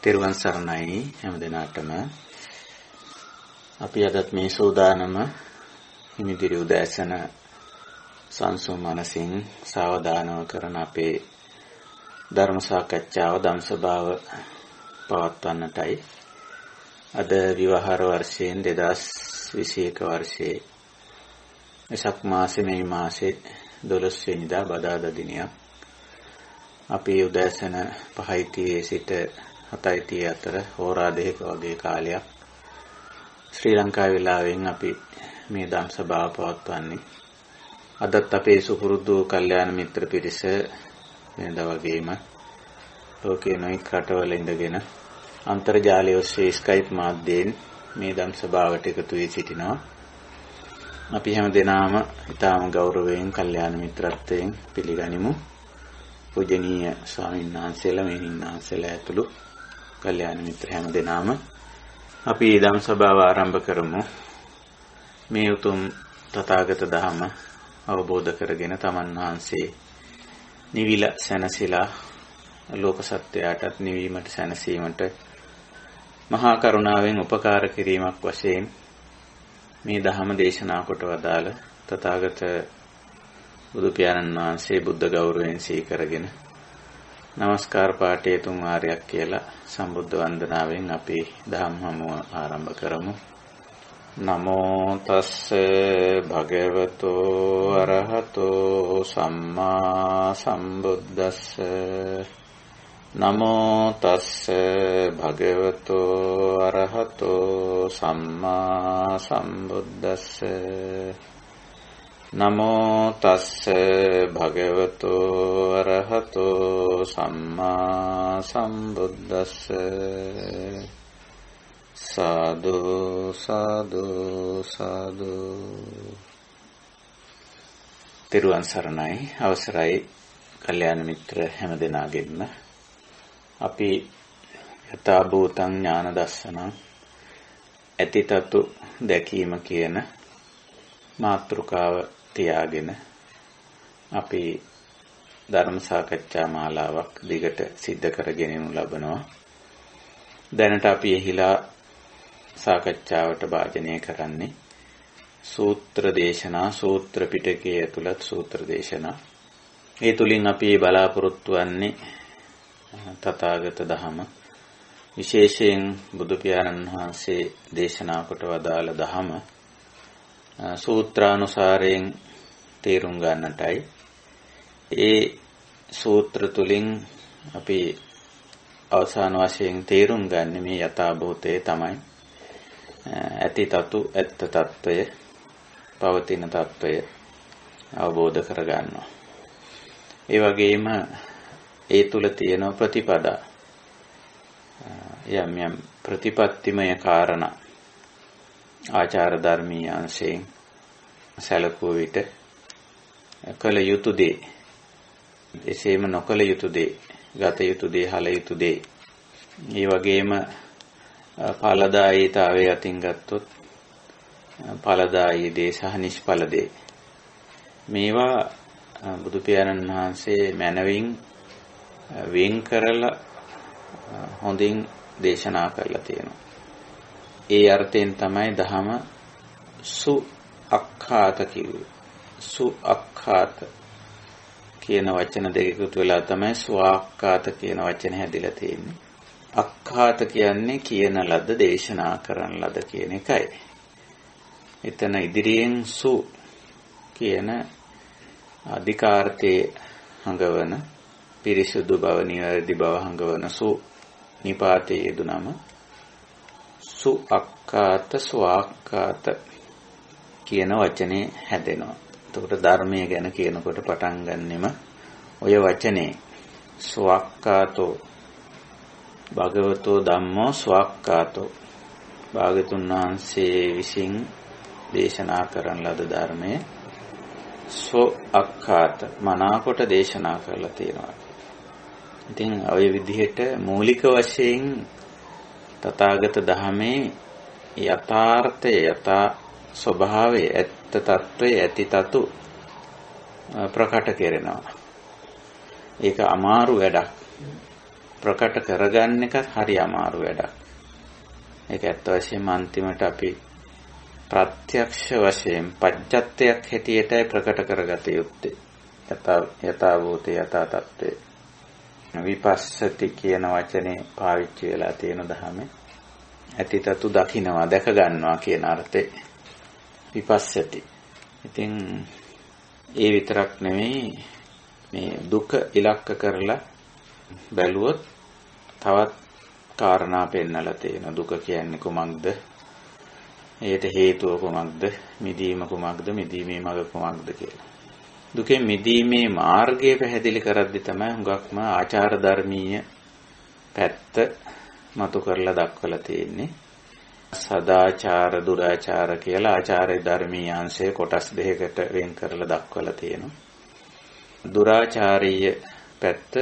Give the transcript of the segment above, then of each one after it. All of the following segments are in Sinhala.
තෙරුවන් සරණයි හැම දිනාටම. අපි අදත් මේ සූදානම හිමිදිරි උදෑසන සංසුන් මනසින් සාවධානව කරන අපේ ධර්ම සාකච්ඡාව ධම්සභාව පවත්වන්නටයි. අද විවාහාර වර්ෂයෙන් 2021 වර්ෂයේ වෙසක් මාසේ මේ මාසේ 12 වෙනිදා බදාදා දිනයක්. අපි උදෑසන 5:30 සිට 7:30 අතර හෝරා දෙකක වගේ කාලයක් ශ්‍රී ලංකා වේලාවෙන් අපි මේ ධම් සභාව පවත්වන්නේ. අදත් අපේ සුපුරුදු කල්යාණ මිත්‍ර පිරිස වෙනදා වගේම ලෝකයේ නොයෙක් රටවල ඉඳගෙන අන්තර්ජාලය ඔස්සේ ස්කයිප් මාධ්‍යයෙන් මේ ධම් සභාවට එකතු වී සිටිනවා. අපි හැම දෙනාම ඊටාම ගෞරවයෙන් කල්යාණ මිත්‍රත්වයෙන් පිළිගනිමු. පූජනීය ස්වාමීන් වහන්සේලා මෙහින් වහන්සේලා ඇතුළු කල්යාණ මිත්‍ර හැම දෙනාම අපි ධම් සභාව ආරම්භ කරමු. මේ උතුම් තථාගත ධර්ම අවබෝධ කරගෙන තමන් වහන්සේ නිවිල සැනසීලා ලෝක සත්‍යයටත් නිවීමට සැනසීමට මහා කරුණාවෙන් උපකාර කිරීමක් වශයෙන් මේ ධර්ම දේශනා කොට වදාළ තථාගත බුදු පියාණන් වහන්සේ බුද්ධ ගෞරවයෙන් සීකරගෙන නමස්කාර පාඨය 3 වාරයක් කියලා සම්බුද්ධ වන්දනාවෙන් අපි ධම්ම හමුව ආරම්භ කරමු. නමෝ තස්ස භගවතෝ අරහතෝ සම්මා සම්බුද්දස්ස. නමෝ තස්ස භගවතෝ අරහතෝ සම්මා සම්බුද්දස්ස. නමෝ තස්ස භගවතෝ අරහතෝ සම්මා සම්බුද්දස්ස. සාදු සාදු සාදු. තෙරුවන් සරණයි. අවසරයි කල්යාණ මිත්‍ර හැම දෙනාගෙන්ම අපි යථා භූතං ඥාන දස්සනං ඇතිතතු දැකීම කියන මාතෘකාව තියාගෙන අපි ධර්ම සාකච්ඡා මාලාවක් දිගට සිද්ධ කරගෙන යනු ලබනවා. දැනට අපි එහිලා සාකච්ඡාවට භාජනය කරන්නේ සූත්‍ර දේශනා, සූත්‍ර පිටකයේ ඇතුළත් සූත්‍ර දේශනා. ඒ තුලින් අපි බලාපොරොත්තු වෙන්නේ තථාගත ධහම, විශේෂයෙන් බුදු පියාණන් වහන්සේ දේශනා කොට වදාළ ධහම සූත්‍රානුසාරයෙන් තේරුම් ගන්නටයි. ඒ සූත්‍ර තුලින් අපි අවසාන වශයෙන් තේරුම් ගන්න මේ යථාභූතය තමයි ඇති තතු ඇත්ත తত্ত্বය, පවතින తত্ত্বය අවබෝධ කරගන්නවා. ඒ වගේම ඒ තුල තියෙන ප්‍රතිපදා යම් යම් ප්‍රතිපත්තිමය කාරණා ආචාර ධර්මීය අංශයෙන් සැලකුව විට කළ යුතු දේ, එසේම නොකළ යුතු දේ, ගත යුතු දේ, හල යුතු දේ, ඒ වගේම ඵලදායීතාවය අතින් ගත්තොත් ඵලදායී දේ සහ නිෂ්ඵල දේ, මේවා බුදු පියාණන් වහන්සේ මනවින් වෙන් කරලා හොඳින් දේශනා කරලා තියෙනවා. ඒ අර්ථයෙන් තමයි දහම සුඅක්ඛාත කිව්වේ. සුඅක්ඛාත කියන වචන දෙක එකතු වෙලා තමයි ස්වාක්ඛාත කියන වචනේ හැදිලා තියෙන්නේ. අක්ඛාත කියන්නේ කියන ලද, දේශනා කරන ලද කියන එකයි. එතන ඉදිරියෙන් සු කියන අධිකාර්ථයේ හඟවන, පිරිසුදු බව, නිවැරදි බව හඟවන සු නිපාතයේ යෙදුනම සුඅක්ඛාත ස්වාක්ඛාත කියන වචනේ හැදෙනවා. එතකොට ධර්මයේ ගැන කියනකොට පටන් ගන්නෙම ඔය වචනේ ස්වාක්ඛාතෝ භගවතෝ ධම්මෝ ස්වාක්ඛාතෝ. භාගතුන් වහන්සේ විසින් දේශනා කරන ලද ධර්මයේ ස්වාක්ඛාත මනාකොට දේශනා කරලා තියෙනවා. ඉතින් ඔය විදිහට මූලික වශයෙන් තථාගත ධහමේ යථාර්ථය, යථා ස්වභාවය, ඇත්ත తত্ত্বය, ඇති තතු ප්‍රකට කරනවා. ඒක අමාරු වැඩක්. ප්‍රකට කරගන්න එකත් හරි අමාරු වැඩක්. ඒක ඇත්ත වශයෙන්ම අන්තිමට අපි ප්‍රත්‍යක්ෂ වශයෙන් පච්චත්තයක් හැටියටයි ප්‍රකට කරගත යුත්තේ. යථා භූතේ යථා තත්ත්වේ. විපස්සති කියන වචනේ පාවිච්චි වෙලා තියෙන දහමේ ඇතිතතු දකින්නවා දැක ගන්නවා කියන අර්ථේ විපස්සති. ඉතින් ඒ විතරක් නෙමෙයි මේ දුක ඉලක්ක කරලා බැලුවොත් තවත් කාරණා පෙන්නලා තියෙන. දුක කියන්නේ කුමක්ද? ඒට හේතුව කුමක්ද? මිදීම කුමක්ද? මිදීමේ මඟ කුමක්ද කියලා. දුකෙන් මිදීමේ මාර්ගය පැහැදිලි කරද්දි තමයි හුඟක්ම ආචාර ධර්මීය පැත්ත මතු කරලා දක්වලා තියෙන්නේ. සදාචාර දුරාචාර කියලා ආචාර ධර්මීය අංශය කොටස් දෙකකට වෙන් කරලා දක්වලා තියෙනවා. දුරාචාරීය පැත්ත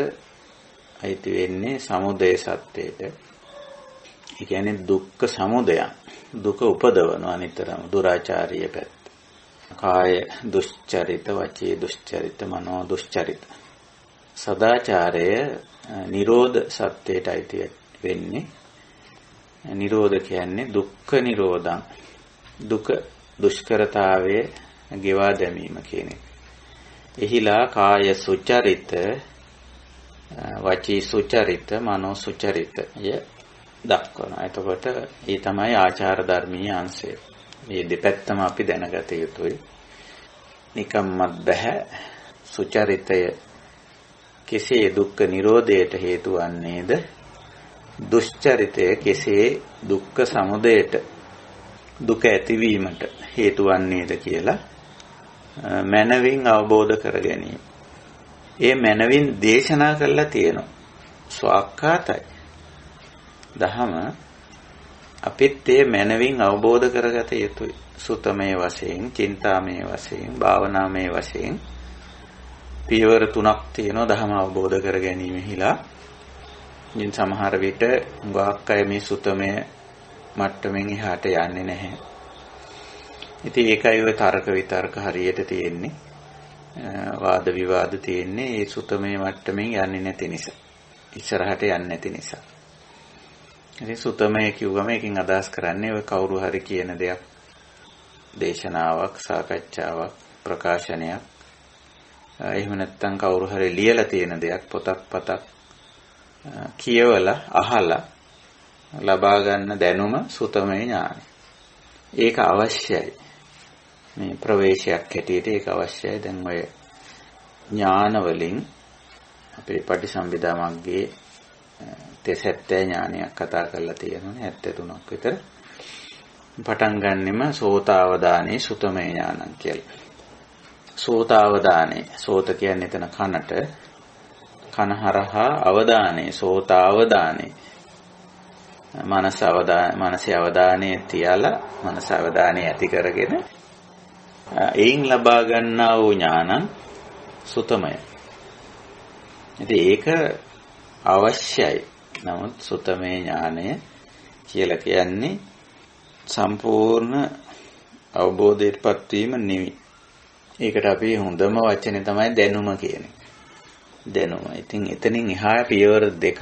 අයිති වෙන්නේ සමුදය සත්‍යයට. ඒ කියන්නේ දුක්ඛ සමුදය. දුක උපදවනවා නිතරම දුරාචාරීය පැත්ත. කාය දුෂ්චරිත, වචී දුෂ්චරිත, මනෝ දුෂ්චරිත. සදාචාරය නිරෝධ සත්‍යයට අයිති වෙන්නේ. නිරෝධ කියන්නේ දුක්ඛ නිරෝධං. දුක දුෂ්කරතාවයේ ගෙවා දැමීම කියන එක. එහිලා කාය සුචරිත, වචී සුචරිත, මනෝ සුචරිතය දක්වනවා. එතකොට ඒ තමයි ආචාර ධර්මීය අංශය. මේ දෙපැත්තම අපි දැනගත යුතුයි. නිකම්මත් බෑ සුචරිතය කෙසේ දුක්ඛ නිරෝධයට හේතු වන්නේද? දුෂ්චරිතය කෙසේ දුක්ඛ සමුදයට දුක ඇතිවීමට හේතු වන්නේද කියලා මනවින් අවබෝධ කර ගැනීම. ඒ මනවින් දේශනා කරලා තියෙනවා. ස්වාක්ඛාතයි. දහම අපිත් ඒ මනවින් අවබෝධ කරගත යුතුයි. සුතමේ වශයෙන්, චින්තාමේ වශයෙන්, භාවනාමේ වශයෙන් පියවර 3ක් තියෙනවා දහම අවබෝධ කර ගැනීමෙහිලා. ඉතින් සමහර විට ගාක් අය මේ සුතමේ මට්ටමින් එහාට යන්නේ නැහැ. ඉතින් ඒකයි ඔය තර්ක විතර්ක හරියට තියෙන්නේ. වාද විවාද තියෙන්නේ ඒ සුතමේ මට්ටමින් යන්නේ නැති නිසා. ඉස්සරහට යන්නේ නැති නිසා. ඉතින් සුතමේ කිව්වම එකකින් අදහස් කරන්නේ ඔය කවුරු හරි කියන දෙයක් දේශනාවක්, සාකච්ඡාවක්, ප්‍රකාශනයක්. එහෙම නැත්නම් කවුරු හරි ලියලා තියෙන දෙයක් පොතක් කියවලා අහලා ලබා ගන්න දැනුම සුතමේ ඥානයි. ඒක අවශ්‍යයි. මේ ප්‍රවේශයක් හැටියට ඒක අවශ්‍යයි. දැන් ඔය ඥාන වලින් අපේ පටිසම්භිදා මග්ගේ තෙසැත්තේ ඥානයක් කතා කරලා තියෙනවානේ 73ක් විතර. පටන් ගන්නෙම සෝතාවදානේ සුතමේ ඥානං කියලා. සෝතාවදානේ සෝත කියන්නේ එතන කනට, කන හරහා අවදානේ සෝතාවදානේ. මනසේ අවධානය තියලා මනස අවධානය ඇති කරගෙන එයින් ලබා ගන්නා වූ ඥානං සුතමය. ඉතින් ඒක අවශ්‍යයි. නමුත් සුතමේ ඥානය කියලා කියන්නේ සම්පූර්ණ අවබෝධයටපත් වීම නෙවෙයි. ඒකට අපි හොඳම වචනේ තමයි දැනුම කියන්නේ. දැනුම. ඉතින් එතනින් එහා පියවර දෙකක්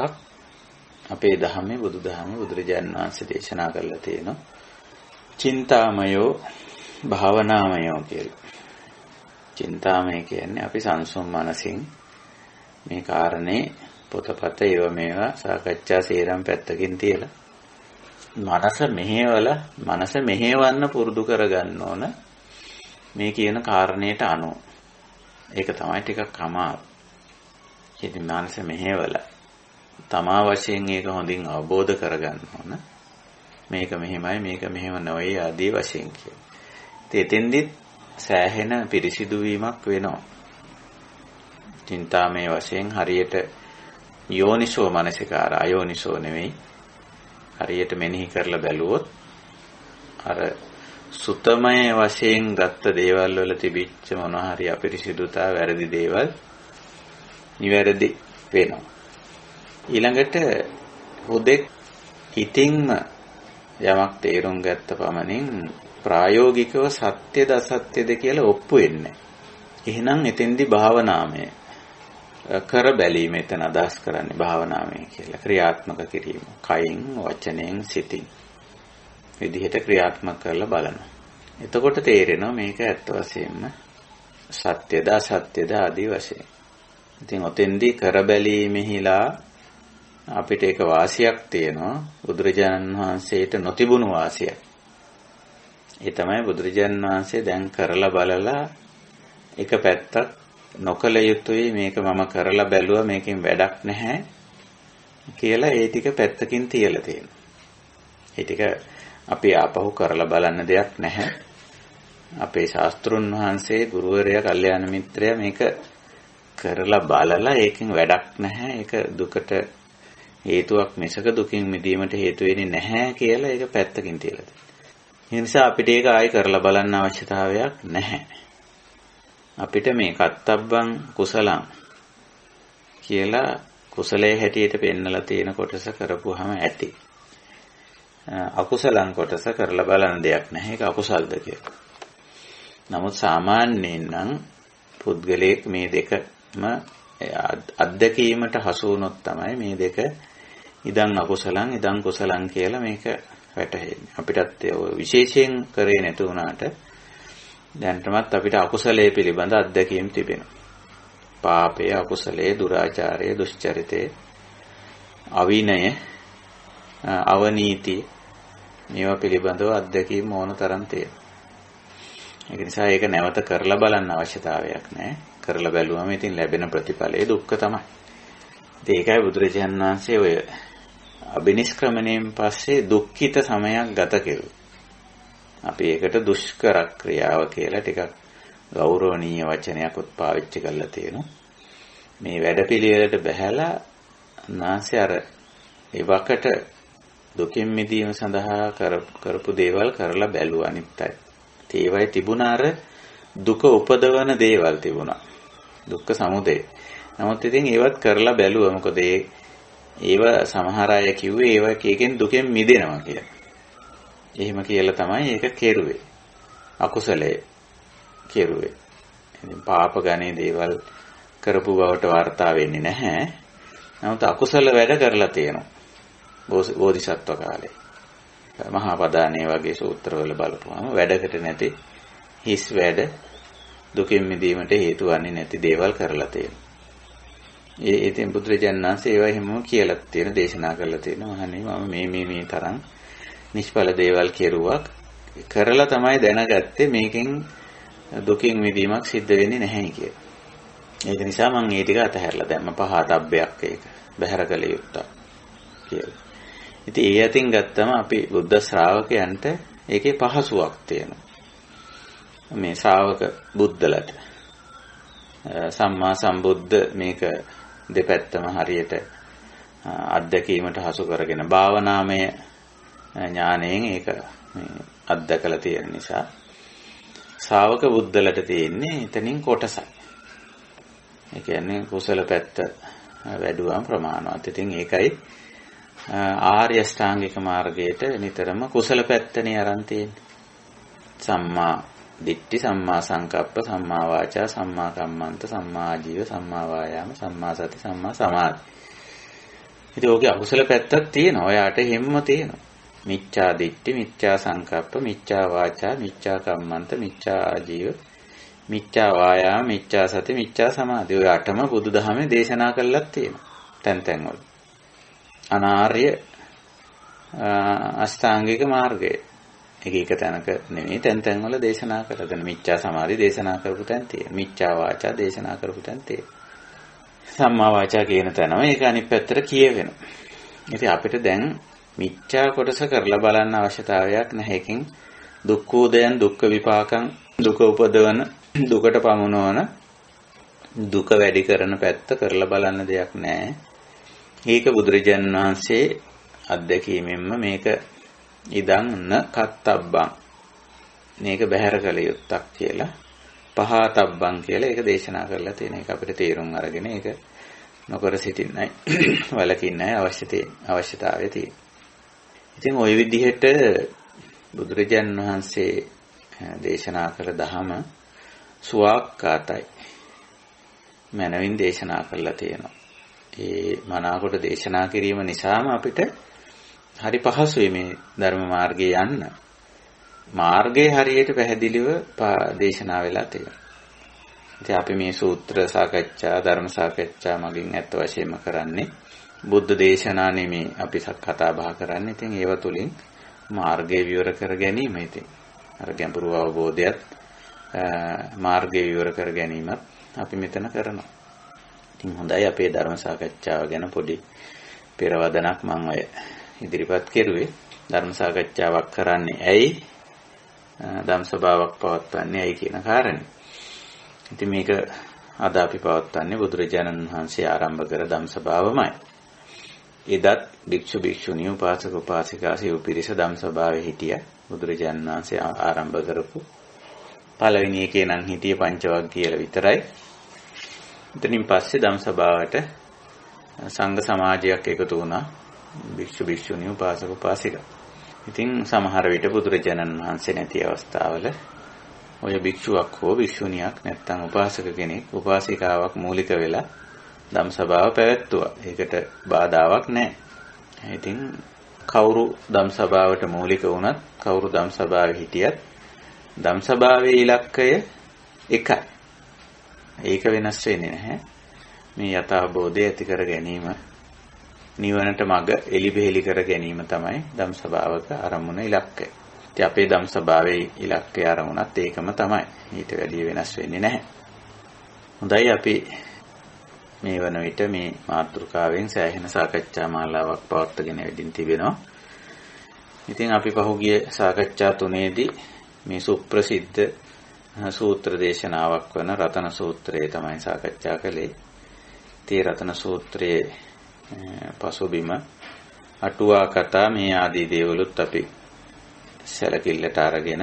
අපේ ධර්මයේ බුදුදහමේ බුදුරජාණන් වහන්සේ දේශනා කරලා තියෙනවා. චින්තාමයෝ භාවනාමයෝ කියලා. චින්තාමය කියන්නේ අපි සංසුන් මනසින් මේ කාරණේ පොතපත ඒව මේවා සාකච්ඡා සේරම් පැත්තකින් තියලා මනස මෙහෙවන්න පුරුදු කරගන්න ඕන මේ කියන කාරණේට අනුව. ඒක තමයි ටිකක් අමාරු. ඉතින් මනස මෙහෙवला තමා වශයෙන් ඒක හොඳින් අවබෝධ කරගන්න ඕන. මේක මෙහෙමයි මේක මෙහෙම නොවේ ආදී වශයෙන් කියන. ඉතින් එතෙන්දිත් සෑහෙන පිරිසිදු වීමක් වෙනවා. චින්තාමය වශයෙන් හරියට යෝනිසෝ මනසිකාර අයෝනිසෝ නෙවෙයි. හරියට මෙනෙහි කරලා බැලුවොත් අර සුතමය වශයෙන් ගත්ත දේවල් වල තිබිච්ච මොනවා හරි අපිරිසිදුතා වැරදි දේවල් නිවැරදි වෙනවා. ඊළඟට හුදෙක් හිතින්ම යමක් තේරුම් ගත්ත පමණින් ප්‍රායෝගිකව සත්‍යද අසත්‍යද කියලා ඔප්පු වෙන්නේ. එහෙනම් එතෙන්දි භාවනාමය කර බැලීම එතන අදහස් කරන්නේ භාවනාවේ කියලා. ක්‍රියාත්මක කිරීම. කයින්, වචනයෙන්, සිතින් විදිහට ක්‍රියාත්මක කරලා බලනවා. එතකොට තේරෙනවා මේක ඇත්ත වශයෙන්ම සත්‍යද අසත්‍යද ආදී වශයෙන්. ඉතින් ඔතෙන්දී කර බැලීමෙහිලා අපිට ඒක වාසියක් තියෙනවා. බුදුරජාණන් වහන්සේට නොතිබුණු වාසියක්. ඒ තමයි බුදුරජාණන් වහන්සේ දැන් කරලා බලලා එක පැත්තක් නොකල යුතුයි මේක මම කරලා බැලුවා මේකෙන් වැඩක් නැහැ කියලා ඒ ටික පැත්තකින් තියලා තියෙනවා. ඒ ටික අපි ආපහු කරලා බලන්න දෙයක් නැහැ. අපේ ශාස්ත්‍රුන් වහන්සේ ගුරුවරයා කල්යාණ මිත්‍රයා මේක කරලා බලලා ඒකෙන් වැඩක් නැහැ. ඒක දුකට හේතුවක් මිසක දුකින් මිදීමට හේතු වෙන්නේ නැහැ කියලා ඒක පැත්තකින් තියලා තියෙනවා. ඒ නිසා අපිට ඒක ආයි කරලා බලන්න අවශ්‍යතාවයක් නැහැ. අපිට මේ කත්තබ්බං කුසලං කියලා කුසලයේ හැටියට පෙන්නලා තියෙන කොටස කරපුවාම ඇති. අකුසලං කොටස කරලා බලන දෙයක් නැහැ. ඒක අකුසල්ද කියලා. නමුත් සාමාන්‍යයෙන් නම් පුද්ගලයෙක් මේ දෙකම අත්දැකීමට හසු වුණොත් තමයි මේ දෙක ඉදන් අකුසලං ඉදන් කුසලං කියලා මේක වැටහෙන්නේ. අපිටත් විශේෂයෙන් කරේ නැතු වුණාට දැන්ටමත් අපිට අකුසලයේ පිළිබඳ අත්දැකීම් තිබෙනවා. පාපය, අකුසලයේ, දුරාචාරය, දුෂ්චරිතය, අවිනය, අවනීති මේවා පිළිබඳව අත්දැකීම් ඕන තරම් තියෙනවා. ඒක නිසා ඒක නැවත කරලා බලන්න අවශ්‍යතාවයක් නැහැ. කරලා බැලුවම ඉතින් ලැබෙන ප්‍රතිඵලය දුක්ඛ තමයි. ඒකයි බුදුරජාණන් වහන්සේ ඔය අබිනිෂ්ක්‍රමණයෙන් පස්සේ දුක්ඛිත සමයක් ගත කෙරුවා. අපි ඒකට දුෂ්කර ක්‍රියාව කියලා ටිකක් ගෞරවනීය වචනයක්වත් පාවිච්චි කරලා තියෙනවා. මේ වැඩපිළිවෙලට බැහැලා නැන්සේ අර ඒවකට දුකින් මිදීම සඳහා කරපු දේවල් කරලා බැලුවා අනිත්‍යයි. ඒවයි තිබුණා අර දුක උපදවන දේවල් තිබුණා. දුක්ඛ සමුදය. නමුත් ඉතින් ඒවත් කරලා බැලුවා. මොකද ඒව සමහර අය කිව්වේ ඒව එකකින් දුකෙන් මිදෙනවා කියලා. එහෙම කියලා තමයි ඒක කෙරුවේ. අකුසලයේ කෙරුවේ. ඉතින් පාප ගණේ දේවල් කරපු බවට වාර්තා වෙන්නේ නැහැ. නමුත් අකුසල වැඩ කරලා තියෙනවා. බෝධිසත්ව කාලේ. මහා පදානේ වගේ සූත්‍රවල බලපුවාම වැඩකට නැති හිස් වැඩ දුකින් මිදීමට හේතු වන්නේ නැති දේවල් කරලා තියෙනවා. ඉතින් බුදුරජාණන් වහන්සේ ඒවා හැමෝම කියලා තියෙන දේශනා කරලා තියෙනවා. අනේ මම මේ තරම් නිෂ්ඵල දේවල් කෙරුවා කරලා තමයි දැනගත්තේ මේකෙන් දුකින් මිදීමක් සිද්ධ වෙන්නේ නැහැ කියලා. ඒක නිසා මම මේ ටික අතහැරලා දැම්ම පහතබ්බයක් ඒක බැහැර කළ යුත්තක් කියලා. ඉතින් ඒ අතින් ගත්තම අපි බුද්ධ ශ්‍රාවකයන්ට ඒකේ පහසුවක් තියෙනවා. මේ ශ්‍රාවක බුද්ධලට සම්මා සම්බුද්ධ මේක දෙපැත්තම හරියට අත්දැකීමට හසු කරගෙන භාවනාමය ඥාණයෙන් ඒක අත්දකලා තියෙන නිසා ශ්‍රාවක බුද්ධලට තියෙන්නේ එතනින් කොටසක්. ඒ කියන්නේ කුසල පැත්ත වැඩුවම ප්‍රමාණවත්. ඉතින් ඒකයි ආර්ය අෂ්ටාංගික මාර්ගයට නිතරම කුසල පැත්තනේ අරන් තියෙන්නේ. සම්මා දිට්ඨි, සම්මා සංකප්ප, සම්මා වාචා, සම්මා කම්මන්ත, සම්මා ආජීව, සම්මා වායාම, සම්මා සති, සම්මා සමාධි. ඉතින් ඔගේ අකුසල පැත්තක් තියෙනවා. ඔයාට හැමම තියෙනවා. මිච්ඡා දිට්ඨි, මිච්ඡා සංකප්ප, මිච්ඡා වාචා, මිච්ඡා කම්මන්ත, මිච්ඡා ආජීව, මිච්ඡා වායාම, මිච්ඡා සති, මිච්ඡා සමාධි. ඔය අටම බුදුදහමේ දේශනා කළා තියෙනවා. තැන් වල. අනාර්ය අෂ්ටාංගික මාර්ගය. එක තැනක නෙමෙයි තැන් වල දේශනා කරලා දැන් මිච්ඡා සමාධි දේශනා කරපු තැන් තියෙනවා. මිච්ඡා වාචා දේශනා කරපු තැන් තියෙනවා. සම්මා වාචා කියන තැනම ඒක අනිත් පැත්තට කියවෙනවා. ඉතින් අපිට දැන් මිච්ඡා කොටස කරලා බලන්න අවශ්‍යතාවයක් නැහැ. එකකින් දුක්ඛෝදයන්, දුක්ඛ විපාකං, දුක උපදවන, දුකට පමුණවන, දුක වැඩි කරන පැත්ත කරලා බලන්න දෙයක් නැහැ. ඒක බුදුරජාණන් වහන්සේ අත්දැකීමෙන්ම මේක ඉදන් න කත්තබ්බං මේක බැහැර කළ යුත්තක් කියලා පහතබ්බං කියලා ඒක දේශනා කරලා තියෙන එක අපිට තේරුම් අරගෙන ඒක නොකර සිටින්නයි වලකින්නයි අවශ්‍යතාවය තියෙන්නේ. ඉතින් ওই විදිහට බුදුරජාණන් වහන්සේ දේශනා කළ ධහම සුවාක්කාතයි. මනවින් දේශනා කරලා තියෙනවා. ඒ මනාකොට දේශනා කිරීම නිසාම අපිට හරි පහසුයි මේ ධර්ම මාර්ගයේ යන්න. මාර්ගයේ හරියට පැහැදිලිව දේශනා වෙලා තියෙනවා. ඉතින් අපි මේ සූත්‍ර සාකච්ඡා ධර්ම සාකච්ඡා මගින් ඇත්ත වශයෙන්ම කරන්නේ බුද්ධ දේශනා නෙමේ අපි කතා බහ කරන්නේ. ඉතින් ඒව තුලින් මාර්ගය විවර කර ගැනීම. ඉතින් අර ගැඹුරු අවබෝධයත් මාර්ගය විවර කර ගැනීමත් අපි මෙතන කරනවා. ඉතින් හොඳයි අපේ ධර්ම සාකච්ඡාව ගැන පොඩි පෙරවදනක් මම ඔය ඉදිරිපත් කෙරුවේ. ධර්ම සාකච්ඡාවක් කරන්නේ ඇයි? ධම් සභාවක් පවත්වන්නේ ඇයි කියන කාරණේ. ඉතින් මේක අද අපි පවත්වන්නේ බුදුරජාණන් වහන්සේ ආරම්භ කර ධම් සභාවමයි. එදත් භික්ෂු භික්ෂුණී උපාසක උපාසිකා සිව් පිරිස ධම් සභාවේ හිටියා. බුදුරජාණන් වහන්සේ ආරම්භ කරපු පළවෙනි එකේ නම් හිටියේ පංචවග්ග කියලා විතරයි. එතනින් පස්සේ ධම් සභාවට සංඝ සමාජයක් එකතු වුණා. භික්ෂු භික්ෂුණී උපාසක උපාසිකා. ඉතින් සමහර විට බුදුරජාණන් වහන්සේ නැති අවස්ථාවල ඔය භික්ෂුවක් හෝ භික්ෂුණියක් නැත්නම් උපාසක කෙනෙක් උපාසිකාවක් මූලික වෙලා ධම් සභාව පැවැත්තුවා. ඒකට බාධාවක් නැහැ. ඉතින් කවුරු ධම් සභාවට මූලික වුණත් කවුරු ධම් සභාවේ හිටියත් ධම් සභාවේ ඉලක්කය එකයි. ඒක වෙනස් වෙන්නේ නැහැ. මේ යථාබෝධය ඇති කර ගැනීම නිවනට මඟ එලිබෙහෙලි කර ගැනීම තමයි ධම් සභාවක ආරමුණ ඉලක්කය. ඉතින් අපේ ධම් සභාවේ ඉලක්කය ආරමුණත් ඒකම තමයි. ඊට වැඩිය වෙනස් වෙන්නේ නැහැ. හොඳයි අපි මේ වන විට මේ මාතෘකාවෙන් සෑහෙන සාකච්ඡා මාලාවක් පවත්වාගෙන යමින් තිබෙනවා. ඉතින් අපි පහුගිය සාකච්ඡා තුනේදී මේ සුප්‍රසිද්ධ සූත්‍ර දේශනාවක් වන රතන සූත්‍රය තමයි සාකච්ඡා කළේ. තේ රතන සූත්‍රයේ පසුබිම අටුවා කතා මේ ආදී දේවලුත් අපි සැලකිල්ලට අරගෙන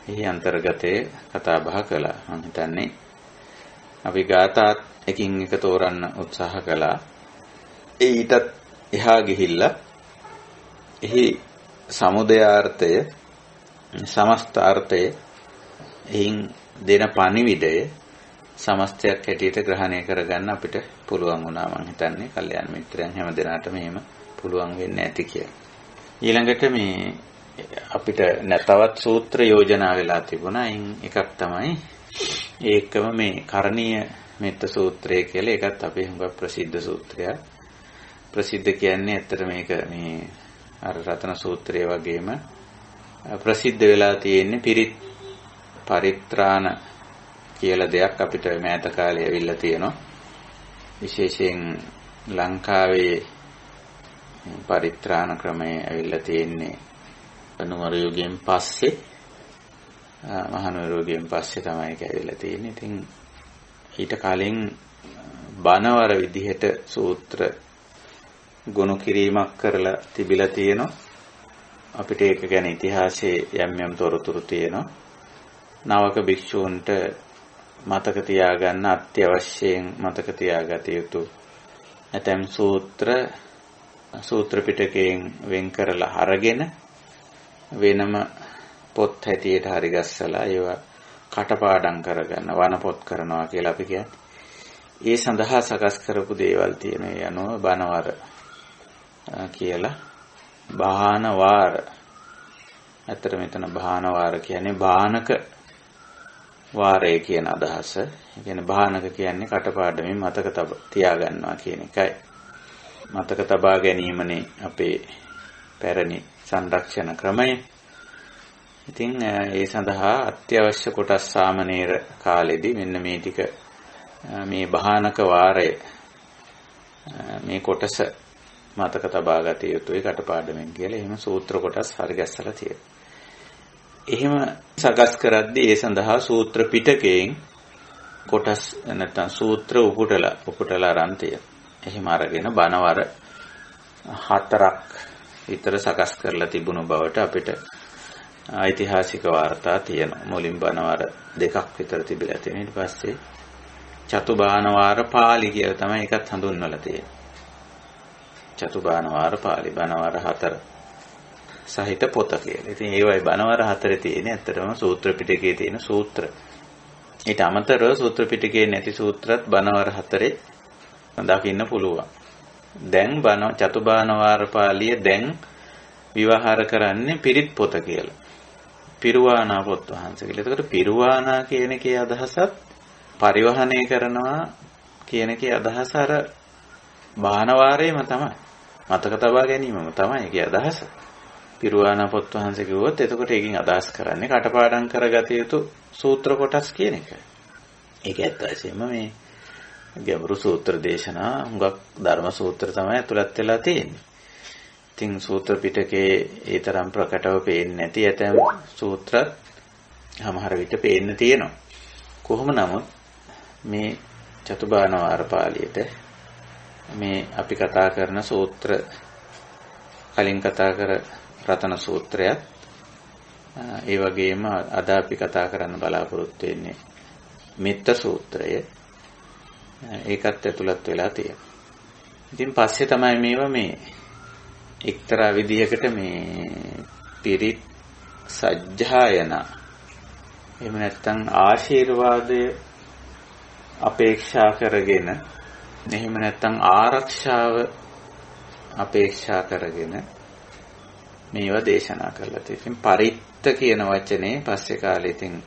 එහි අන්තර්ගතයේ කතා බහ කළා. මම හිතන්නේ අපි ගාථාත් එකින් එක තෝරන්න උත්සාහ කළා. ඊටත් එහා ගිහිල්ලා එහි සමුදයාර්ථය සමස්ත අර්ථය එයින් දෙන පණිවිඩය සමස්තයක් හැටියට ග්‍රහණය කරගන්න අපිට පුළුවන් වුණා. මම හිතන්නේ කල්යාණ මිත්‍රයන් හැම දෙනාටම එහෙම පුළුවන් වෙන්නේ නැති කියලා. ඊළඟට මේ අපිට නැතවත් සූත්‍ර යෝජනා වෙලා තිබුණා. අයින් එකක් තමයි ඒකම මේ කරණීය මෙත්ත සූත්‍රය කියලා. ඒකත් අපේ හුඟක් ප්‍රසිද්ධ සූත්‍රයක්. ප්‍රසිද්ධ කියන්නේ ඇත්තට මේක මේ අර රතන සූත්‍රය වගේම ප්‍රසිද්ධ වෙලා තියෙන්නේ පිරිත් පරිත්‍රාණ කියලා දෙයක් අපිට මෑත කාලේ ඇවිල්ලා තියෙනවා. විශේෂයෙන් ලංකාවේ පරිත්‍රාණ ක්‍රමය ඇවිල්ලා තියෙන්නේ අනුමර යුගයෙන් පස්සේ මහනුවර යුගයෙන් පස්සේ තමයි ඒක ඇවිල්ලා තියෙන්නේ. ඉතින් ඊට කලින් බණවර විදිහට සූත්‍ර ගොනු කිරීමක් කරලා තිබිලා තියෙනවා. අපිට ඒක ගැන ඉතිහාසයේ යම් යම් තොරතුරු තියෙනවා. නවක භික්ෂූන්ට මතක තියාගන්න අත්‍යවශ්‍යයෙන් මතක තියාගත යුතු ඇතැම් සූත්‍ර පිටකයෙන් වෙන් කරලා අරගෙන වෙනම පොත් හැටියට හරි ගස්සලා ඒවා කටපාඩම් කරගන්න වන පොත් කරනවා කියලා අපි කියන්නේ. ඒ සඳහා සකස් කරපු දේවල් තියෙන ඒ අනුව බණවර කියලා බාහන වාර. ඇත්තට මෙතන බාහන වාර කියන්නේ බාහනක වාරය කියන අදහස. ඒ කියන්නේ බාහනක කියන්නේ කටපාඩමින් මතක තියාගන්නවා කියන එකයි. මතක තබා ගැනීමනේ අපේ පැරණි සංරක්ෂණ ක්‍රමය. ඉතින් ඒ සඳහා අත්‍යවශ්‍ය කොටස් සාමනීර කාලෙදී මෙන්න මේ ටික මේ බාහනක වාරය මේ කොටස මතක තබා ගත යුතුයි කටපාඩමින් කියලා එහෙම සූත්‍ර කොටස් හරි ගැස්සලා තියෙනවා. එහෙම සකස් කරද්දී ඒ සඳහා සූත්‍ර පිටකයෙන් කොටස් නැත්නම් සූත්‍ර උපුටලා අරන් තියෙනවා. එහෙම අරගෙන බණවර 4ක් විතර සකස් කරලා තිබුණු බවට අපිට ඓතිහාසික වාර්තා තියෙනවා. මුලින් බණවර 2ක් විතර තිබිලා තියෙනවා. ඊට පස්සේ චතුබානවාර පාළි කියලා තමයි එකත් හඳුන්වලා තියෙන්නේ. චතුබානවාර පාළි බණවර 4 සහිත පොත කියලා. ඉතින් ඒවයි බණවර 4 තියෙන්නේ ඇත්තටම සූත්‍ර පිටකයේ තියෙන සූත්‍ර. ඊට අමතරව සූත්‍ර පිටකයේ නැති සූත්‍රත් බණවර 4 දකින්න පුළුවන්. දැන් බණ චතුබානවාර පාළිය දැන් විවහාර කරන්නේ පිරිත් පොත කියලා. පිරුවානා පොත් වහන්සේ කියලා. එතකොට පිරුවානා කියන එකේ අදහසත් පරිවහණය කරනවා කියන එකේ අදහස අර බානවාරේම තමයි. මතක තබා ගැනීමම තමයි ඒකේ අදහස. පිරුවානා පොත් වහන්සේ කිව්වොත් එතකොට ඒකෙන් අදහස් කරන්නේ කටපාඩම් කරගත යුතු සූත්‍ර කොටස් කියන එක. ඒක ඇත්ත වශයෙන්ම මේ ගැඹුරු සූත්‍ර දේශනා හුඟක් ධර්ම සූත්‍ර තමයි ඇතුළත් වෙලා තියෙන්නේ. ඉතින් සූත්‍ර පිටකේ ඒ තරම් ප්‍රකටව පේන්නේ නැති ඇතැම් සූත්‍ර සමහර විට පේන්න තියෙනවා. කොහොම නමුත් මේ චතුබානවාර පාළියට මේ අපි කතා කරන සූත්‍ර කලින් කතා කර රතන සූත්‍රයත් ඒ වගේම අද අපි කතා කරන්න බලාපොරොත්තු වෙන්නේ මෙත්ත සූත්‍රය ඒකත් ඇතුළත් වෙලා තියෙනවා. ඉතින් පස්සේ තමයි මේවා මේ එක්තරා විදිහකට මේ පිරිත් සජ්ජායනා එහෙම නැත්නම් ආශිර්වාදය අපේක්ෂා කරගෙන එහෙම නැත්නම් ආරක්ෂාව අපේක්ෂා කරගෙන මේවා දේශනා කරලා තියෙනවා. ඉතින් පරිත්ත කියන වචනේ පස්සේ කාලේ ඉතින්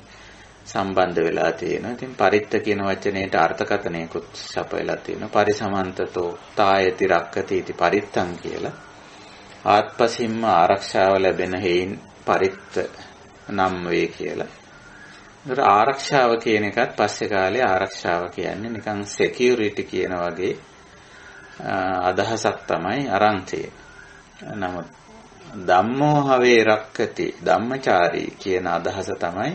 සම්බන්ධ වෙලා තියෙනවා. ඉතින් පරිත්ත කියන වචනේට අර්ථකථනයකුත් සපයලා තියෙනවා. පරිසමන්තතෝ තායති රක්කති इति පරිත්තං කියලා. ආත්පසින්ම ආරක්ෂාව ලැබෙන හේයින් පරිත්ත නම් වේ කියලා. ඒතර ආරක්ෂාව කියන එකත් පස්සේ කාලේ ආරක්ෂාව කියන්නේ නිකන් security කියන වගේ අදහසක් තමයි අරන් තියෙන්නේ. නමුත් ධම්මෝ හවේ රක්කති ධම්මචාරී කියන අදහස තමයි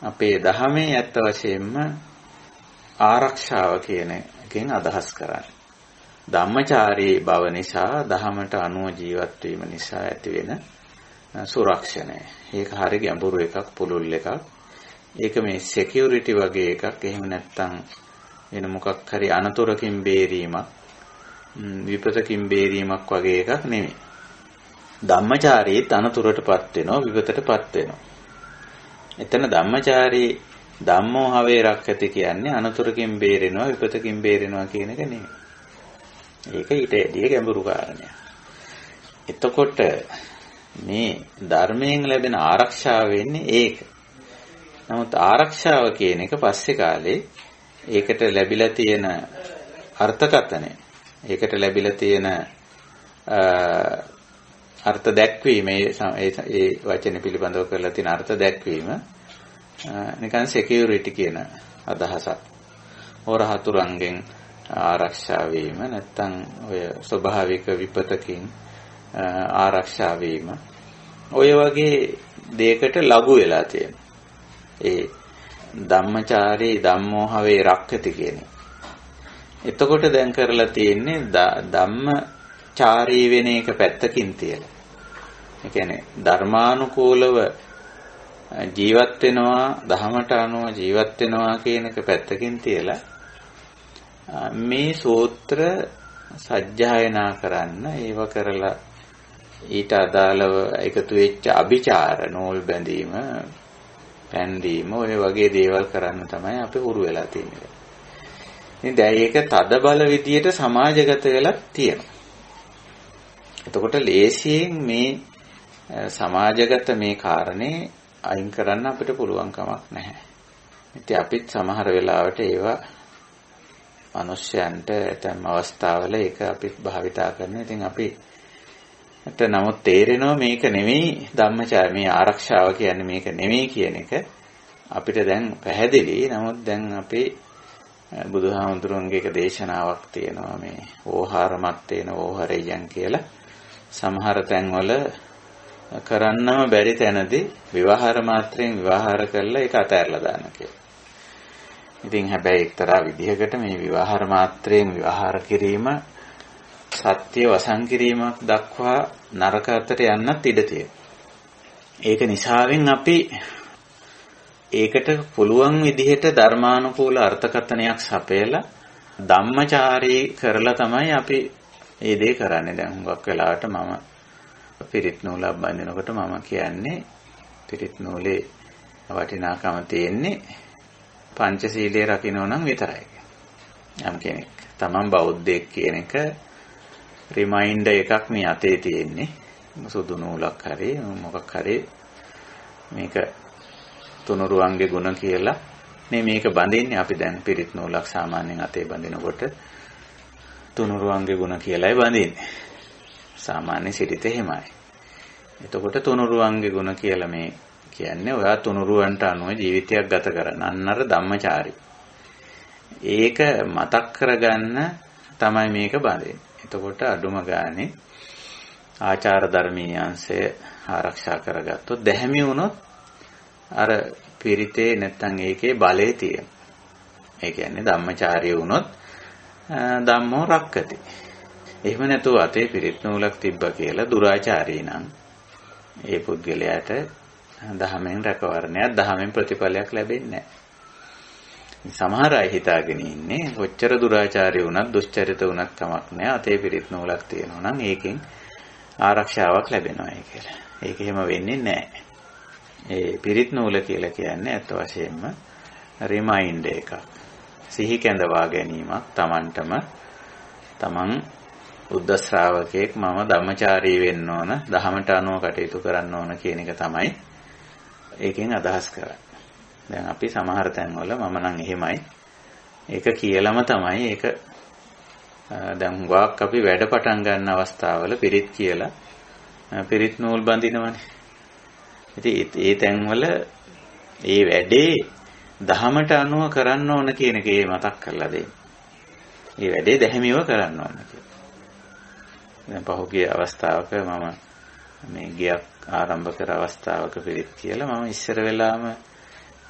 අපේ ධහමේ ඇත්ත වශයෙන්ම ආරක්ෂාව කියන එකෙන් අදහස් කරන්නේ. ධම්මචාරී බව නිසා ධහමට අනුව ජීවත් වීම නිසා ඇතිවෙන සුරක්ෂණය. ඒක හරිය ගැඹුරු එකක්, පුළුල් එකක්. ඒක මේ security වගේ එකක්. එහෙම නැත්නම් වෙන මොකක් හරි අනතුරකින් බේරීමක්, විපතකින් බේරීමක් වගේ එකක් නෙමෙයි. ධම්මචාරීත් අනතුරටපත් වෙනවා, විපතටපත් වෙනවා. එතන ධම්මචාරී ධම්මෝ හවේ රක්කති කියන්නේ අනතුරකින් බේරෙනවා, විපතකින් බේරෙනවා කියන එක නෙමෙයි. ඒක ඊට එදියේ ගැඹුරු කාරණයක්. එතකොට මේ ධර්මයෙන් ලැබෙන ආරක්ෂාව වෙන්නේ ඒක. නමුත් ආරක්ෂාව කියන එක පස්සේ කාලේ ඒකට ලැබිලා තියෙන අර්ථකථනය, ඒකට ලැබිලා තියෙන අර්ථ දැක්වීම, ඒ වචන පිළිබඳව කරලා තියෙන අර්ථ දැක්වීම නිකන් security කියන අදහසක්. හොර හතුරන්ගෙන් ආරක්ෂා වීම නැත්නම් ඔය ස්වභාවික විපතකින් ආරක්ෂා වීම ඔය වගේ දෙයකට ලඝු වෙලා තියෙනවා. ඒ ධම්මචාරී ධම්මෝ හවේ රක්කති කියන්නේ. එතකොට දැන් කරලා තියෙන්නේ ධම්මචාරී වෙන එක පැත්තකින් තියලා. ඒ කියන්නේ ධර්මානුකූලව ජීවත් වෙනවා, ධහමට අනුව ජීවත් වෙනවා කියන එක පැත්තකින් තියලා මේ සූත්‍ර සජ්ජායනා කරන්න ඒව කරලා ඊට අදාළව එකතු වෙච්ච අභිචාර නූල් බැඳීම, පැන්දීම ඔය වගේ දේවල් කරන්න තමයි අපි හුරු වෙලා තියෙන්නේ. ඉතින් දැන් ඒක තද බල විදියට සමාජගත වෙලා තියෙනවා. එතකොට ලේසියෙන් මේ සමාජගත මේ කාරණේ අයින් කරන්න අපිට පුළුවන් කමක් නැහැ. ඉතින් අපිත් සමහර වෙලාවට ඒවා මිනිස්යන්ට ඇතැම් අවස්ථාවල ඒක අපිත් භාවිතා කරනවා. ඉතින් අපිට නමුත් තේරෙනවා මේක නෙමෙයි ධම්මචාර, මේ ආරක්ෂාව කියන්නේ මේක නෙමෙයි කියන එක අපිට දැන් පැහැදිලි. නමුත් දැන් අපි බුදුහාමුදුරන්ගේ එක දේශනාවක් තියෙනවා මේ ඕහාරමත් තේන ඕහරෙයන් කියලා. සමහර තැන්වල කරන්නම බැරි තැනදී විවහාර මාත්‍රයෙන් විවහාර කරලා ඒක අතහැරලා දාන්න කියලා. ඉතින් හැබැයි එක්තරා විදිහකට මේ විවහාර මාත්‍රයෙන් විවහාර කිරීම සත්‍ය වසන් කිරීමක් දක්වා නරක අතට යන්නත් ඉඩ තියෙනවා. ඒක නිසාවෙන් අපි ඒකට පුළුවන් විදිහට ධර්මානුකූල අර්ථකථනයක් සපයලා ධම්මචාරී කරලා තමයි අපි මේ දේ කරන්නේ. දැන් හුඟක් වෙලාවට මම පිරිත් නූලක් බඳිනකොට මම කියන්නේ පිරිත් නූලේ වටිනාකම තියෙන්නේ පංචශීලයේ රකින්න නම් විතරයි. යම් කෙනෙක් තමන් බෞද්ධයෙක් කියන එක රිමයින්ඩර් එකක් මේ අතේ තියෙන්නේ. සුදු නූලක් හරි මොකක් හරි මේක තුනුරුවන්ගේ ගුණ කියලා මේක බඳින්නේ. අපි දැන් පිරිත් නූලක් සාමාන්‍යයෙන් අතේ බඳිනකොට තුනුරුවන්ගේ ගුණ කියලායි බඳින්නේ. සාමාන්‍ය සිරිත එහෙමයි. එතකොට තුනුරුවන්ගේ ගුණ කියලා මේ කියන්නේ ඔයා තුනුරුවන්ට අනුව ජීවිතයක් ගත කරන අන්නර ධම්මචාරී. ඒක මතක් කරගන්න තමයි මේක බඳින්නේ. එතකොට අඩුම ගානේ ආචාර ධර්මීය අංශය ආරක්ෂා කරගත්තොත් දැහැමි වුණොත් අර පිරිතේ නැත්තම් ඒකේ බලය තියෙන. ඒ කියන්නේ ධම්මචාරී වුණොත් ධම්මෝ රක්කති. එහෙම නැතුව අතේ පිරිත් නූලක් තිබ්බා කියලා දුරාචාරී නම් ඒ පුද්ගලයාට දහමෙන් රැකවරණයක් දහමෙන් ප්‍රතිඵලයක් ලැබෙන්නේ නැහැ. සමහර අය හිතාගෙන ඉන්නේ කොච්චර දුරාචාරී වුණත් දුෂ්චරිත වුණත් කමක් නැහැ. අතේ පිරිත් නූලක් තියෙනවා නම් ඒකෙන් ආරක්ෂාවක් ලැබෙනවා කියලා. ඒක එහෙම වෙන්නේ නැහැ. ඒ පිරිත් නූල කියලා කියන්නේ අත් වශයෙන්ම රිමයින්ඩර් එකක්. සිහි කැඳවා ගැනීමක් Tamanටම තමන් බුද්ධ ශ්‍රාවකයෙක් මම ධම්මචාරී වෙන්න ඕන දහමට අනුව කටයුතු කරන්න ඕන කියන එක තමයි ඒකෙන් අදහස් කරන්නේ. දැන් අපි සමහර තැන්වල මම නම් එහෙමයි ඒක කියලාම තමයි ඒක දැන් හුඟක් අපි වැඩ පටන් ගන්න අවස්ථාවල පිරිත් කියලා පිරිත් නූල් බඳිනවනේ. ඉතින් ඒ තැන්වල ඒ වැඩේ දහමට අනුව කරන්න ඕන කියන එක මතක් කරලා දෙන්න. මේ වැඩේ දැහැමිව කරන්න ඕන කියලා. දැන් පහුගිය අවස්ථාවක මම මේ ගියක් ආරම්භ කර අවස්ථාවක පිරිත් කියලා මම ඉස්සර වෙලාම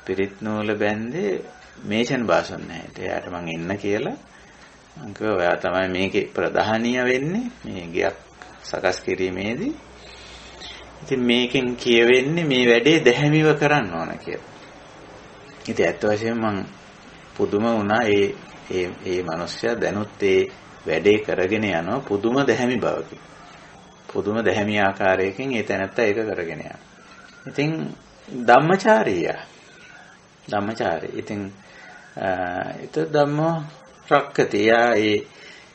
පිරිත් නූල බැන්දේ මේෂන් බාසොන් නැහැට. එයාට මං එන්න කියලා මං කිව්වා ඔයා තමයි මේකේ ප්‍රධානිය වෙන්නේ මේ ගියක් සකස් කිරීමේදී. ඉතින් මේකෙන් කියවෙන්නේ මේ වැඩේ දැහැමිව කරන්න ඕන කියලා. ඉතින් ඇත්ත වශයෙන්ම මං පුදුම වුණා ඒ මිනිස්සයා දැනුත් ඒ වැඩේ කරගෙන යනවා පුදුම දැහැමි බවකින්. පුදුම දැහැමි ආකාරයකින් ඒ තැනත්තා ඒක කරගෙන යනවා. ඉතින් ධම්මචාරීය. ඉතින් ඒත ධම්මෝ රක්කති.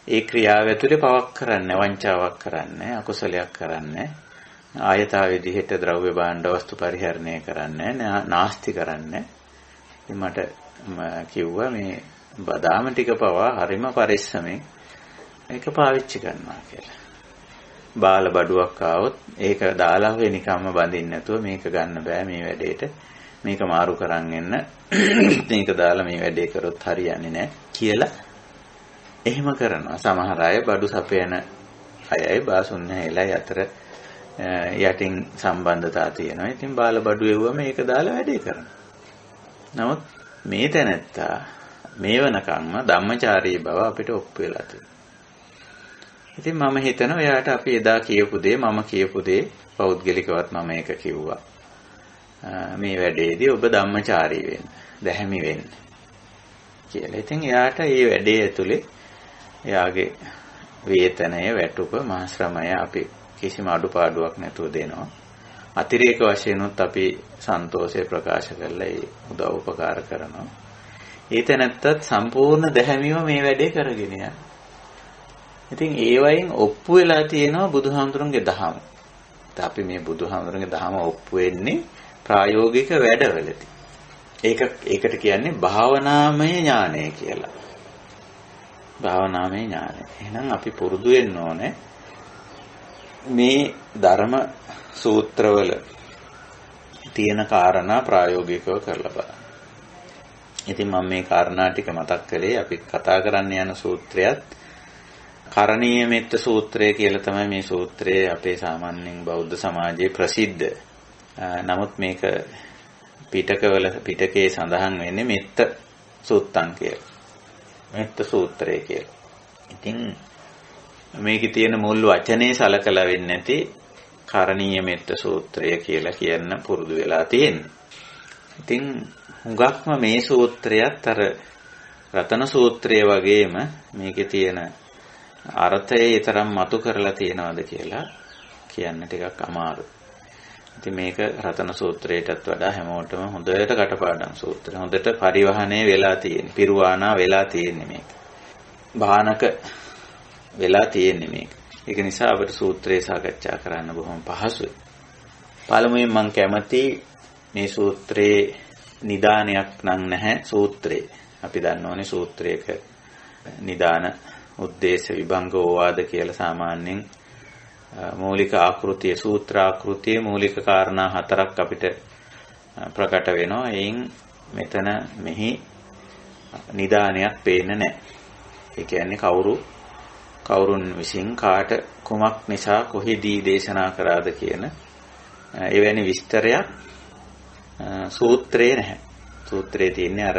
ඒ ක්‍රියාව ඇතුලේ පවක් කරන්නේ වංචාවක් කරන්නේ අකුසලයක් කරන්නේ ආයතාව විදිහට ද්‍රව්‍ය භාණ්ඩ වස්තු පරිහරණය කරන්නේ නාස්ති කරන්නේ. ඉතින් මට කිව්වා මේ බදාම ටික පවා හරිම පරිස්සමෙන් ඒක පාවිච්චි කරනවා කියලා. බාල බඩුවක් ආවොත් ඒක දාලා හොය නිකම්ම බඳින්න නැතුව මේක ගන්න බෑ මේ වැඩේට. මේක මාරු කරන් එන්න. මේක දාලා මේ වැඩේ කරොත් හරියන්නේ නැහැ කියලා එහෙම කරනවා. සමහර අය බඩු සපයන අයයි බාසුන් නැහැලයි අතර යටින් සම්බන්ධතා තියෙනවා. ඉතින් බාල බඩු එවුවම මේක දාලා වැඩේ කරනවා. නමුත් මේ තැනැත්තා මේ වනකම්ම ධම්මචාරී බව අපිට ඔප්පු වෙලා තියෙනවා. ඉතින් මම හිතනවා එයාට අපි එදා කියපු දේ මම කියපු දේ පෞද්ගලිකවත් මම ඒක කිව්වා. මේ වැඩේදී ඔබ ධම්මචාරී වෙන්න, දැහැමි වෙන්න කියලා. ඉතින් එයාට මේ වැඩේ ඇතුලේ එයාගේ වේතනය, වැටුප, මහ ශ්‍රමය අපි කිසිම අඩුපාඩුවක් නැතුව දෙනවා. අතිරේක වශයෙන්ුත් අපි සන්තෝෂය ප්‍රකාශ කරලා ඒ උදව් උපකාර කරනවා. ඊට නැත්තත් සම්පූර්ණ දැහැමිව මේ වැඩේ කරගෙන යනවා. ඉතින් ඒ වයින් ඔප්පු වෙලා තියෙනවා බුදුහාමුදුරන්ගේ දහම. අපි මේ බුදුහාමුදුරන්ගේ දහම ඔප්පු වෙන්නේ ප්‍රායෝගික වැඩවලදී. ඒකට කියන්නේ භාවනාමය ඥානය කියලා. භාවනාමය ඥානය. එහෙනම් අපි පුරුදු වෙන්න ඕනේ මේ ධර්ම සූත්‍රවල තියෙන කාරණා ප්‍රායෝගිකව කරලා බලන්න. ඉතින් මම මේ කාරණා ටික මතක් කරේ අපි කතා කරන්න යන සූත්‍රයත් කරණීය මෙත්ත සූත්‍රය කියලා තමයි මේ සූත්‍රය අපේ සාමාන්‍යයෙන් බෞද්ධ සමාජයේ ප්‍රසිද්ධ. නමුත් මේක පිටකයේ සඳහන් වෙන්නේ මෙත්ත සූත්තං කියලා. මෙත්ත සූත්‍රය කියලා. ඉතින් මේකේ තියෙන මුල් වචනේ සලකලා වෙන්නේ නැති කරණීය මෙත්ත සූත්‍රය කියලා කියන්න පුරුදු වෙලා තියෙන්නේ. ඉතින් හුඟක්ම මේ සූත්‍රයත් අර රතන සූත්‍රය වගේම මේකේ තියෙන අර්ථය ඊතරම් මතු කරලා තියනවාද කියලා කියන්න ටිකක් අමාරුයි. ඉතින් මේක රතන සූත්‍රයටත් වඩා හැමෝටම හොඳට කටපාඩම් සූත්‍රය. හොඳට පරිවහණය වෙලා තියෙන්නේ. පිරුවානා වෙලා තියෙන්නේ මේක. භානක වෙලා තියෙන්නේ මේක. ඒක නිසා අපිට සූත්‍රය සාකච්ඡා කරන්න බොහොම පහසුයි. පළමුවෙන් මම කැමති මේ සූත්‍රයේ නිදානයක් නම් නැහැ සූත්‍රේ. අපි දන්නෝනේ සූත්‍රයක නිදාන උද්දේශ විභංග ඕවාද කියලා සාමාන්‍යයෙන් මූලික ආකෘතිය සූත්‍ර ආකෘතියේ මූලික කාරණා හතරක් අපිට ප්‍රකට වෙනවා. එයින් මෙතන මෙහි නිදානයක් පේන්නේ නැහැ. ඒ කියන්නේ කවුරුන් විසින් කාට කුමක් නිසා කොහිදී දේශනා කරාද කියන එවැනි විස්තරයක් සූත්‍රයේ නැහැ. සූත්‍රයේ තියෙන්නේ අර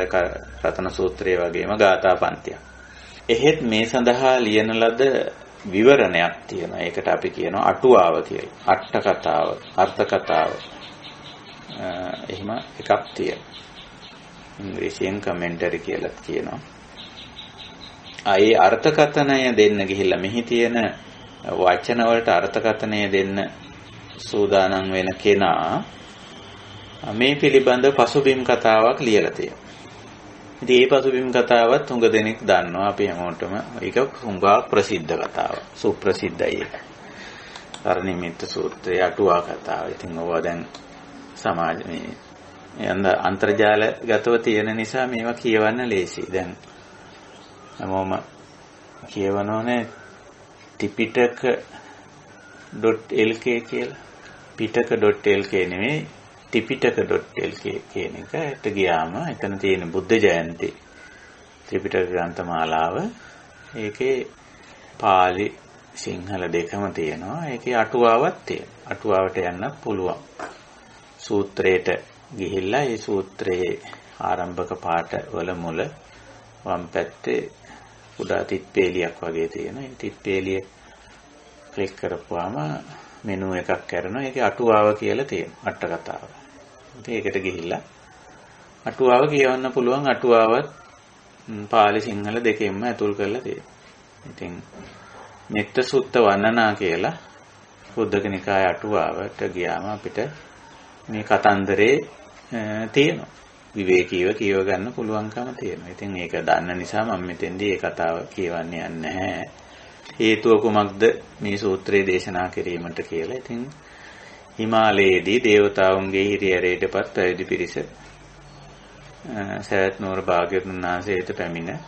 රතන සූත්‍රයේ වගේම ගාථා පන්තියක්. එහෙත් මේ සඳහා ලියන ලද විවරණයක් තියෙනවා. ඒකට අපි කියනවා අටුවාව කියලා. අට කතාව, අර්ථ කතාව. එහෙම එකක් තියෙනවා. ඉංග්‍රීසියෙන් කමෙන්ටරි කියලා කියනවා. ආයේ අර්ථකථනය දෙන්න ගිහිල්ලා මෙහි තියෙන වචන වලට අර්ථකථනය දෙන්න සූදානම් වෙන කෙනා මේ පිළිබඳ පසුබිම් කතාවක් ලියලා තියෙනවා. ඉතින් මේ පසුබිම් කතාවත් හුඟ දෙනෙක් දන්නවා. අපි හැමෝටම ඒක හුඟා ප්‍රසිද්ධ කතාවක්. සුප්‍රසිද්ධයි ඒක. අරණිමිත්ත සූත්‍රය අටුවා කතාව. ඉතින් ඕවා දැන් සමාජ මේ අන්තර්ජාලගතව තියෙන නිසා මේවා කියවන්න ලේසි. දැන් හැමෝම කියවනෝනේ tipitaka.lk කියලා. pitaka.lk නෙමෙයි tipitaka.lk කියන එකට ගියාම එතන තියෙන බුද්ධ ජයන්ති ත්‍රිපිටක ග්‍රන්ථමාලාව. ඒකේ පාලි සිංහල දෙකම තියෙනවා. ඒකේ අටුවාවක් තියෙනවා. අටුවාවට යන්න පුළුවන්. සූත්‍රයට ගිහිල්ලා ඒ සූත්‍රයේ ආරම්භක පාඨ වල මුල වම් පැත්තේ උඩා තිත්පේලියක් වගේ තියෙනවා. ඒ තිත්පේලිය ක්ලික් කරපුවාම මෙනු එකක් කරනවා. ඒකේ අටුවාව කියලා තියෙනවා. අට කතාව. ඉතින් ඒකට ගිහිල්ලා අටුවාව කියවන්න පුළුවන්. අටුවාවත් පාලි සිංහල දෙකෙන්ම ඇතුල් කරලා තියෙනවා. ඉතින් මෙත්ත සුත්ත වන්නනා කියලා බුද්ධක නිකාය අටුවාවට ගියාම අපිට මේ කතන්දරේ තියෙනවා. විවේකීව කියව ගන්න පුළුවන්කම තියෙනවා. ඉතින් ඒක දන්න නිසා මම මෙතෙන්දී ඒ කතාව කියවන්නේ නැහැ. හේතුව කුමක්ද මේ සූත්‍රයේ දේශනා කිරීමට කියලා. ඉතින් හිමාලයේදී දේවතාවුන්ගේ හිරිහැරයටපත් පැවිදි පිරිස සවැත් නුවර භාග්‍යවතුන් වහන්සේට පැමිණ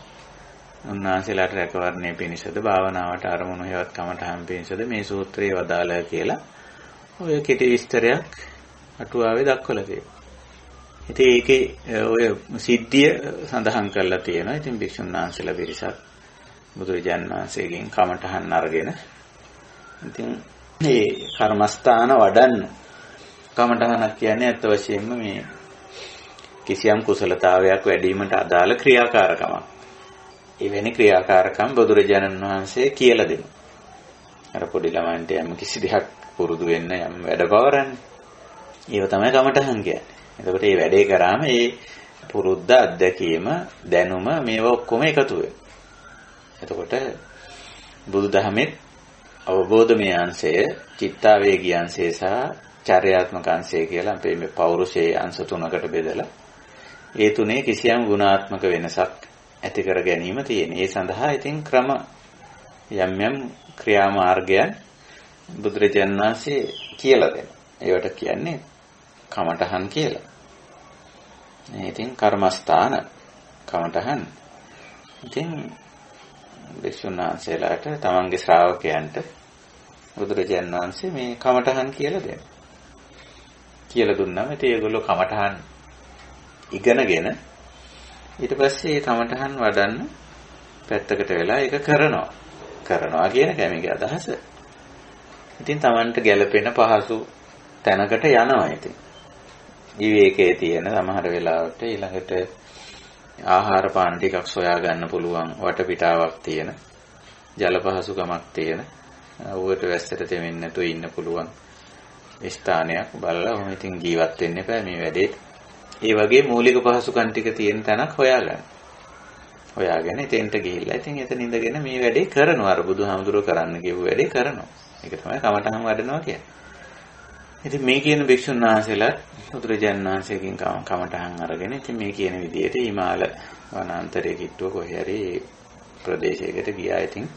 උන්වහන්සේලාට රැකවරණය පිණිසද භාවනාවට අරමුණු හේවත් කමඨහම් පිණිසද මේ සූත්‍රයේ වදාළා කියලා ඔය කෙටි විස්තරයක් අටුවාවේ දක්වලා තියෙනවා. ඉතින් ඒකේ ඔය සිද්ධිය සඳහන් කරලා තියෙනවා. ඉතින් භික්ෂුන් වහන්සේලා පිරිසක් බුදුරජාණන් වහන්සේගෙන් කමඨහන් අරගෙන ඉතින් මේ කර්මස්ථාන වඩන්න කමඨහනක් කියන්නේ අත් වශයෙන්ම මේ කිසියම් කුසලතාවයක් වැඩිවීමට අදාළ ක්‍රියාකාරකමක්. එවැනි ක්‍රියාකාරකම් බුදුරජාණන් වහන්සේ කියලා දෙනවා. අර පොඩි ළමයින්ට යම් කිසි දෙයක් පුරුදු වෙන්න යම් වැඩ පවරන්නේ. ඒව තමයි කමඨහන් කියන්නේ. එතකොට මේ වැඩේ කරාම මේ පුරුද්ද අත්දැකීම දැනුම මේවා ඔක්කොම එකතු වෙනවා. එතකොට බුදුදහමේ අවබෝධමය අංශය, චිත්තාවේගී අංශය සහ චර්යාත්මක අංශය කියලා අපේ මේ පෞරුෂයේ අංශ තුනකට බෙදලා ඒ තුනේ කිසියම් ගුණාත්මක වෙනසක් ඇති කර ගැනීම තියෙන. ඒ සඳහා ඉතින් ක්‍රම යම් යම් ක්‍රියාමාර්ගයන් බුදුරජාණන් වහන්සේ කියලා දෙනවා. ඒවට කියන්නේ කමඨහන් කියලා. ඉතින් කර්මස්ථාන කමඨහන්. ඉතින් භික්ෂුන් වහන්සේලාට තමන්ගේ ශ්‍රාවකයන්ට බුදුරජාණන් වහන්සේ මේ කමඨහන් කියලා දෙනවා. කියලා දුන්නාම ඉතින් ඒගොල්ලෝ කමඨහන් ඉගෙනගෙන ඊට පස්සේ ඒ කමඨහන් වඩන්න පැත්තකට වෙලා ඒක කරනවා කියන කැමගේ අදහස. ඉතින් තමන්ට ගැළපෙන පහසු තැනකට යනවා. ඉතින් විවේකයේ තියෙන සමහර වෙලාවට ඊළඟට ආහාර පාන ටිකක් සොයා ගන්න පුළුවන් වටපිටාවක් තියෙන ජල පහසුකමක් තියෙන ඌට වැස්සට දෙමින් නැතුව ඉන්න පුළුවන් ස්ථානයක් බලලා ඔහොම ඉතින් ජීවත් වෙන්න එපා මේ වැඩේට. ඒ වගේ මූලික පහසුකම් ටික තියෙන තැනක් හොයාගෙන එතෙන්ට ගිහිල්ලා ඉතින් එතන ඉඳගෙන මේ වැඩේ කරනවා. අර බුදුහාමුදුරුවෝ කරන්න කියපු වැඩේ කරනවා. ඒක තමයි කමඨහන් වඩනවා කියන්නේ. ඉතින් මේ කියන භික්ෂුන් වහන්සේලා බුදුරජාණන් වහන්සේගෙන් කමටහන් අරගෙන ඉතින් මේ කියන විදිහට හිමාල වනාන්තරයේ කිට්ටුව කොහේ හරි ප්‍රදේශයකට ගියා. ඉතින්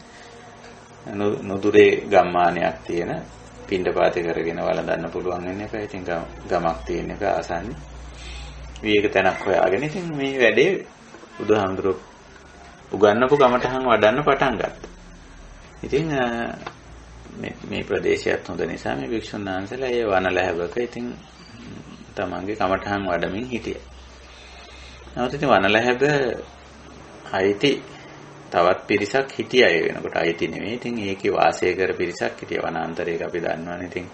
නුදුරේ ගම්මානයක් තියෙන පින්ඩපාතේ කරගෙන වළඳන්න පුළුවන් වෙන එක. ඉතින් ගමක් තියෙන එක ආසන්නේ. විවේක තැනක් හොයාගෙන ඉතින් මේ වැඩේ බුදුහාමුදුරුවෝ උගන්වපු ගමටහන් වඩන්න පටන් ගත්තා. ඉතින් මේ ප්‍රදේශයත් හොඳ නිසා මේ භික්ෂුන් වහන්සේලා ඒ වනලැහැබක ඉතින් තමන්ගේ කමටහන් වඩමින් හිටියා. නමුත් ඉතින් වනලැහැබ අයිති තවත් පිරිසක් හිටියා ඒ වෙනකොට අයිති නෙමෙයි. ඉතින් ඒකේ වාසය කර පිරිසක් හිටියා. වනාන්තරයක අපි දන්නවනේ. ඉතින්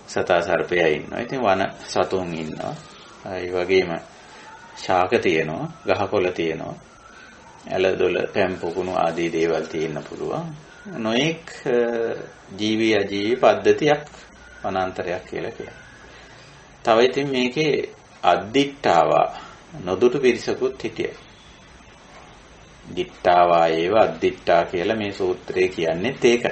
සතා සර්පයා ඉන්නවා. ඉතින් වන සතුන් ඉන්නවා. ඒ වගේම ශාක තියෙනවා, ගහකොළ තියෙනවා. ඇලදොල පැම්පොකුණු ආදී දේවල් තියෙන්න පුළුවන්. නොඑක් ජීවි අජීවි පද්ධතියක් වනාන්තරයක් කියලා කියනවා. තව ඉතින් මේකේ අද්දිට්ඨාවා නොදුටු පිරිසකුත් හිටියා. දිට්ඨාවා ඒව අද්දිට්ඨා කියලා මේ සූත්‍රයේ කියන්නේත් ඒක.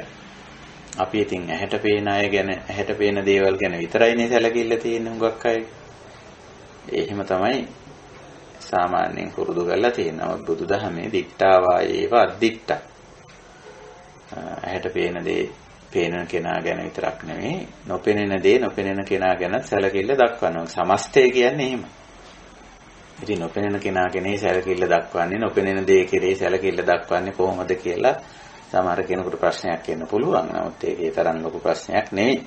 අපි ඉතින් ඇහැට පේන අය ගැන ඇහැට පේන දේවල් ගැන විතරයිනේ සැලකිල්ල තියෙන හුඟක් අය. එහෙම තමයි සාමාන්‍යයෙන් පුරුදු කරලා තියෙනවා. බුදුදහමේ දිට්ඨාවා ඒව අද්දිට්ඨා. ඇහැට පේන දේ පේන කෙනා ගැන විතරක් නෙමෙයි නොපෙනෙන දේ නොපෙනෙන කෙනා ගැන සැලකිල්ල දක්වනවා. සමස්තය කියන්නේ එහෙම. ඉතින් නොපෙනෙන කෙනා කෙනේ සැලකිල්ල දක්වන්නේ නොපෙනෙන දේ කෙරේ සැලකිල්ල දක්වන්නේ කොහොමද කියලා සමහර කෙනෙකුට ප්‍රශ්නයක් එන්න පුළුවන්. නමුත් ඒකේ තරම් ලොකු ප්‍රශ්නයක් නෙවෙයි.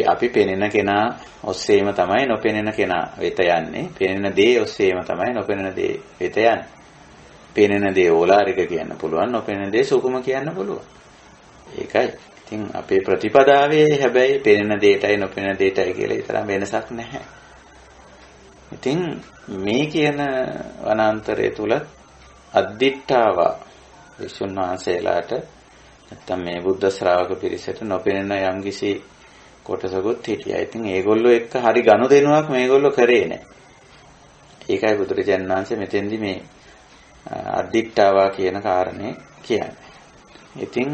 අපි පෙනෙන කෙනා ඔස්සේම තමයි නොපෙනෙන කෙනා වෙත යන්නේ. පෙනෙන දේ ඔස්සේම තමයි නොපෙනෙන දේ වෙත යන්නේ. පෙනෙන දේ ඕලාරික කියන්න පුළුවන්, නොපෙනෙන දේ සුකුම කියන්න පුළුවන්. ඒකයි. ඉතින් අපේ ප්‍රතිපදාවේ හැබැයි පෙනෙන දේටයි නොපෙනෙන දේටයි කියලා තරම් වෙනසක් නැහැ. ඉතින් මේ කියන වනාන්තරය තුල අද්දිට්ඨාවා විසුන් වහන්සේලාට නැත්තම් මේ බුද්ධ ශ්‍රාවක පිරිසට නොපෙනෙන යම්කිසි කොටසකුත් හිටියා. ඉතින් ඒගොල්ලෝ එක්ක හරි ගනුදෙනුවක් මේගොල්ලෝ කරේ නැහැ. ඒකයි බුදුරජාණන් වහන්සේ මෙතෙන්දි මේ අද්දිට්ඨාවා කියන කාරණේ කියන්නේ. ඉතින්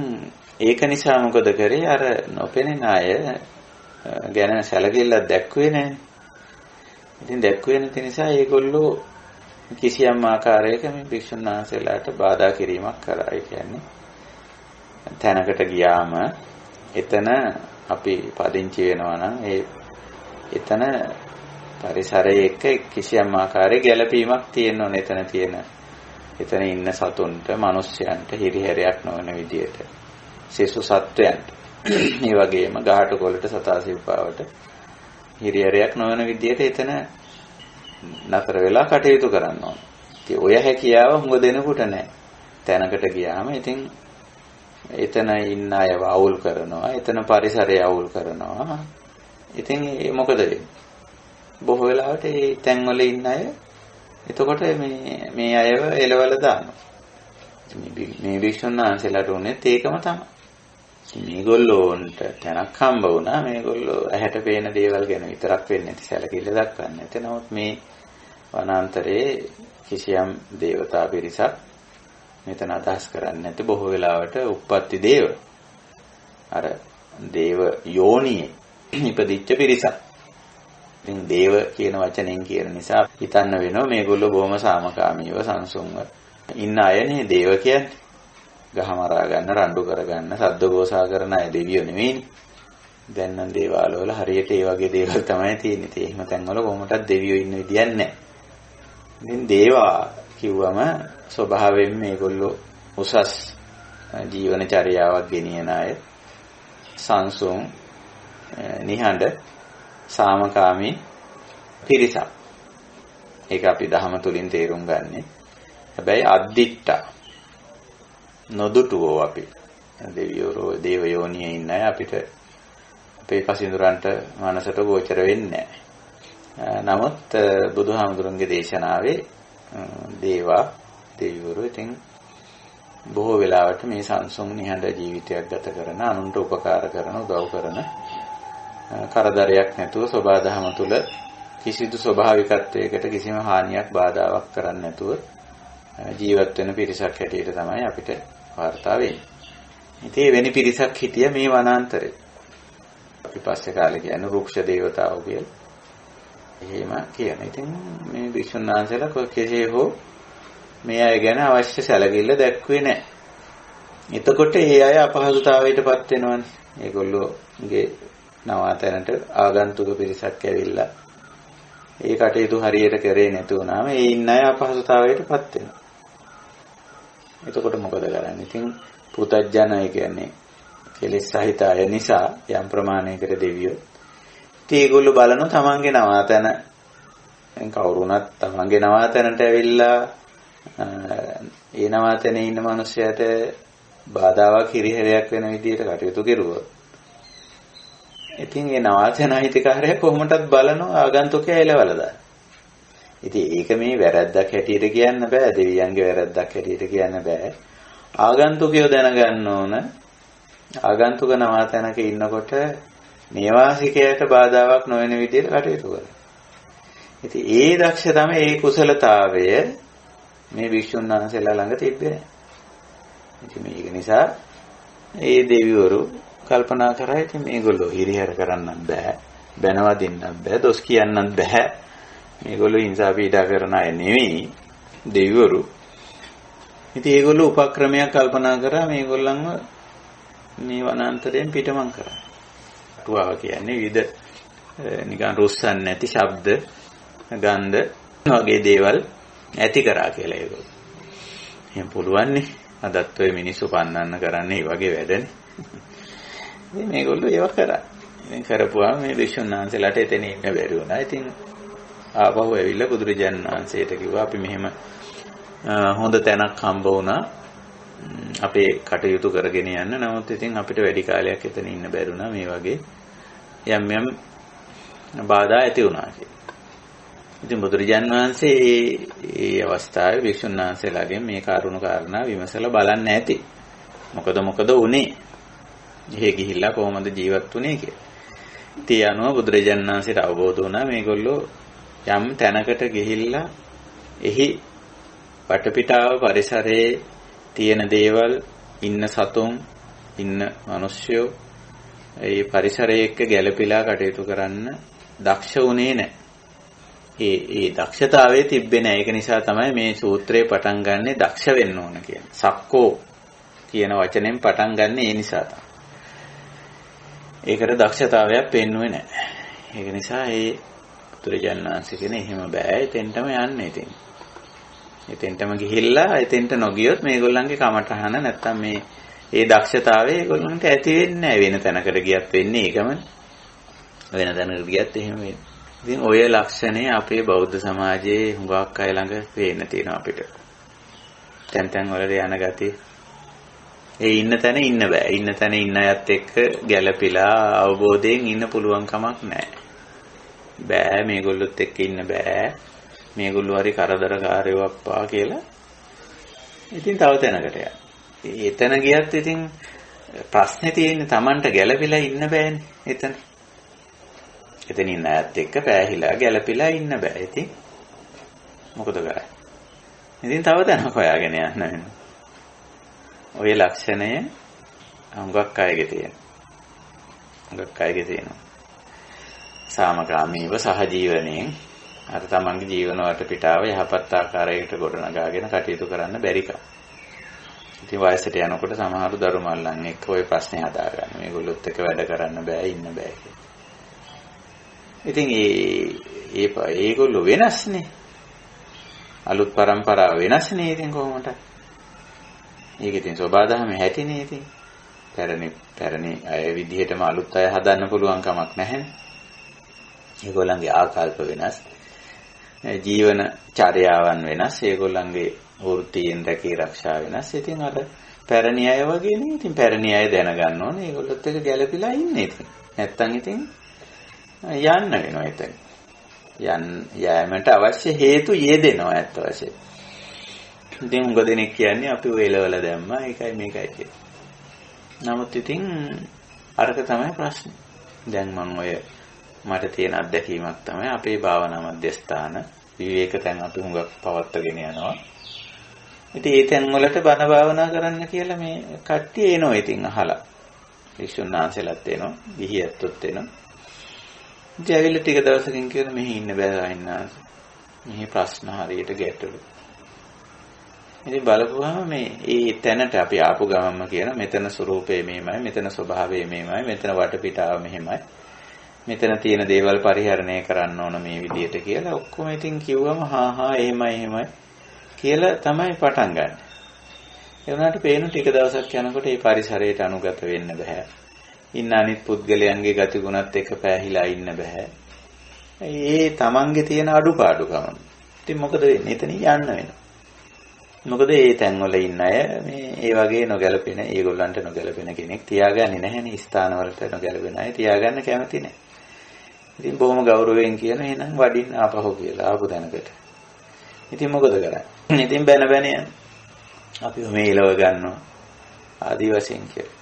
ඒක නිසා මොකද කරේ? අර නොපෙනෙන අය ගැන සැලකිල්ලක් දැක්ුවේ නැහැ. ඉතින් දැක්ුවේ නැති නිසා ඒගොල්ලෝ කිසියම් ආකාරයක මේ භික්ෂුන් වහන්සේලාට බාධා කිරීමක් කරා. ඒ කියන්නේ තැනකට ගියාම එතන අපි පදිංචි වෙනවා නම් එතන පරිසරයේ එක්ක කිසියම් ආකාරයක ගැළපීමක් තියෙන්න ඕනේ. එතන ඉන්න සතුන්ට, මිනිස්යන්ට හිරිහැරයක් නොවන විදියට, සෙසු සත්වයන්ට, මේ වගේම ගහට කොළට සතා සිව්පාවට හිරිහැරයක් නොවන විදියට එතන නතර වෙලා කටයුතු කරන්න ඕනේ. ඉතින් ඔය හැකියාව හුඟ දෙනකොට නැහැ. තැනකට ගියාම ඉතින් එතන ඉන්න අයව අවුල් කරනවා, එතන පරිසරය අවුල් කරනවා. ඉතින් මොකද වෙන්නේ? බොහෝ වෙලාවට මේ තැන්වල ඉන්න අය එතකොට මේ අයව එලවල දානවා. මේ භික්ෂුන් වහන්සේලාට උනේත් ඒකම තමයි. මේගොල්ලෝන්ට තැනක් හම්බ වුණා. මේගොල්ලෝ ඇහැට පේන දේවල් ගැන විතරක් වෙන්නේ නැති සැලකිල්ල දක්වන්නේ නැති. නමුත් මේ වනාන්තරයේ කිසියම් දේවතා පිරිසක් මෙතන අදහස් කරන්නේ නැති. බොහෝ වෙලාවට උප්පත්ති දේව අර දේව යෝනියේ ඉපදිච්ච පිරිසක්. ඉතින් දේව කියන වචනෙන් කියන නිසා හිතන්න වෙනවා මේගොල්ලෝ බොහොම සාමකාමීව සංසුන්ව ඉන්න අයනේ දේව කියන්නේ. ගහ මරා ගන්න, රණ්ඩු කර ගන්න, සද්ද ගෝසා කරන අය දෙවියෝ නෙවෙයිනේ. දැන් නම් දේවාල වල හරියට ඒ වගේ දේවල් තමයි තියෙන්නේ. ඒ එහෙම තැන්වල කොහොමදත් දෙවියෝ ඉන්න විදියක් නැහැ. ඉතින් දේවා කිව්වම ස්වභාවයෙන් මේගොල්ලෝ උසස් ජීවන චර්යාවක් ගෙනියන අය, සංසුන්, නිහඬ, සාමකාමී පිරිසක්. ඒක අපි ධහම තුලින් තේරුම් ගන්නෙ. හැබැයි අද්දිට්ඨා නොදුටුවෝ අපි දෙවියෝ දේව යෝනියේ ඉන්න අය අපිට අපේ පසින්දුරන්ට මනසට ගෝචර වෙන්නේ නැහැ. නමුත් බුදුහාමුදුරන්ගේ දේශනාවේ දෙවිවරු ඉතින් බොහෝ වෙලාවට මේ සංසුන් නිහඬ ජීවිතයක් ගත කරන, අනුන්ට උපකාර කරන, උදව් කරන, කරදරයක් නැතුව සබාධම තුල කිසිදු ස්වභාවිකත්වයකට කිසිම හානියක් බාධාවක් කරන්නේ නැතුව ජීවත් වෙන පිරිසක් හැටියට තමයි අපිට වාර්තා වෙන්නේ. ඉතින් වෙනි පිරිසක් හිටිය මේ වනාන්තරේ. අපි පස්සේ කාලේ කියන්නේ රුක්ෂ දේවතාවෝ කියලා. එහෙම කියන. ඉතින් මේ භික්ෂුන් වහන්සේලා කෙසේ හෝ මේ අය ගැන අවශ්‍ය සැලකිල්ල දැක්ුවේ නැහැ. එතකොට ඒ අය අපහසුතාවයටපත් වෙනවනේ. ඒගොල්ලෝගේ නවාතැනට ආගන්තුක පිරිසක් ඇවිල්ලා ඒ කටයුතු හරියට කරේ නැති වුණාම ඒ ඉන්න අය අපහසුතාවයටපත් වෙනවා. එතකොට මොකද කරන්නේ? ඉතින් පුතඥය කියන්නේ කෙලෙස් සහිත අය නිසා යම් ප්‍රමාණයකට දෙවියෝ. ඉතින් ඒගොල්ලෝ බලන තමන්ගේ නවාතැන කවුරුණත් තමන්ගේ නවාතැනට ඇවිල්ලා ඒ නවාතැනේ ඉන්න මිනිස්සයාට බාධාවක් හිරිහැරයක් වෙන විදිහට කටයුතු කෙරුවොත් ඉතින් ඒ නවාතැන අයිතිකාරයා කොහොමදත් බලනවා ආගන්තුකයා එලවලා දාන්න. ඉතින් ඒක මේ වැරද්දක් හැටියට කියන්න බෑ. දෙවියන්ගේ වැරද්දක් හැටියට කියන්න බෑ. ආගන්තුකයෝ දැනගන්න ඕන ආගන්තුක නවාතැනක ඉන්නකොට නිවාසිකයට බාධාවක් නොවන විදිහට කටයුතු කරනවා. ඉතින් ඒ දක්ෂ තමයි ඒ කුසලතාවය මේ භික්ෂුන් වහන්සේලා ළඟ තිබ්බේ නැහැ. ඉතින් මේක නිසා ඒ දෙවිවරු කල්පනා කරා ඉතින් මේගොල්ලෝ හිරිහැර කරන්නත් බෑ, බැනවදින්නත් බෑ, දොස් කියන්නත් බෑ. මේගොල්ලෝ හිංසා පීඩා කරන අය නෙවෙයි දෙවිවරු. ඉතින් ඒගොල්ලෝ උපක්‍රමයක් කල්පනා කරා මේගොල්ලන්ව මේ වනාන්තරයෙන් පිටමං කරා. අටුවාව කියන්නේ විවිධ නිකන් රුස්සන් නැති ශබ්ද, ගන්ධ වගේ දේවල් ඇති කරා කියලා ඒගොල්ලෝ. එහෙනම් පුළුවන් නේ. අදත් ඔය මිනිස්සු පන්නන්න කරන්නේ මේ වගේ වැඩනේ. ඉතින් මේගොල්ලෝ ඒව කරා. ඉතින් කරපුවාම මේ භික්ෂුන් වහන්සේලාට එතන ඉන්න බැරි වුණා. ඉතින් ආපහු ඇවිල්ලා බුදුරජාණන් වහන්සේට කිව්වා අපි මෙහෙම හොඳ තැනක් හම්බ වුණා. අපේ කටයුතු කරගෙන යන්න. නමුත් ඉතින් අපිට වැඩි කාලයක් එතන ඉන්න බැරි වුණා. මේ වගේ යම් බාධා ඇති වුණා කියලා. ඉතින් බුදුරජාණන් වහන්සේ මේ අවස්ථාවේ භික්ෂුන් වහන්සේලාගෙන් මේ කරුණු කාරණා විමසලා බලන්න ඇති. මොකද උනේ? එහෙ ගිහිල්ලා කොහොමද ජීවත් වුනේ කියලා. ඉතින් අනුව බුදුරජාණන් වහන්සේට අවබෝධ වුණා මේගොල්ලෝ යම් තැනකට ගිහිල්ලා එහි වටපිටාව පරිසරයේ තියෙන දේවල් ඉන්න සතුන් ඉන්න මිනිස්සුયો ඒ පරිසරයේ එක්ක ගැළපීලා කටයුතු කරන්න දක්ෂ වුණේ නැහැ. ඒ දක්ෂතාවයේ තිබ්බේ නැහැ. ඒක නිසා තමයි මේ සූත්‍රේ පටන් ගන්නෙ දක්ෂ වෙන්න ඕන කියන. සක්කෝ කියන වචනෙන් පටන් ගන්නෙ ඒ නිසා තමයි. ඒකට දක්ෂතාවයක් පෙන්වුවේ නැහැ. ඒක නිසා ඒ බුදුරජාණන් වහන්සේ කියන එහෙම බෑ. එතෙන්ටම යන්න ඉතින්. එතෙන්ටම ගිහිල්ලා එතෙන්ට නොගියොත් මේගොල්ලන්ගේ කමටහන නැත්තම් මේ දක්ෂතාවය ඒගොල්ලන්ට ඇති වෙන්නේ නැහැ. වෙන තැනකට ගියත් වෙන්නේ ඒකමනේ. වෙන තැනකට ගියත් එහෙම වෙන්නේ. ඉතින් ඔය ලක්ෂණය අපේ බෞද්ධ සමාජයේ හුඟක් අය ළඟ පේන්න තියෙනවා අපිට. තැන් වල යන ගතිය. ඒ ඉන්න තැන ඉන්න බෑ. ඉන්න තැන ඉන්න අයත් එක්ක ගැළපීලා අවබෝධයෙන් ඉන්න පුළුවන් කමක් නැහැ. බෑ මේගොල්ලොත් එක්ක ඉන්න බෑ. මේගොල්ලෝ හරි කරදරකාරයෝ අප්පා කියලා. ඉතින් තව තැනකට යනවා. එතන ගියත් ඉතින් ප්‍රශ්නේ තියෙන්නේ Tamanට ගැළපීලා ඉන්න බෑනේ එතන. එතන ඉන්න අයත් එක්ක පෑහිලා ගැළපීලා ඉන්න බෑ. ඉතින් මොකද කරන්නේ? ඉතින් තව තැනක් හොයාගෙන යන්න වෙනවා. ඔය ලක්ෂණය හුඟක් අයගේ තියෙනවා. හුඟක් අයගේ තියෙනවා. සාමකාමීව සහජීවණයෙන් අර තමන්ගේ ජීවන වටපිටාව යහපත් ආකාරයකට ගොඩනගාගෙන කටයුතු කරන්න බැරි කම. ඉතින් වයසට යනකොට සමහර දරු මල්ලන් එක්ක ওই ප්‍රශ්නේ හදාගන්න. මේගොල්ලොත් එක්ක වැඩ කරන්න බෑ ඉන්න බෑ කියලා. ඉතින් ඒගොල්ලෝ වෙනස්නේ. අලුත් પરම්පරාව වෙනස්නේ ඉතින් කොහොමද? ඒක ඉතින් සෝබාදහමේ හැටිනේ ඉතින්. පැරණි අය විදිහටම අලුත් අය හදන්න පුළුවන් කමක් නැහැනේ. ඒගොල්ලන්ගේ ආකල්ප වෙනස්. ජීවන චර්යාවන් වෙනස්. ඒගොල්ලන්ගේ වෘත්තීන් රැකී ආරක්ෂා වෙනස්. ඉතින් අර පැරණි අය වගේ නේ. ඉතින් පැරණි අය දැනගන්න ඕනේ ඒගොල්ලොත් එක්ක ගැළපීලා ඉන්නේ ඉතින්. නැත්තම් ඉතින් යන්න වෙනවා ඉතින්. යෑමට අවශ්‍ය හේතු යෙදෙනවා ඇත්ත වශයෙන්. ඉතින් උඟ දෙනෙක් කියන්නේ අපි ඔය එලවල දැම්මා ඒකයි මේකයි කියලා. නමුත් ඉතින් අරක තමයි ප්‍රශ්නේ. දැන් මම ඔය මට තියෙන අත්දැකීමක් තමයි අපේ භාවනා මධ්‍යස්ථාන විවේක තැන් අපි හුඟක් පවත්වාගෙන යනවා. ඉතින් ඒ තැන් වලට බණ භාවනා කරන්න කියලා මේ කට්ටිය එනවා ඉතින් අහලා. වික්ෂුන් වහන්සේලාත් එනවා, ගිහියත්ත් එනවා. ඉතින් ඇවිල්ලා ටික දවසකින් කියන මෙහි ඉන්න බෑ ආයින්නාස. මෙහි ප්‍රශ්න හරියට ගැටලු. ඉතින් බලපුවාම මේ තැනට අපි ආපු ගමන්ම කියන මෙතන ස්වરૂපේ මෙහෙමයි, මෙතන ස්වභාවය මෙහෙමයි, මෙතන වටපිටාව මෙහෙමයි. මෙතන තියෙන දේවල් පරිහරණය කරන්න ඕන මේ විදිහට කියලා ඔක්කොම ඉතින් කිව්වම හා එහෙමයි කියලා තමයි පටන් ගන්න. ඒ වුණාට පේන ටික දවසක් යනකොට මේ පරිසරයට අනුගත වෙන්න බෑ. ඉන්න අනිත් පුද්ගලයන්ගේ ගතිගුණත් එක්ක පෑහිලා ඉන්න බෑ. ඒ තමන්ගේ තියෙන අඩුපාඩුකම. ඉතින් මොකද වෙන්නේ? එතන යන්න වෙනවා. මොකද මේ තැන්වල ඉන්න අය මේ වගේ නොගැලපෙන, ඒගොල්ලන්ට නොගැලපෙන කෙනෙක් තියාගන්නේ නැහැනේ. ස්ථානවලට නොගැලපෙන අය තියාගන්න කැමති නැහැ. ඉතින් බොහොම ගෞරවයෙන් කියන එහෙනම් වඩින්න ආපහු කියලා ආපු තැනකට. ඉතින් මොකද කරන්නේ? ඉතින් බැන යන්නේ. අපි මේ ඉලව ගන්නවා ආදි වශයෙන් කියලා.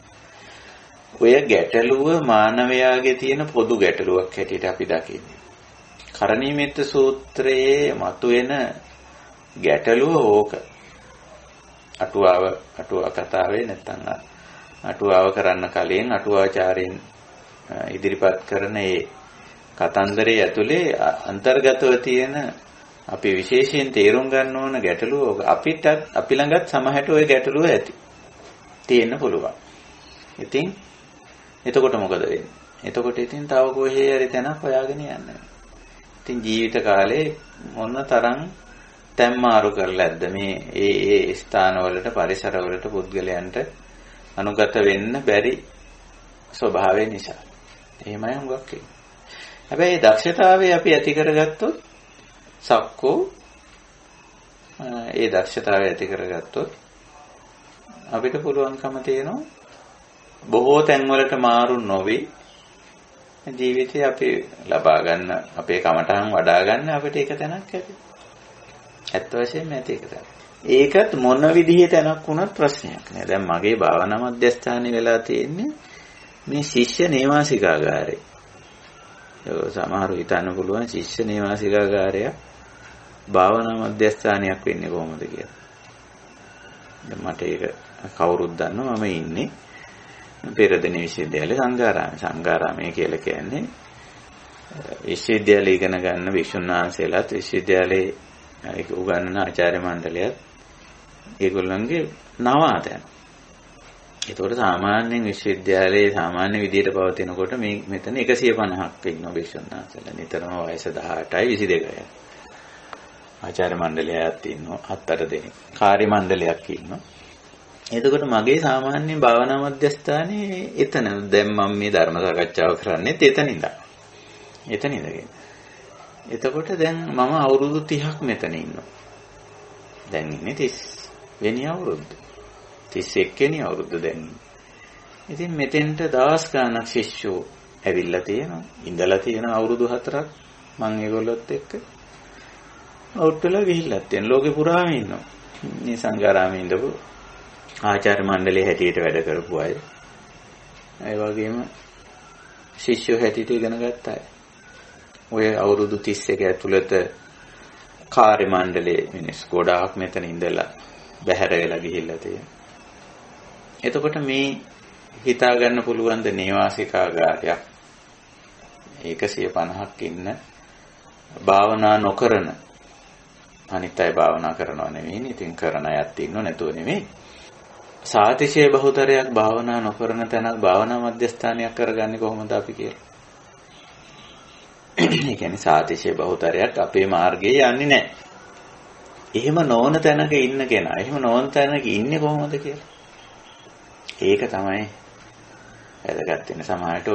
ඔය ගැටලුව මානවයාගේ තියෙන පොදු ගැටලුවක් හැටියට අපි දකින්නේ. කරණීයමෙත්ත සූත්‍රයේ මතුවෙන ගැටලුව ඕක. අටුවා කතාවේ නැත්තම් අටුවාව කරන්න කලින් අටුවාචාර්යන් ඉදිරිපත් කරන ඒ කතන්දරයේ ඇතුලේ අන්තර්ගතව තියෙන අපි විශේෂයෙන් තේරුම් ගන්න ඕන ගැටලුව අපි ළඟත් සමහරට ওই ගැටලුව ඇති. තියෙන්න පුළුවන්. ඉතින් එතකොට මොකද වෙන්නේ? එතකොට ඉතින් තව කොහේ හරි තැනක් හොයාගෙන යන්න. ඉතින් ජීවිත කාලේ මොන තරම් තැම්මාරු කරලා ඇද්ද මේ ඒ ස්ථානවලට පරිසරවලට පුද්ගලයන්ට අනුගත වෙන්න බැරි ස්වභාවය නිසා. එහෙමයි හුඟක් වෙන්නේ. හැබැයි මේ දක්ෂතාවය අපි ඇති කරගත්තොත් සක්කෝ ඒ දක්ෂතාවය ඇති කරගත්තොත් අපිට පුළුවන්කම තියෙනවා බොහෝ තැන්වලට මාරු නොවි ජීවිතේ අපි ලබා ගන්න අපේ කමටහන් වඩා ගන්න අපිට එක තැනක් ඇති. ඇත්ත වශයෙන්ම ඇති එක තැනක්. ඒකත් මොන විදිහේ තැනක් වුණත් ප්‍රශ්නයක් නෑ. දැන් මගේ භාවනා මධ්‍යස්ථානයේ වෙලා තියෙන්නේ මේ ශිෂ්‍ය නේවාසිකාගාරය. සමහරව හිතන්න පුළුවන් ශිෂ්‍ය නේවාසිකාගාරය භාවනා මධ්‍යස්ථානයක් වෙන්නේ කොහොමද කියලා. දැන් මට ඒක කවුරුත් දන්නවා මම ඉන්නේ පෙරදෙණිය විශ්වවිද්‍යාලයේ සංඝාරාමයේ කියලා කියන්නේ විශ්වවිද්‍යාලය ඉගෙන ගන්න වික්ෂුන් වහන්සේලාත් විශ්වවිද්‍යාලයේ උගන්වන ආචාර්ය මණ්ඩලයත් ඒගොල්ලන්ගේ නවාතන. ඒතකොට සාමාන්‍යයෙන් විශ්වවිද්‍යාලයේ සාමාන්‍ය විදියට පවතිනකොට මේ මෙතන 150ක් ඉන්න වික්ෂුන් වහන්සේලා නිතරම වයස 18යි 22යි. ආචාර්ය මණ්ඩලයක් ඉන්නවා 7-8 දෙනෙක්. කාර්ය මණ්ඩලයක් ඉන්නවා. එතකොට මගේ සාමාන්‍ය භාවනා මධ්‍යස්ථානයේ එතන දැන් මම මේ ධර්ම සාකච්ඡාව කරන්නේත් එතන ඉඳන්. එතන ඉඳගෙන. එතකොට දැන් මම අවුරුදු 30ක් මෙතන ඉන්නවා. දැන් ඉන්නේ 30 වෙනි අවුරුද්ද. 31 වෙනි අවුරුද්ද දැන්. ඉතින් මෙතෙන්ට දවස් ගාණක් ශිෂ්‍යෝ ඇවිල්ලා තියෙනවා. ඉඳලා තියෙනවා අවුරුදු 4ක් මම ඒගොල්ලොත් එක්ක. අවුට් වෙලා ගිහිල්ලා තියෙන ලෝකේ පුරාම ඉන්නවා. මේ සංඝාරාමේ ඉඳපු ආචාර්ය මණ්ඩලයේ හැටියට වැඩ කරපු අය. ඒ වගේම ශිෂ්‍යෝ හැටියට ඉගෙන ගත්ත අය. ඔය අවුරුදු 31 ඇතුළත කාර්ය මණ්ඩලයේ මිනිස් ගොඩාක් මෙතන ඉඳලා බැහැර වෙලා ගිහිල්ලා තියෙනවා. එතකොට මේ හිතා ගන්න පුළුවන් ද නේවාසිකාගාරයක් 150ක් ඉන්න භාවනා නොකරන අනිත් අය භාවනා කරනව නෙවෙයි. ඉතින් කරන අයත් ඉන්නව නැතුව නෙවෙයි. සාතිශය බහුතරයක් භාවනා නොකරන තැනක් භාවනා මධ්‍යස්ථානයක් කරගන්නේ කොහොමද අපි කියලා. ඒ කියන්නේ සාතිශය බහුතරයක් අපේ මාර්ගයේ යන්නේ නැහැ. එහෙම නොවන තැනක ඉන්න කෙනා, එහෙම නොවන තැනක ඉන්නේ කොහොමද කියලා. ඒක තමයි වැදගත් වෙන. සමහරට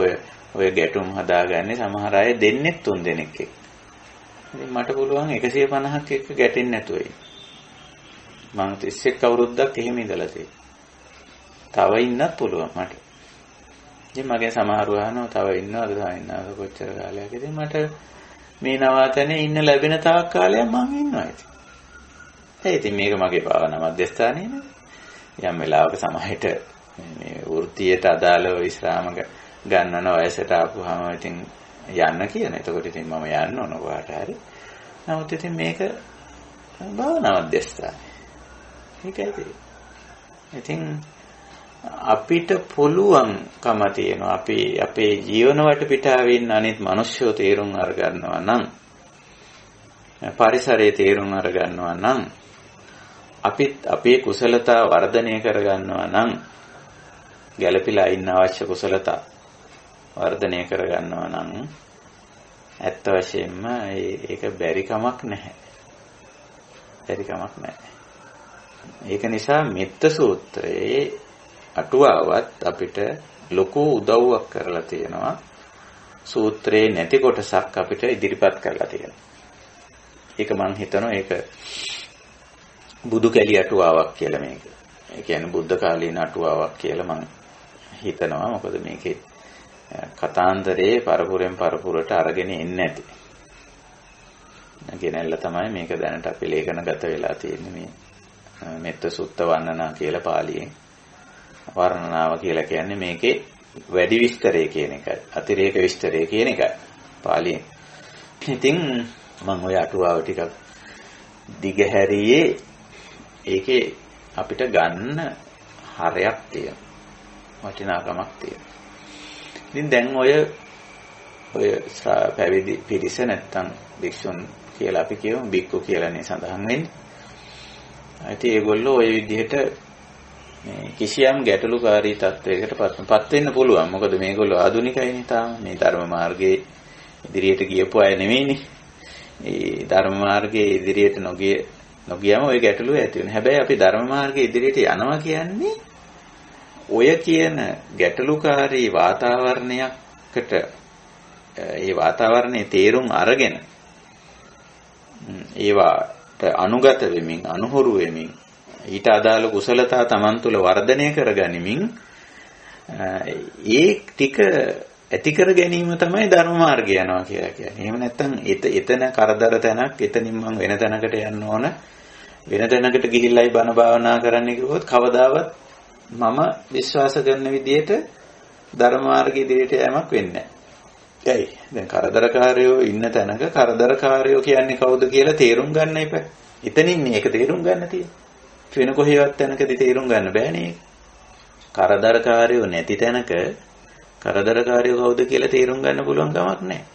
ඔය ගැටුම් හදාගන්නේ සමහර අය දෙන්නේ 3 දෙනෙක් එක්ක. ඉතින් මට පුළුවන් 150ක් එක්ක ගැටෙන්නේ නැතුව ඉන්න. මම 31 අවුරුද්දක් එහෙම ඉඳලා තියෙනවා. තව ඉන්නත් පුළුවන් මට. ඉතින් මගේ සමහරව අහනවා තව ඉන්නවද කොච්චර කාලයක්. ඉතින් මට මේ නවාතනේ ඉන්න ලැබෙන තාක් කාලයක් මම ඉන්නවා ඉතින්. ඉතින් මේක මගේ භාවනා මධ්‍යස්ථානයේ නේ. යම් වෙලාවක සමහරට මේ වෘත්තියට අදාළව විශ්‍රාම ගන්නන වයසට ආපුවාම ඉතින් යන්න කියන. එතකොට ඉතින් මම යන්න ඕන කොහාට හරි. නමුත් ඉතින් මේක භාවනා මධ්‍යස්ථානය. ඒකයි. ඉතින් අපිට පුළුවන්කම තියෙනවා අපි අපේ ජීවන වටපිටාවේ ඉන්න අනිත් මිනිස්සුෝ තේරුම් අරගන්නවා නම් පරිසරයේ තේරුම් අරගන්නවා නම් අපිත් අපේ කුසලතා වර්ධනය කරගන්නවා නම් ගැළපීලා ඉන්න අවශ්‍ය කුසලතා වර්ධනය කරගන්නවා නම් ඇත්ත වශයෙන්ම ඒක බැරි කමක් නැහැ. බැරි කමක් නැහැ. ඒක නිසා මෙත්ත සූත්‍රයේ අටුවාවත් අපිට ලොකු උදව්වක් කරලා තියෙනවා. සූත්‍රයේ නැති කොටසක් අපිට ඉදිරිපත් කරලා තියෙනවා. ඒක මම හිතනවා ඒක බුදු කැලි අටුවාවක් කියලා මේක. ඒ කියන්නේ බුද්ධ කාලීන අටුවාවක් කියලා මම හිතනවා. මොකද මේකේ කතාන්දරේ පරපුරෙන් පරපුරට අරගෙන එන්නේ නැති. ගෙනල්ලා තමයි මේක දැනට අපි ලේඛනගත වෙලා තියෙන්නේ මේ මෙත්ත සුත්ත වර්ණනා කියලා පාලියෙන්. වර්ණනාව කියලා කියන්නේ මේකේ වැඩි විස්තරය කියන එකයි. අතිරේක විස්තරය කියන එකයි පාලියෙන්. ඉතින් මම ඔය අටුවාව ටිකක් දිගහැරියේ ඒකේ අපිට ගන්න හරයක් තියෙනවා. වටිනාකමක් තියෙනවා. ඉතින් දැන් ඔය පැවිදි පිරිස නැත්තම් භික්ෂුන් කියලා අපි කියමු බික්කු කියලානේ සඳහන් වෙන්නේ. ඉතින් ඒගොල්ලෝ ওই විදිහට මේ කිසියම් ගැටලුකාරී තත්වයකටපත් වෙන්න පුළුවන්. මොකද මේගොල්ලෝ ආධුනිකයිනේ තාම. මේ ධර්ම මාර්ගයේ ඉදිරියට ගියපු අය නෙමෙයිනේ. ඒ ධර්ම මාර්ගයේ ඉදිරියට නොගියම ওই ගැටලුව ඇති වෙනවා. හැබැයි අපි ධර්ම මාර්ගයේ ඉදිරියට යනවා කියන්නේ ඔය කියන ගැටලුකාරී වාතාවරණයකට ඒ වාතාවරණයේ තේරුම් අරගෙන ඒවට අනුගත වෙමින් අනුහුරු වෙමින් ඊට අදාළ කුසලතා Taman තුල වර්ධනය කරගනිමින් ඒ ටික ඇති කර ගැනීම තමයි ධර්ම මාර්ගය යනවා කියලා කියන්නේ. එහෙම නැත්නම් එතන කරදර තැනක් එතනින් මම වෙන තැනකට යන්න ඕන වෙන තැනකට ගිහිල්ලායි බණ භාවනා කරන්න කිව්වොත් කවදාවත් මම විශ්වාස කරන විදිහට ධර්ම මාර්ගයේ ඉදිරියට යෑමක් වෙන්නේ නැහැ. ඒයි දැන් කරදරකාරයෝ ඉන්න තැනක කරදරකාරයෝ කියන්නේ කවුද කියලා තේරුම් ගන්න එපා. එතනින් මේක තේරුම් ගන්න තියෙනවා. වෙන කොහේවත් තැනකදී තේරුම් ගන්න බෑනේ. කරදරකාරයෝ නැති තැනක කරදරකාරයෝ කවුද කියලා තේරුම් ගන්න පුළුවන් කමක් නැහැ.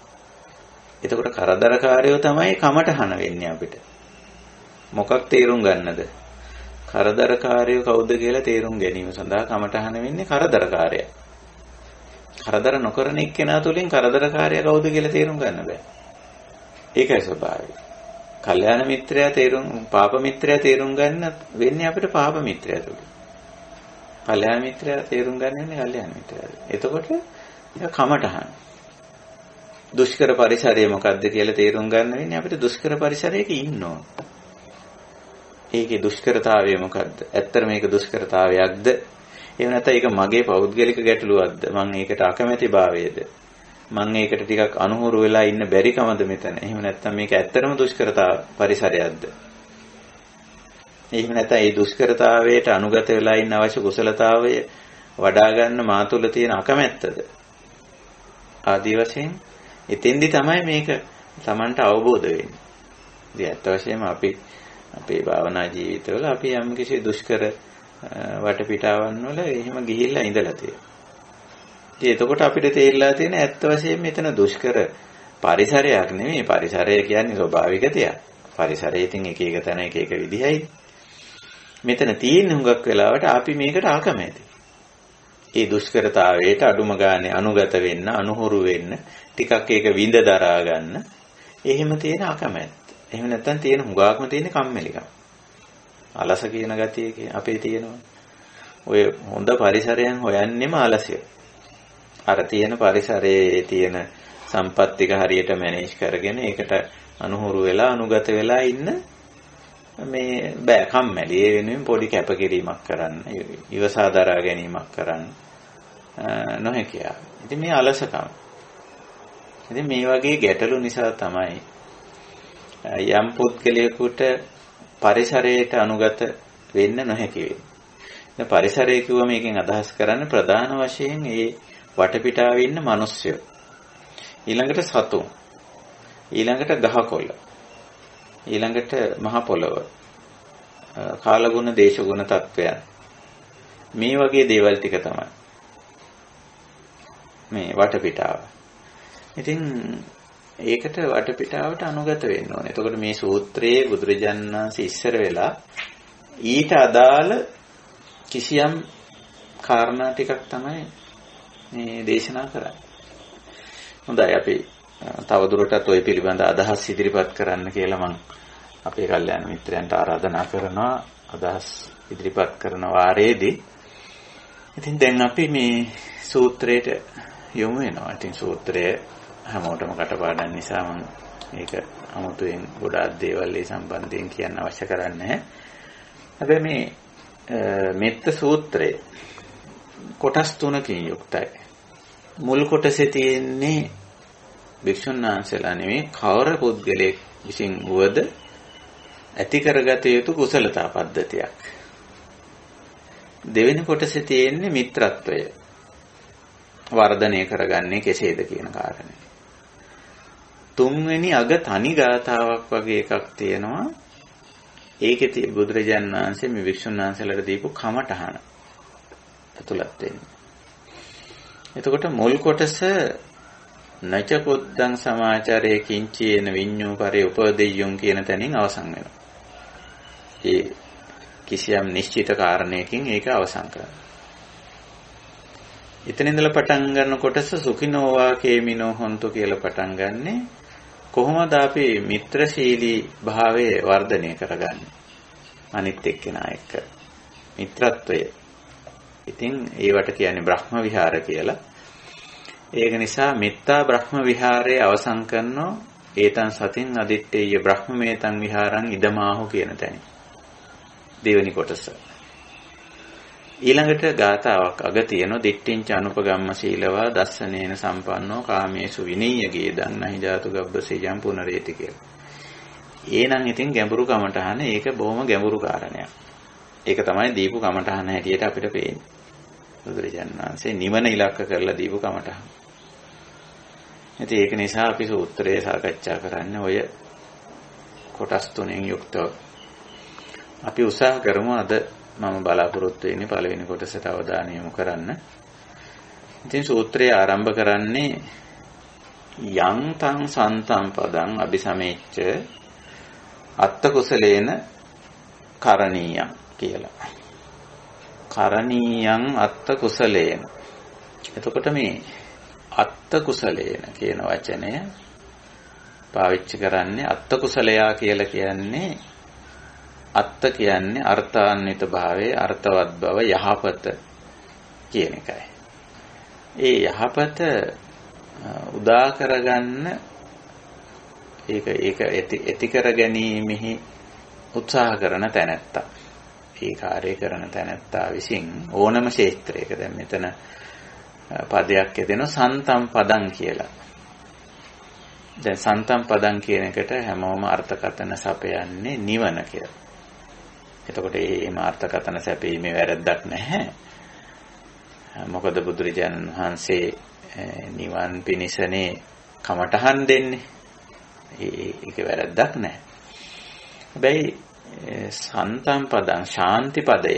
එතකොට කරදරකාරයෝ තමයි කමටහන වෙන්නේ අපිට. මොකක් තේරුම් ගන්නද? කරදරකාරයෝ කවුද කියලා තේරුම් ගැනීම සඳහා කමටහන වෙන්නේ කරදරකාරයා. කරදර නොකරන එක්කෙනා තුලින් කරදරකාරයා කවුද කියලා තේරුම් ගන්න බෑ. ඒකයි ස්වභාවය. කල්යාණ මිත්‍රයා පාප මිත්‍රයා තේරුම් ගන්න වෙන්නේ අපිට පාප මිත්‍රයා තුලින්. කල්යාණ මිත්‍රයා තේරුම් ගන්න වෙන්නේ කල්යාණ මිත්‍රයා. එතකොට ඒක කමටහන. දුෂ්කර පරිසරය මොකද්ද කියලා තේරුම් ගන්න වෙන්නේ අපිට දුෂ්කර පරිසරයක ඉන්න ඕන. ඒකේ දුෂ්කරතාවය මොකද්ද? ඇත්තට මේක දුෂ්කරතාවයක්ද? එහෙම නැත්නම් ඒක මගේ පෞද්ගලික ගැටලුවක්ද? මම ඒකට අකමැති භාවයේද? මම ඒකට ටිකක් අනුහුරු වෙලා ඉන්න බැරි කමද මෙතන? එහෙම නැත්නම් මේක ඇත්තටම දුෂ්කරතා පරිසරයක්ද? එහෙම නැත්නම් මේ දුෂ්කරතාවයට අනුගත වෙලා ඉන්න අවශ්‍ය කුසලතාවය වඩා ගන්න මා තුළ තියෙන අකමැත්තද? ආදී වශයෙන් එතෙන්දි තමයි මේක Tamanට අවබෝධ වෙන්නේ. ඉතින් ඇත්ත වශයෙන්ම අපේ භාවනා ජීවිතවල අපි යම් කිසි දුෂ්කර වටපිටාවන් වල එහෙම ගිහිල්ලා ඉඳලා තියෙනවා. ඉතින් එතකොට අපිට තේරිලා තියෙන ඇත්ත වශයෙන්ම මෙතන දුෂ්කර පරිසරයක් නෙමෙයි. පරිසරය කියන්නේ ස්වභාවික දෙයක්. පරිසරයේ ඉතින් එක එක තැන එක එක විදිහයි. මෙතන තියෙන හුඟක් වෙලාවට අපි මේකට ආකමැති. ඒ දුෂ්කරතාවයට අඩුම ගානේ අනුගත වෙන්න, අනුහුරු වෙන්න, ටිකක් ඒක විඳ දරා ගන්න. එහෙම තියෙන ආකමැත්ත. එහෙම නැත්නම් තියෙන හුඟක්ම තියෙන කම්මැලිකම. අලස කියන ගතිය අපේ තියෙනවා. ඔය හොඳ පරිසරයන් හොයන්නෙම අලසය. අර තියෙන පරිසරයේ තියෙන සම්පත් ටික හරියට මැනේජ් කරගෙන ඒකට අනුහුරු වෙලා අනුගත වෙලා ඉන්න මේ බෑ කම්මැලි. ඒ වෙනුවෙන් පොඩි කැපකිරීමක් කරන්න, ඉවසා දරා ගැනීමක් කරන්න නොහැකියි. ඉතින් මේ අලසකම. ඉතින් මේ වගේ ගැටලු නිසා තමයි යම් පුද්ගලයෙකුට පරිසරයට අනුගත වෙන්න නොහැකි වෙන්නේ. දැන් පරිසරය කිව්ව මේකෙන් අදහස් කරන්නේ ප්‍රධාන වශයෙන් ඒ වටපිටාවේ ඉන්න මිනිස්සු. ඊළඟට සතුන්. ඊළඟට ගහකොළ. ඊළඟට මහ පොළව. කාලගුණ දේශගුණ තත්වයන්. මේ වගේ දේවල් ටික තමයි මේ වටපිටාව. ඉතින් ඒකට වටපිටාවට අනුගත වෙන්න ඕනේ. එතකොට මේ සූත්‍රයේ බුදුරජාණන් වහන්සේ ඉස්සර වෙලා ඊට අදාළ කිසියම් කාරණා ටිකක් තමයි මේ දේශනා කරන්නේ. හොඳයි අපි තවදුරටත් ওই පිළිබඳ අදහස් ඉදිරිපත් කරන්න කියලා මම අපේ කල්යාණ මිත්‍රයන්ට ආරාධනා කරනවා. අදහස් ඉදිරිපත් කරන වාරයේදී ඉතින් දැන් අපි මේ සූත්‍රයට යොමු වෙනවා. ඉතින් සූත්‍රය හැමෝටම කටපාඩම් නිසා මම මේක අමුතුවෙන් ගොඩාක් දේවල් ඒ සම්බන්ධයෙන් කියන්න අවශ්‍ය කරන්නේ නැහැ. හැබැයි මේ මෙත්ත සූත්‍රය කොටස් තුනකින් යුක්තයි. මුල් කොටසේ තියෙන්නේ භික්ෂුන් වහන්සේලා නෙමෙයි කවර පුද්ගලයෙක් විසින් වුවද ඇති කරගත යුතු කුසලතා පද්ධතියක්. දෙවෙනි කොටසේ තියෙන්නේ මිත්‍රත්වය වර්ධනය කරගන්නේ කෙසේද කියන කාරණය. තුන්වෙනි අග තනි ගාථාවක් වගේ එකක් තියෙනවා. ඒකේ බුදුරජාණන් වහන්සේ මේ වික්ෂුන් වහන්සේලාට දීපු කමඨහන ඇතුළත් වෙන්නේ. එතකොට මුල් කොටස නච පුද්දං සමාචරේ කිංචේන විඤ්ඤෝ පරේ උපදෙය්‍යොන් කියන තැනින් අවසන් වෙනවා. ඒ කිසියම් නිශ්චිත කාරණයකින් ඒක අවසන් කරනවා. එතන ඉඳලා පටන් ගන්න කොටස සුඛිනෝවා කේමිනෝ හොන්තු කියලා පටන් ගන්නෙ කොහොමද අපි මිත්‍රශීලී භාවය වර්ධනය කරගන්නේ අනිත් එක්කෙනා එක්ක මිත්‍රත්වය. ඉතින් ඒවට කියන්නේ බ්‍රහ්ම විහාර කියලා. ඒක නිසා මෙත්තා බ්‍රහ්ම විහාරයේ අවසන් කරනෝ ඒතං සතින් අදිත්තේය බ්‍රහ්මමේතං විහාරං ඉදමාහු කියන තැන. දෙවෙනි කොටස. ඊළඟට ගාථාවක් අග තියෙනවා දිට්ඨින්ච අනුපගම්ම සීලවා දස්සනේන සම්පන්නෝ කාමේසු විනීය ගේදං නහි ජාතු ගබ්බසේයම් පුනරේති කියලා. ඒනම් ඉතින් ගැඹුරු කමඨහන ඒක බොහොම ගැඹුරු කාරණයක්. ඒක තමයි දීපු කමඨහන හැටියට අපිට පේන්නේ. බුදුරජාණන් වහන්සේ නිවන ඉලක්ක කරලා දීපු කමඨහන. ඉතින් ඒක නිසා අපි සූත්‍රයේ සාකච්ඡා කරන්නේ ඔය කොටස් තුනෙන් යුක්තව. අපි උත්සාහ කරමු අද මම බලාපොරොත්තු වෙන්නේ පළවෙනි කොටසට අවධානය යොමු කරන්න. ඉතින් සූත්‍රය ආරම්භ කරන්නේ යං තං සන්තම් පදං අபிසමෙච්ච අත්ත කුසලේන කරණීයං කියලා. කරණීයං අත්ත කුසලේන. එතකොට මේ අත්ත කුසලේන කියන වචනය පාවිච්චි කරන්නේ අත්ත කුසලයා කියලා කියන්නේ අත්ත කියන්නේ අර්ථාන්විත භාවයේ අර්ථවත් බව යහපත කියන එකයි. ඒ යහපත උදා කරගන්න ඒක ඇති කර ගැනීමෙහි උත්සාහ කරන තැනැත්තා. ඒ කාර්යය කරන තැනැත්තා විසින් ඕනම ක්ෂේත්‍රයක දැන් මෙතන පදයක් යදෙන සන්තම් පදං කියලා. දැන් සන්තම් පදං කියන එකට හැමෝම අර්ථකථන සපයන්නේ නිවන කියලා. එතකොට මේ අර්ථකථන සැපීමේ වැරද්දක් නැහැ. මොකද බුදුරජාණන් වහන්සේ නිවන් පිණිසනේ කමඨහන් දෙන්නේ. ඒක වැරද්දක් නැහැ. හැබැයි සන්තම් පදං ශාන්ති පදය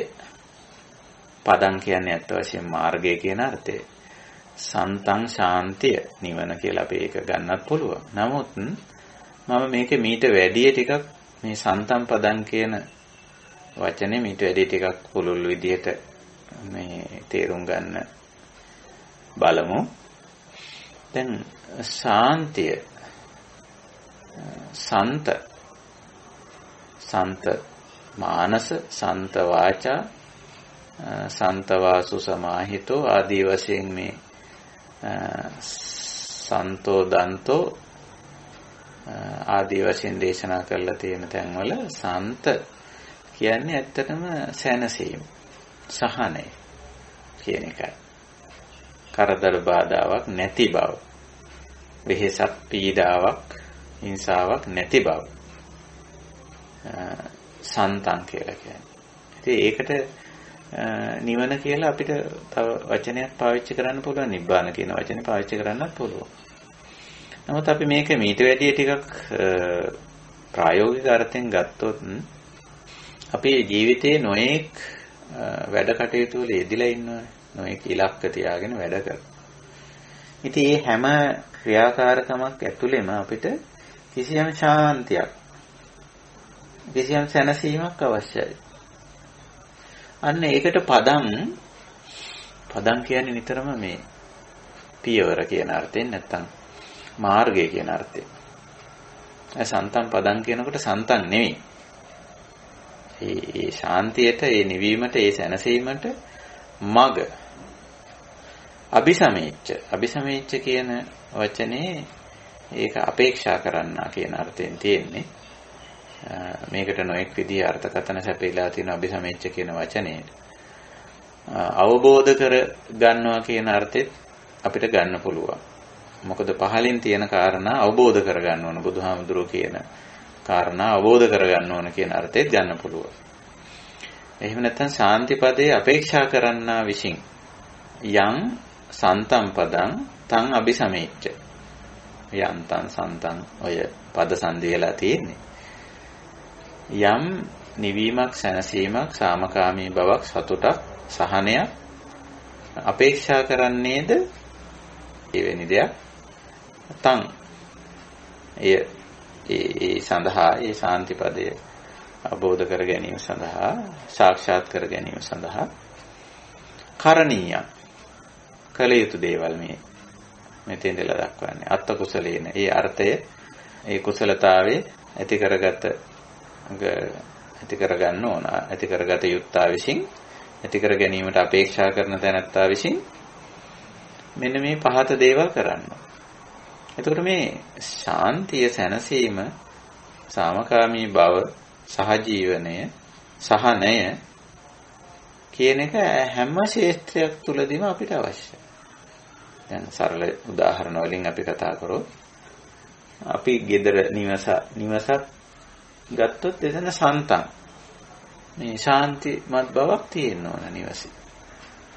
පදං කියන්නේ අත් වශයෙන් මාර්ගය කියන අර්ථය. සන්තං ශාන්තිය නිවන කියලා අපි ඒක ගන්නත් පුළුවන්. නමුත් මම මේකේ මීට වැඩිය ටිකක් මේ සන්තම් පදං කියන වචනේ මීට වැඩි ටිකක් පුළුල් විදිහට මේ තේරුම් ගන්න බලමු. දැන් ශාන්තිය සන්ත මානස සන්ත වාචා සන්ත වාසු සමාහිතෝ ආදී වශයෙන් මේ සන්තෝ දන්තෝ ආදී වශයෙන් දේශනා කරලා තියෙන තැන්වල සන්ත කියන්නේ ඇත්තටම සැනසීම සහනය කියන එකයි. කරදර බාධාවක් නැති බව. වෙහෙසක් පීඩාවක් හිංසාවක් නැති බව. සන්තං කියලා කියන්නේ. ඉතින් ඒකට නිවන කියලා අපිට තව වචනයක් පාවිච්චි කරන්න පුළුවන්. නිබ්බාන කියන වචනේ පාවිච්චි කරන්නත් පුළුවන්. නමුත් අපි මේක මීට වැඩිය ටිකක් ප්‍රායෝගික අර්ථයෙන් ගත්තොත් අපේ ජීවිතයේ නොඑක් වැඩ කටයුතු වල යෙදිලා ඉන්නවනේ. නොඑක ඉලක්ක තියාගෙන වැඩ කරනවා. ඉතින් මේ හැම ක්‍රියාකාරකමක් ඇතුළෙම අපිට කිසියම් ශාන්තියක්, කිසියම් සැනසීමක් අවශ්‍යයි. අන්න ඒකට පදම් කියන්නේ නිතරම මේ පියවර කියන අර්ථයෙන් නැත්තම් මාර්ගය කියන අර්ථයෙන්. සන්තම් පදම් කියනකොට සන්තම් නෙවෙයි. ඒ ශාන්තියට, ඒ නිවීමට, ඒ සැනසීමට මග. අபிසමේච්ච කියන වචනේ ඒක අපේක්ෂා කරන්නා කියන අර්ථයෙන් තියෙන්නේ. මේකට නොඑක් විදිහේ අර්ථකථන සැපයලා තියෙන අபிසමේච්ච කියන වචනේට. අවබෝධ කර ගන්නවා කියන අර්ථෙත් අපිට ගන්න පුළුවන්. මොකද පහලින් තියෙන කාරණා අවබෝධ කර ගන්න ඕන. බුදුහාමුදුරුවෝ කියන කාරණා අවබෝධ කර ගන්න ඕන කියන අර්ථෙත් ගන්න පුළුවන්. එහෙම නැත්නම් ශාන්තිපදයේ අපේක්ෂා කරන්නා විසින් යම් සන්තම් පදං තං අபிසමේච්ච. යන්තං සන්තං ඔය පද සංදේලා තියෙන්නේ. යම් නිවීමක්, සැනසීමක්, සාමකාමී බවක්, සතුටක්, සහනයක් අපේක්ෂා කරන්නේද එවැනි දෙයක් තං ඒ සඳහා ඒ ශාන්තිපදය අවබෝධ කර ගැනීම සඳහා, සාක්ෂාත් කර ගැනීම සඳහා කරණීය කළ යුතු දේවල් මේ මෙතෙන්දලා දක්වන්නේ. අත්ත කුසලේන. ඒ අර්ථය, ඒ කුසලතාවේ ඇති කරගන්න ඕන. ඇති කරගත යුත්තා විසින්, ඇති කර ගැනීමට අපේක්ෂා කරන තැනැත්තා විසින් මෙන්න මේ පහත දේවල් කරන්න. එතකොට මේ ශාන්තිය, සැනසීම, සාමකාමී බව, සහජීවනය, සහනය කියන එක හැම ක්ෂේත්‍රයක් තුලදීම අපිට අවශ්‍යයි. දැන් සරල උදාහරණ වලින් අපි කතා කරොත් අපි ගෙදර නිවසක් ගත්තොත් එතන සන්තම් මේ ශාන්තිමත් බවක් තියෙන්න ඕන නිවසේ.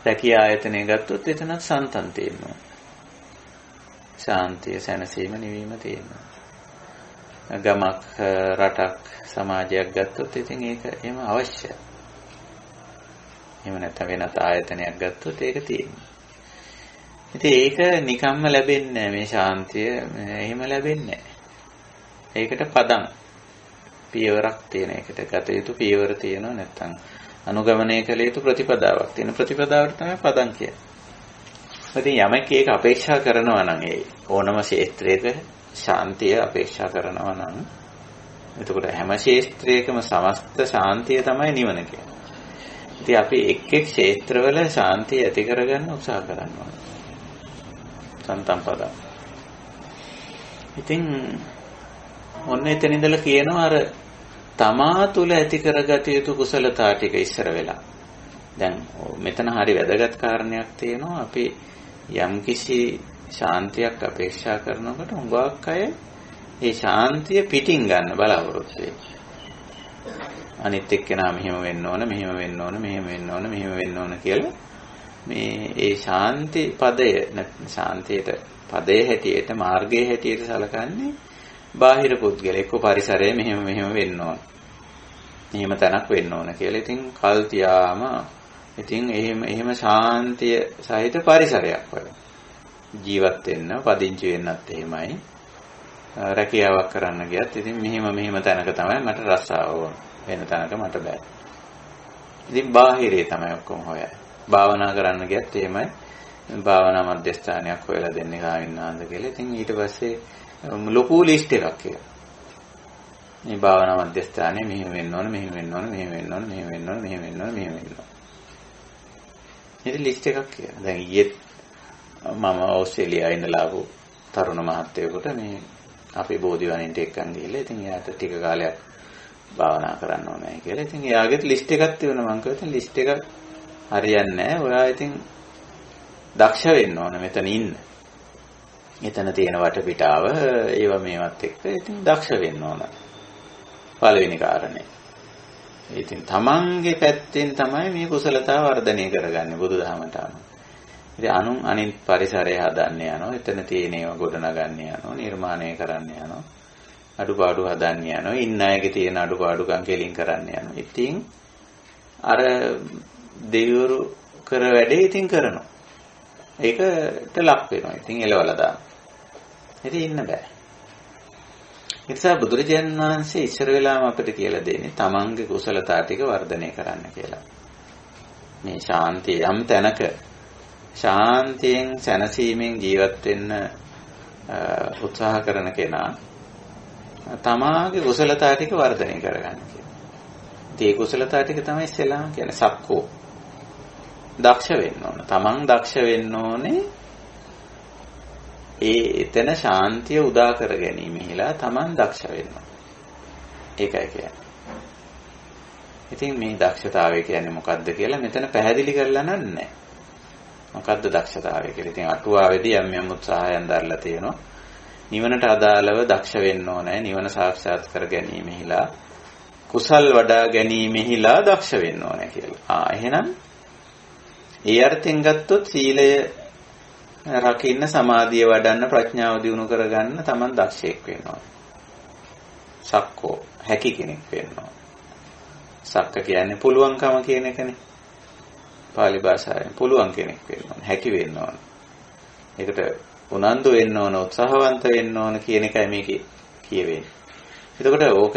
රැකියා ආයතනය ගත්තොත් එතනත් සන්තම් තියෙන්න ඕන. ශාන්තිය, සැනසීම, නිවීම තියෙන්න ඕන. ගමක්, රටක්, සමාජයක් ගත්තොත් ඉතින් ඒක එහෙම අවශ්‍යයි. එහෙම නැත්නම් වෙනත් ආයතනයක් ගත්තොත් ඒක තියෙනවා. ඉතින් ඒක නිකම්ම ලැබෙන්නේ මේ ශාන්තිය එහෙම ලැබෙන්නේ නැහැ. ඒකට පදම් පියවරක් තියෙන. ඒකට ගත යුතු පියවර තියෙනවා. නැත්නම් අනුගමනය කළ යුතු ප්‍රතිපදාවක් තියෙන. ප්‍රතිපදාවට තමයි පදම් කියන්නේ. ඉතින් යමෙක් ඒක අපේක්ෂා කරනවා නම් ඒ ඕනම ක්ෂේත්‍රයක ශාන්තිය අපේක්ෂා කරනවා නම් එතකොට හැම ක්ෂේත්‍රයකම සමස්ත ශාන්තිය තමයි නිවන කියන්නේ. ඉතින් අපි එක් ක්ෂේත්‍රවල ශාන්තිය ඇති කරගන්න උත්සාහ කරනවා. සන්තම් පදම්. ඉතින් ඔන්න එතන ඉඳලා කියනවා අර තමා තුල ඇති කරගත යුතු කුසලතා ටික ඉස්සර වෙලා. දැන් මෙතන හරි වැදගත් කාරණයක් තියෙනවා. අපි යම්කිසි ශාන්තියක් අපේක්ෂා කරනකොට හුඟක් අය ඒ ශාන්තිය පිටින් ගන්න බලාපොරොත්තු වෙනවා. අනිත් එක්කෙනා මෙහෙම වෙන්න ඕන, මෙහෙම වෙන්න ඕන, මෙහෙම වෙන්න ඕන, මෙහෙම වෙන්න ඕන කියලා මේ ඒ ශාන්ති පදය නැත්නම් ශාන්තියට පදයේ හැටියට, මාර්ගයේ හැටියට සලකන්නේ බාහිර පුද්ගලෙක් පරිසරය මෙහෙම වෙන්න ඕන. මෙහෙම තැනක් වෙන්න ඕන කියලා. ඉතින් කල් තියාම ඉතින් එහෙම ශාන්තිය සහිත පරිසරයක් වල ජීවත් වෙන්න, පදිංචි වෙන්නත් එහෙමයි. රැකියාවක් කරන්න ගියත් ඉතින් මෙහෙම තැනක තමයි මට රස්සාව ඕන. වෙන තැනක මට බෑ. ඉතින් බාහිරේ තමයි ඔක්කොම හොයන්නේ. භාවනා කරන්න ගියත් එහෙමයි. භාවනා මධ්‍යස්ථානයක් හොයලා දෙන්නේ කාවින්නාන්ද කියලා. ඉතින් ඊට පස්සේ ලොකු ලිස්ට් එකක් කියලා. මේ භාවනා මධ්‍යස්ථානේ මෙහෙම වෙන්න ඕන, මෙහෙම වෙන්න ඕන, මෙහෙම වෙන්න ඕන, මෙහෙම වෙන්න ඕන, මෙහෙම වෙන්න ඕන, මෙහෙම වෙන්න ඕන. ඉතින් ලිස්ට් එකක් කියලා. දැන් ඊයේ මම ඕස්ට්‍රේලියාවේ ඉඳලා ආපු තරුණ මහත්තයෙකුට මේ අපේ බෝධිවනින්ට එක්කන් ගිහලා ඉතින් එයාට ටික කාලයක් භාවනා කරන්න ඕනේ කියලා. ඉතින් එයාගෙත් ලිස්ට් එකක් තියෙනවා. මම කිව්වා ලිස්ට් එක හරියන්නේ නැහැ. ඔයා ඉතින් දක්ෂ වෙන්න ඕන මෙතන ඉන්න. එතන තියෙන වටපිටාව ඒව මේවත් එක්ක ඉතින් දක්ෂ වෙන්න ඕන. පළවෙනි කාරණේ. ඉතින් තමන්ගේ පැත්තෙන් තමයි මේ කුසලතාව වර්ධනය කරගන්නේ බුදුදහමට අනුව. ඉතින් අනිත් පරිසරය හදන්න යනවා. එතන තියෙන ඒවා ගොඩනගන්න යනවා. නිර්මාණය කරන්න යනවා. අඩුපාඩු හදන්න යනවා. ඉන්න අයගේ තියෙන අඩුපාඩුකම් කෙලින් කරන්න යනවා. ඉතින් අර දෙවිවරු කර වැඩේ ඉතින් කරනවා. ඒකට ලක් වෙනවා. ඉතින් එලවලා දානවා. ඉතින් ඉන්න බෑ. ඒ නිසා බුදුරජාණන් වහන්සේ ඉස්සර වෙලාම අපිට කියලා දෙන්නේ තමන්ගේ කුසලතා ටික වර්ධනය කරන්න කියලා. මේ ශාන්තිය යම් තැනක ශාන්තියෙන් සැනසීමෙන් ජීවත් වෙන්න උත්සාහ කරන කෙනා තමාගේ කුසලතා ටික වර්ධනය කරගන්න කියලා. ඒ කුසලතා ටික තමයි ඉස්සෙල්ලාම කියන්නේ සක්කෝ. දක්ෂ වෙන්න ඕන. තමන් දක්ෂ වෙන්න ඕනේ. එතන ශාන්තිය උදා කර ගැනීමෙහිලා තමන් දක්ෂ වෙන්න ඕන. ඒකයි කියන්නේ. ඉතින් මේ දක්ෂතාවය කියන්නේ මොකක්ද කියලා මෙතන පැහැදිලි කරලා නැහැ. මොකක්ද දක්ෂතාවය කියලා. ඉතින් අටුවාවේදී යම් උත්සාහයන් දරලා තියෙනවා. නිවනට අදාළව දක්ෂ වෙන්න ඕනේ. නිවන සාක්ෂාත් කර ගැනීමෙහිලා කුසල් වඩා ගැනීමෙහිලා දක්ෂ වෙන්න ඕනේ කියලා. එහෙනම් ඒ අර්ථයෙන් ගත්තොත් සීලය රකින්න, සමාධිය වඩන්න, ප්‍රඥාව දියුණු කරගන්න තමන් දක්ෂයෙක් වෙන්න ඕනේ. සක්කෝ හැකි කෙනෙක් වෙන්න ඕනේ. සක්ක කියන්නේ පුළුවන්කම කියන එකනේ. පාලි භාෂාවෙන් පුළුවන් කෙනෙක් වෙන්න ඕනේ. හැකි වෙන්න ඕනේ. ඒකට උනන්දු වෙන්න ඕන, උත්සාහවන්ත වෙන්න ඕන කියන එකයි මේකේ කියවෙන්නේ. එතකොට ඕක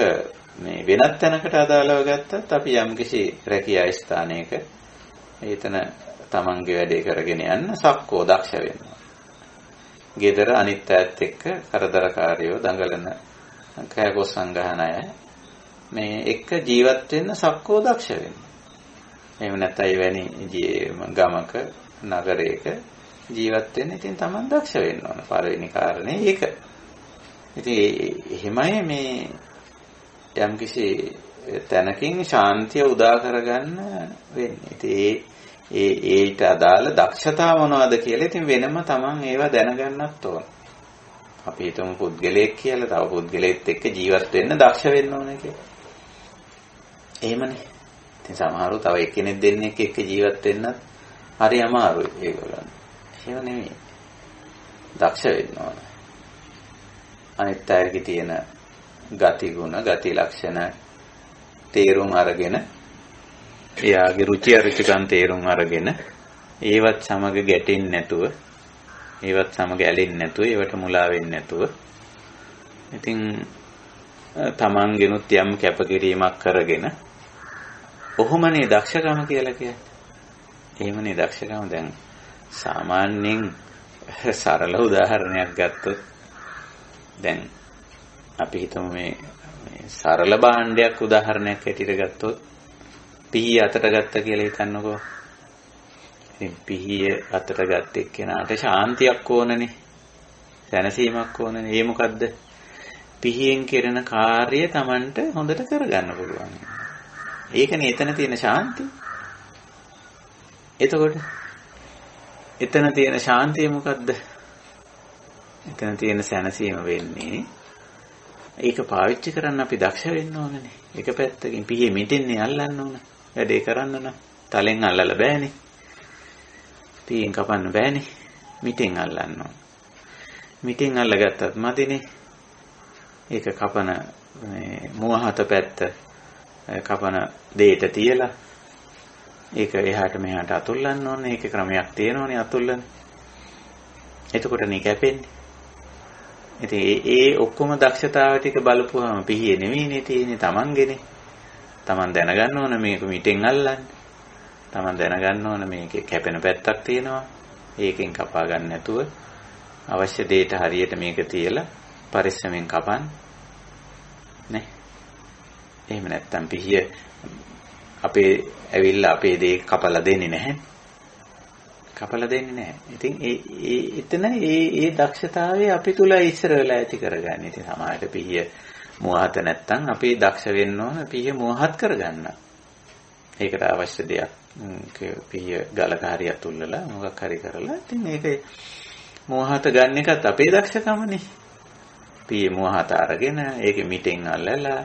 මේ වෙනත් තැනකට අදාළව ගත්තත් අපි යම්කිසි රැකියා ස්ථානයක ඒතන තමන්ගේ වැඩේ කරගෙන යන්න සක්කෝ දක්ෂ වෙන්න ඕන. ගෙදර අනිත් අයත් එක්ක කරදරකාරයෝ දඟලන කයකොස් සංගහන අය මේ එක්ක ජීවත් වෙන්න සක්කෝ දක්ෂ වෙන්න. එහෙම නැත්නම් එවැනි ගමක නගරයක ජීවත් වෙන්න ඉතින් තමන් දක්ෂ වෙන්න ඕන. පළවෙනි කාරණේ ඒක. ඉතින් එහෙමයි මේ යම්කිසි තැනකින් ශාන්තිය උදා කරගන්න වෙන්නේ. ඉතින් ඒට අදාළ දක්ෂතා මොනවද කියලා ඉතින් වෙනම තමන් ඒවා දැනගන්නත් ඕන. අපි හිතමු පුද්ගලයෙක් කියලා, තව පුද්ගලයෙක් එක්ක ජීවත් වෙන්න දක්ෂ වෙන්න ඕනේ කියලා. එහෙමනේ. ඉතින් සමහරව තව එක්කෙනෙක් දෙන්නෙක් එක්ක ජීවත් වෙන්නත් හරි අමාරුයි ඒගොල්ලන්. එහෙම නෙමෙයි. දක්ෂ වෙන්න ඕන. අනිත් අයගේ තියෙන ගති ගුණ, ගති ලක්ෂණ තේරුම් අරගෙන, එයාගේ රුචි අරුචිකම් තේරුම් අරගෙන, ඒවත් සමග ගැටෙන්නේ නැතුව, ඒවත් සමග ඇලෙන්නේ නැතුව, ඒවට මුලා වෙන්නේ නැතුව, ඉතින් තමන්ගෙනුත් යම් කැපකිරීමක් කරගෙන, ඔහොමනේ දක්ෂකම කියලා කියන්නේ. එහෙමනේ දක්ෂකම. දැන් සාමාන්‍යයෙන් සරල උදාහරණයක් ගත්තොත් දැන් අපි හිතමු මේ සරල භාණ්ඩයක් උදාහරණයක් හැටියට ගත්තොත් පිහිය අතට ගත්ත කියලා හිතන්නකෝ. ඉතින් පිහිය අතට ගත්ත එක්කෙනාට ශාන්තියක් ඕනනේ. දැනසීමක් ඕනනේ. ඒ මොකද්ද? පිහියෙන් කෙරෙන කාර්යය Tamanට හොඳට කරගන්න පුළුවන්. ඒකනේ එතන තියෙන ශාන්තිය. එතකොට එතන තියෙන ශාන්තිය මොකද්ද? එතන තියෙන සැනසීම වෙන්නේ ඒක පාවිච්චි කරන්න අපි දක්ෂ වෙන්න ඕනනේ. එක පැත්තකින් පිහේ මිටින්නේ අල්ලන්න ඕන. වැඩේ කරන්න නම් තලෙන් අල්ලලා බෑනේ. පිහෙන් කපන්න බෑනේ. මිටෙන් අල්ලන්න ඕන. මිටෙන් අල්ලගත්තත් මදිනේ. ඒක කපන මේ මුවහත පැත්ත කපන දෙයට තියලා ඒක එහාට මෙහාට අතුල්ලන්න ඕනේ. ඒකේ ක්‍රමයක් තියෙනවනේ අතුල්ලන. එතකොට නේ කැපෙන්නේ. ඉතින් ඒ ඔක්කොම දක්ෂතාව ටික බලපුවාම පිහියේ නෙවෙයිනේ තියෙන්නේ Tamanගෙනේ. Taman දැනගන්න ඕන මේක මිටෙන් අල්ලන්න. Taman දැනගන්න ඕන මේකේ කැපෙන පැත්තක් තියෙනවා. ඒකෙන් කපා ගන්න නැතුව අවශ්‍ය දෙයට හරියට මේක තියලා පරිස්සමෙන් කපන්න. නේ. එහෙම නැත්තම් පිහිය අපේ ඇවිල්ලා අපේ දේ කපලා දෙන්නේ නැහැ. කපලා දෙන්නේ නැහැ. ඉතින් එතන ඒ දක්ෂතාවය අපි තුල ඉස්සර වෙලා ඇති කරගන්න. ඉතින් සමාජයට පිහිය මුවහත නැත්තම් අපි දක්ෂ වෙන්න ඕන පිහිය මුවහත් කරගන්න. ඒකට අවශ්‍ය දෙයක් පිහිය ගලක හරි අතුල්ලලා මොකක් හරි කරලා ඉතින් මේක මුවහත ගන්න එකත් අපේ දක්ෂකමනේ. පිහිය මුවහත අරගෙන ඒකෙ මිටෙන් අල්ලලා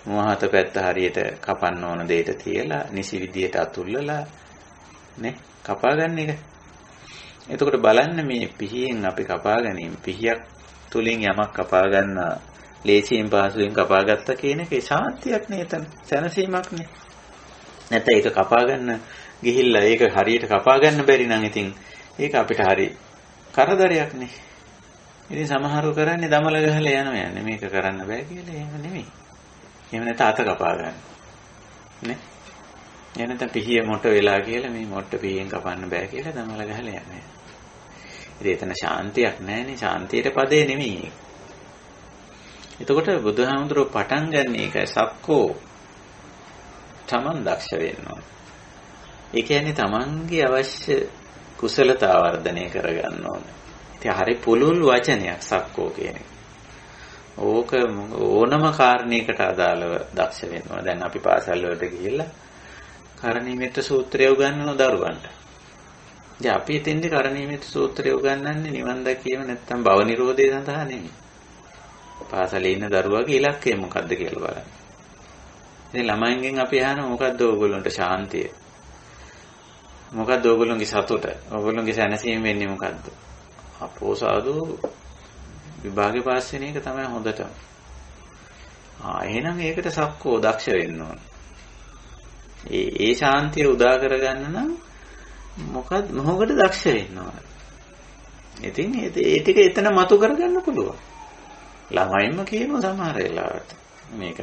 මුවහත පැත්ත හරියට කපන්න ඕන දෙයට තියලා නිසි විදියට අතුල්ලලා නේ කපා ගන්න එක. එතකොට බලන්න මේ පිහියෙන් අපි කපා ගැනීම පිහියක් තුලින් යමක් කපා ගන්න ලේසියෙන් පහසුවෙන් කපා ගත්තා කියන එකේ ශාන්තියක් නේ එතන. සැනසීමක් නේ. නැත්නම් ඒක කපා ගන්න ගිහිල්ලා ඒක හරියට කපා ගන්න බැරි නම් ඉතින් ඒක අපිට හරි කරදරයක් නේ. ඉතින් සමහරව කරන්නේ දමල ගහලා යනවා යන්නේ මේක කරන්න බෑ කියලා. එහෙම නෙමෙයි. එහෙම නැත්නම් අත කපා ගන්න. නේ? එනත පිහිය මොට වෙලා කියලා මේ මොට්ට පිහියෙන් කපන්න බෑ කියලා දමල ගහලා යන්නේ. ඉතින් එතන ශාන්තියක් නැහැනේ. ශාන්තියට පදේ නෙමෙයි. එතකොට බුදුහාමුදුරුවෝ පටන් ගන්න එකයි සක්කෝ තමන් දක්ෂ වෙන්න ඕන. ඒ කියන්නේ තමන්ගේ අවශ්‍ය කුසලතා වර්ධනය කරගන්න ඕන. ඉතින් හරි පුළුල් වචනයක් සක්කෝ කියන එක. ඕක ඕනම කාරණයකට අදාළව දක්ෂ වෙන්න ඕන. දැන් අපි පාසල් වලට ගිහිල්ලා කරණීයමෙත්ත සූත්‍රය උගන්වන දරුවන්ට. ඉතින් අපි එතෙන්දී කරණීයමෙත්ත සූත්‍රය උගන්වන්නේ නිවන් දැකීම නැත්නම් භව නිරෝධය සඳහා නෙමෙයි. පාසලේ ඉන්න දරුවාගේ ඉලක්කය මොකක්ද කියලා බලන්න. ඉතින් ළමයින්ගෙන් අපි අහනවා මොකද්ද ඕගොල්ලන්ට ශාන්තිය? මොකද්ද ඕගොල්ලන්ගේ සතුට? ඕගොල්ලන්ගේ සැනසීම වෙන්නේ මොකද්ද? අපෝ සාදු විභාගේ පාස් වෙන එක තමයි හොඳටම. එහෙනම් ඒකට සක්කෝ දක්ෂ වෙන්න ඕන. ඒ ශාන්තිය උදා කරගන්න නම් මොකකට දක්ෂ වෙන්න ඕන. ඉතින් ඒ ටික එතන මතු කරගන්න පුළුවන්. ළමයින්ම කියනවා සමහර වෙලාවට මේක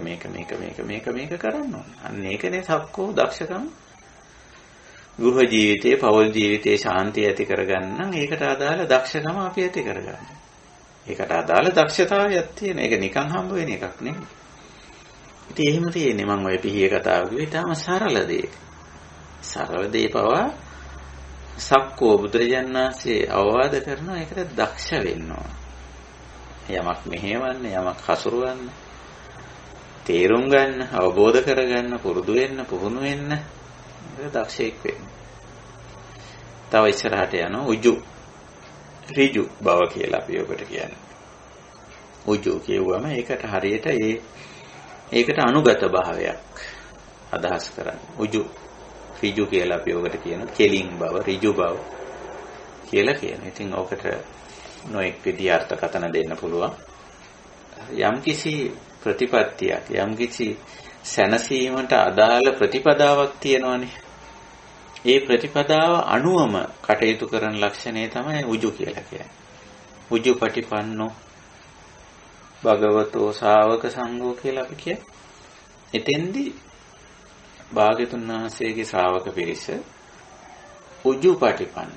කරන්න ඕන. අන්න ඒකනේ සක්කෝ දක්ෂකම. ගෘහ ජීවිතයේ පෞල් ජීවිතයේ ශාන්තිය ඇති කරගන්න නම් ඒකට අදාළ දක්ෂකම අපි ඇති කරගන්න. ඒකට අදාළ දක්ෂතාවයක් තියෙන. ඒක නිකන් හම්බ වෙන එකක් නෙමෙයි. ඉතින් එහෙම තියෙන්නේ මම ඔය පිහිය කතාව කිව්වේ ඊටම සරල දෙයක්. සරල දේ පවා සක්කෝ බුදුරජාණන් වහන්සේ අවවාද කරනවා ඒකට දක්ෂ වෙන්න ඕන. යමක් මෙහෙවන්න, යමක් හසුරවන්න, තේරුම් ගන්න, අවබෝධ කරගන්න, පුරුදු වෙන්න, පුහුණු වෙන්න දක්ෂයෙක් වෙන්න. තව ඉස්සරහට යනවා උජු ඍජු බව කියලා අපි ඔකට කියන්නේ. උජු කියුවම ඒකට හරියට ඒකට අනුගත භාවයක් අදහස් කරන්නේ. උජු ඍජු කියලා අපි ඔකට කියනවා කෙලින් බව, ඍජු බව කියලා කියනවා. ඉතින් ඔකට නොඑක් විදිහ අර්ථකථන දෙන්න පුළුවන්. යම්කිසි ප්‍රතිපත්තියක්, යම්කිසි සැනසීමට අදාළ ප්‍රතිපදාවක් තියෙනවනේ. ඒ ප්‍රතිපදාව අනුවම කටයුතු කරන ලක්ෂණය තමයි උජු කියලා කියන්නේ. උජු පටිපන්නෝ භගවතෝ ශාවක සංඝෝ කියලා අපි කියන්නේ. එතෙන්දී භාග්‍යතුන් වහන්සේගේ ශ්‍රාවක පිරිස උජු පටිපන්න.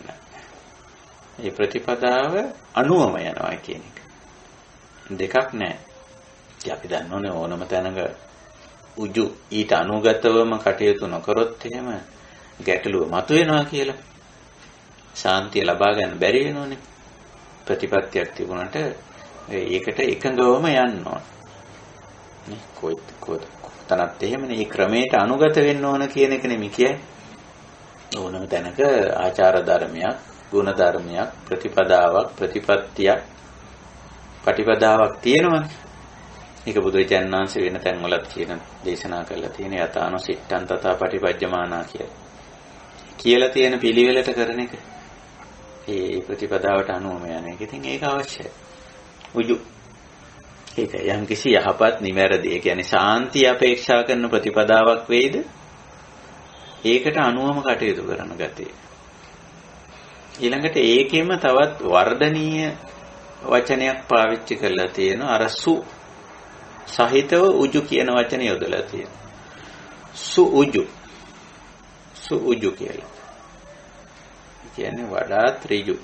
මේ ප්‍රතිපදාව අනුවම යනවා කියන එක. දෙකක් නැහැ. අපි දන්නෝනේ ඕනම තැනක උජු ඊට අනුගතවම කටයුතු නොකරොත් එහෙම ගැටලුව මතුවෙනවා කියලා. ශාන්තිය ලබා ගන්න බැරි වෙනෝනේ. ප්‍රතිපත්තියක් තිබුණාට ඒකට එකඟවම යන්න ඕන. නේ කොතනත් එහෙමනේ. මේ ක්‍රමයට අනුගත වෙන්න ඕන කියන එක නෙමෙයි කියන්නේ. ඕනම තැනක ආචාර ධර්මයක්, ගුණ ධර්මයක්, ප්‍රතිපදාවක්, ප්‍රතිපත්තියක්, පටිපදාවක් තියෙනවනේ. ඒක බුදුරජාණන් වහන්සේ වෙන තැන්වලත් කියන දේශනා කරලා තියෙන යතානෝ සිට්ඨං තථා පටිපජ්ජමානා කියලා තියෙන පිළිවෙලට කරන එක. ඒ ප්‍රතිපදාවට අනුවම යන එක. ඉතින් ඒක අවශ්‍යයි. උජු. ඒක යම්කිසි යහපත් නිවැරදි. ඒ කියන්නේ ශාන්තිය අපේක්ෂා කරන ප්‍රතිපදාවක් වෙයිද? ඒකට අනුවම කටයුතු කරන ගතිය. ඊළඟට ඒකෙම තවත් වර්ධනීය වචනයක් පාවිච්චි කරලා තියෙනවා. අර සු සහිතව උජු කියන වචනේ යොදලා තියෙනවා. සු උජු කියලා. කියන්නේ වඩාත් ඍජු.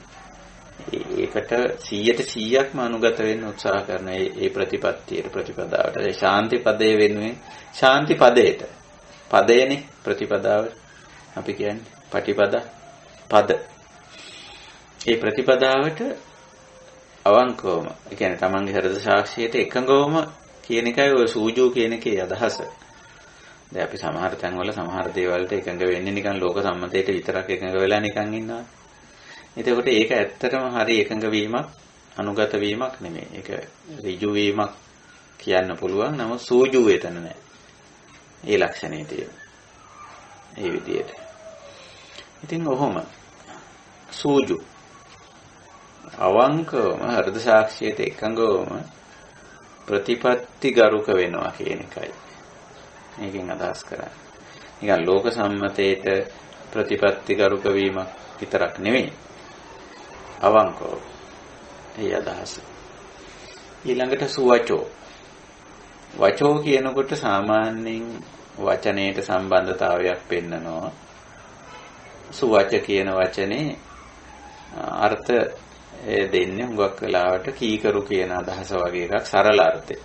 ඒකට 100%ක්ම අනුගත වෙන්න උත්සාහ කරන ඒ ප්‍රතිපත්තියට ප්‍රතිපදාවට ඒ ශාන්ති පදයේ වෙනුවෙන් ශාන්ති පදයට පදේනේ ප්‍රතිපදාව අපි කියන්නේ පටිපදා පද. ඒ ප්‍රතිපදාවට අවංකවම ඒ කියන්නේ තමන්ගේ හෘද සාක්ෂියට එකඟවම කියන එකයි ඔය සූජු කියන එකේ අදහස. දැන් අපි සමහර තැන්වල සමහර දේවල්ට එකඟ වෙන්නේ නිකන් ලෝක සම්මතයට විතරක් එකඟ වෙලා නිකන් ඉන්නවා. එතකොට ඒක ඇත්තටම හරි එකඟ වීමක්, අනුගත වීමක් නෙමෙයි. ඒක ඍජු වීමක් කියන්න පුළුවන්. නමුත් සූජු වේතන නැහැ. ඒ ලක්ෂණේ තියෙන. ඒ විදිහට. ඉතින් ඔහොම සූජු අවංකවම හෘද සාක්ෂියට එකඟවම ප්‍රතිපත්ති ගරුක වෙනවා කියන එකයි මේකෙන් අදහස් කරන්නේ. නිකන් ලෝක සම්මතයට ප්‍රතිපත්ති කරුක වීම විතරක් නෙවෙයි. අවංකව. ඒ අදහස. ඊළඟට සුවචෝ. වචෝ කියනකොට සාමාන්‍යයෙන් වචනයට සම්බන්ධතාවයක් පෙන්නනවා. සුවච කියන වචනේ අර්ථ දෙන්නේ හුඟක් වෙලාවට කීකරු කියන අදහස වගේ එකක් සරල අර්ථය.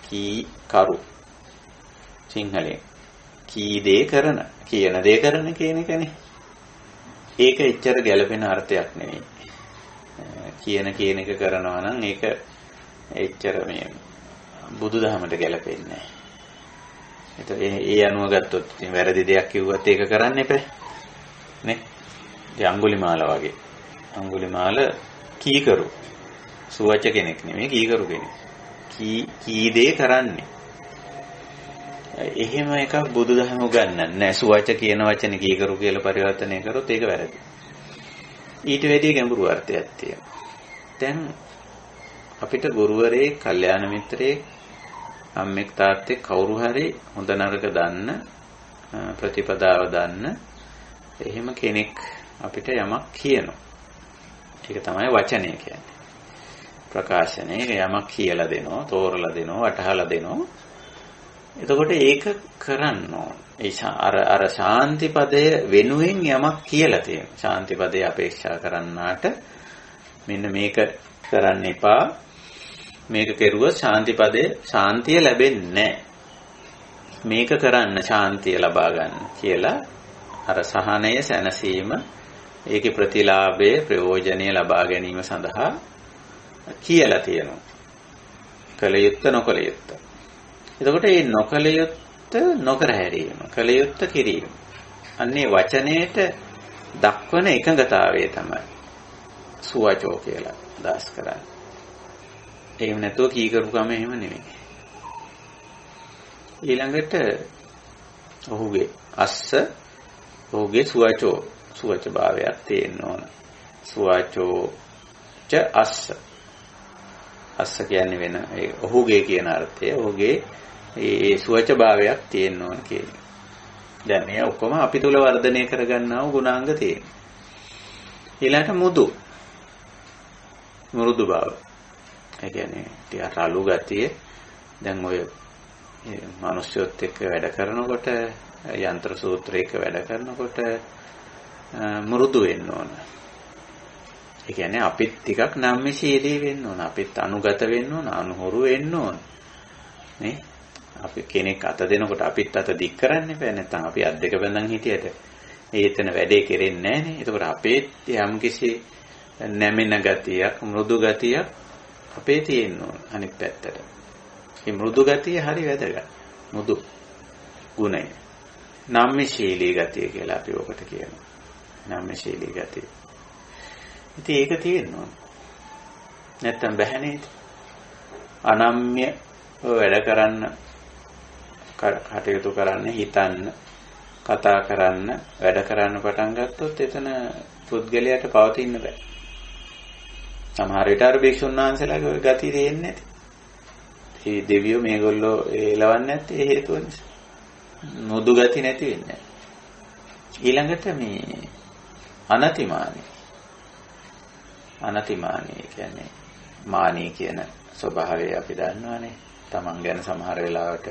කීකරු සිංහලෙන් කී දේ කරන කියන දේ කරන කියන එකනේ. ඒක එච්චර ගැළපෙන අර්ථයක් නෙවෙයි. කියන එක කරනවා නම් ඒක එච්චර මේ බුදුදහමට ගැළපෙන්නේ නැහැ. ඒතකොට ඒ අනුව ගත්තොත් ඉතින් වැරදි දෙයක් කිව්වත් ඒක කරන්න එපා. නේ? ඒ අඟුලිමාල වගේ. අඟුලිමාල කීකරු. සුවච කෙනෙක් නෙමෙයි කීකරු කෙනෙක්. කී දේ කරන්නේ. එහෙම එකක් බුදුදහම උගන්වන්නේ නැහැ. සුවච කියන වචනේ කීකරු කියලා පරිවර්තනය කරොත් ඒක වැරදි. ඊට වැඩිය ගැඹුරු අර්ථයක් තියෙනවා. දැන් අපිට ගුරුවරයෙක්, කල්යාණ මිත්‍රයෙක්, අම්මෙක් තාත්තෙක් කවුරු හරි හොඳ නරක දන්න, ප්‍රතිපදාව දන්න එහෙම කෙනෙක් අපිට යමක් කියනවා. ඒක තමයි වචනය කියන්නේ. ප්‍රකාශනයේ යමක් කියලා දෙනවා, තෝරලා දෙනවා, වටහලා දෙනවා. එතකොට ඒක කරන්න ඕන. අර ශාන්තිපදය වෙනුවෙන් යමක් කියලා තියෙනවා. ශාන්තිපදේ අපේක්ෂා කරන්නාට මෙන්න මේක කරන්න එපා. මේක කෙරුවොත් ශාන්තිපදේ ශාන්තිය ලැබෙන්නේ නැහැ. මේක කරන්න ශාන්තිය ලබා ගන්න කියලා අර සහනය සැනසීම ඒකේ ප්‍රතිලාභයේ ප්‍රයෝජනීය ලබා ගැනීම සඳහා කියලා තියෙනවා. කල යුත්ත නොකල යුත්ත. එතකොට මේ නොකල යුත්ත නොකර හැරීම, කල යුත්ත කිරීම. අන්නේ වචනයේට දක්වන එකඟතාවය තමයි සුවචෝ කියලා දාස් කරන්නේ. එහෙම නැතුව කීකරුකම එහෙම නෙමෙයි. ඊළඟට ඔහුගේ ඔහුගේ සුවචෝ සුවච භාවයක් තියෙන්න ඕන. සුවචෝ ච අස්ස කියන්නේ වෙන ඔහුගේ කියන අර්ථය. ඔහුගේ ඒ සුවච භාවයක් තියෙන්න ඕන කියන්නේ. දැන් මේ ඔක්කොම අපි තුල වර්ධනය කරගන්නා වූ ගුණාංග තියෙනවා. ඊළඟට මෘදු බව. ඒ කියන්නේ ටිකක් අලු ගතිය. දැන් ඔය මිනිස්සුත් එක්ක වැඩ කරනකොට, යන්ත්‍ර සූත්‍රයක වැඩ කරනකොට මෘදු වෙන්න ඕන. ඒ කියන්නේ අපිත් ටිකක් නම්‍යශීලී වෙන්න ඕන. අපිත් අනුගත වෙන්න ඕන, අනුහුරු වෙන්න ඕන. නේ? අපි කෙනෙක් අත දෙනකොට අපිත් අත දික් කරන්න බෑ. නැත්නම් අපි අත් දෙක බඳන් හිටියට ඒතන වැඩේ කෙරෙන්නේ නැහනේ. ඒකෝර අපේ යම්කිසි නැමෙන ගතියක්, මෘදු ගතියක් අපේ තියෙන්න ඕන අනිත් පැත්තට. මේ මෘදු ගතිය හරි වැදගත්. මෘදු ගුණය. නම්‍යශීලී ගතිය කියලා අපි ඔකට කියනවා. නම්‍යශීලී ගතිය. ඉතින් ඒක තියෙන්න ඕන. නැත්තම් බැහැ නේද? අනම්‍ය වැඩ කරන්න, කටයුතු කරන්න, හිතන්න, කතා කරන්න, වැඩ කරන්න පටන් ගත්තොත් එතන පුද්ගලයාට පවතින්න බෑ. සමහර විට අර භික්ෂුන් වහන්සේලාගේ ওই ගතිය දෙන්නේ නැති. මේ දෙවියෝ මේගොල්ලෝ එලවන්නේ නැත්තේ ඒ හේතුව නිසා. මුදු ගති නැති වෙන්නේ. ඊළඟට මේ අනතිමානී කියන්නේ මානී කියන ස්වභාවය අපි දන්නවනේ. Taman ගැන සමහර වෙලාවට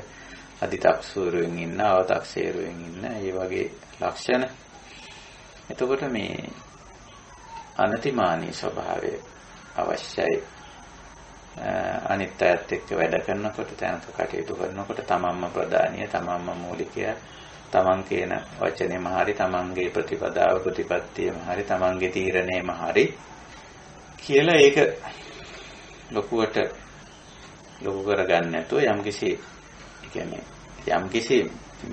අදි탁සූරුවෙන් ඉන්න, අව탁සේරුවෙන් ඉන්න, ඒ වගේ ලක්ෂණ. එතකොට මේ අනතිමානී ස්වභාවය අවශ්‍යයි. අනිත් අයත් එක්ක වැඩ කරනකොට, තැනක කටයුතු කරනකොට තමන්ම ප්‍රධානිය, තමන්ම මූලිකය, තමන් කියන වචනේම හරි, තමන්ගේ ප්‍රතිපදාව ප්‍රතිපත්තියම හරි, තමන්ගේ තීරණයම හරි කියලා ඒක ලොකු කරගන්න නැතුව යම්කිසි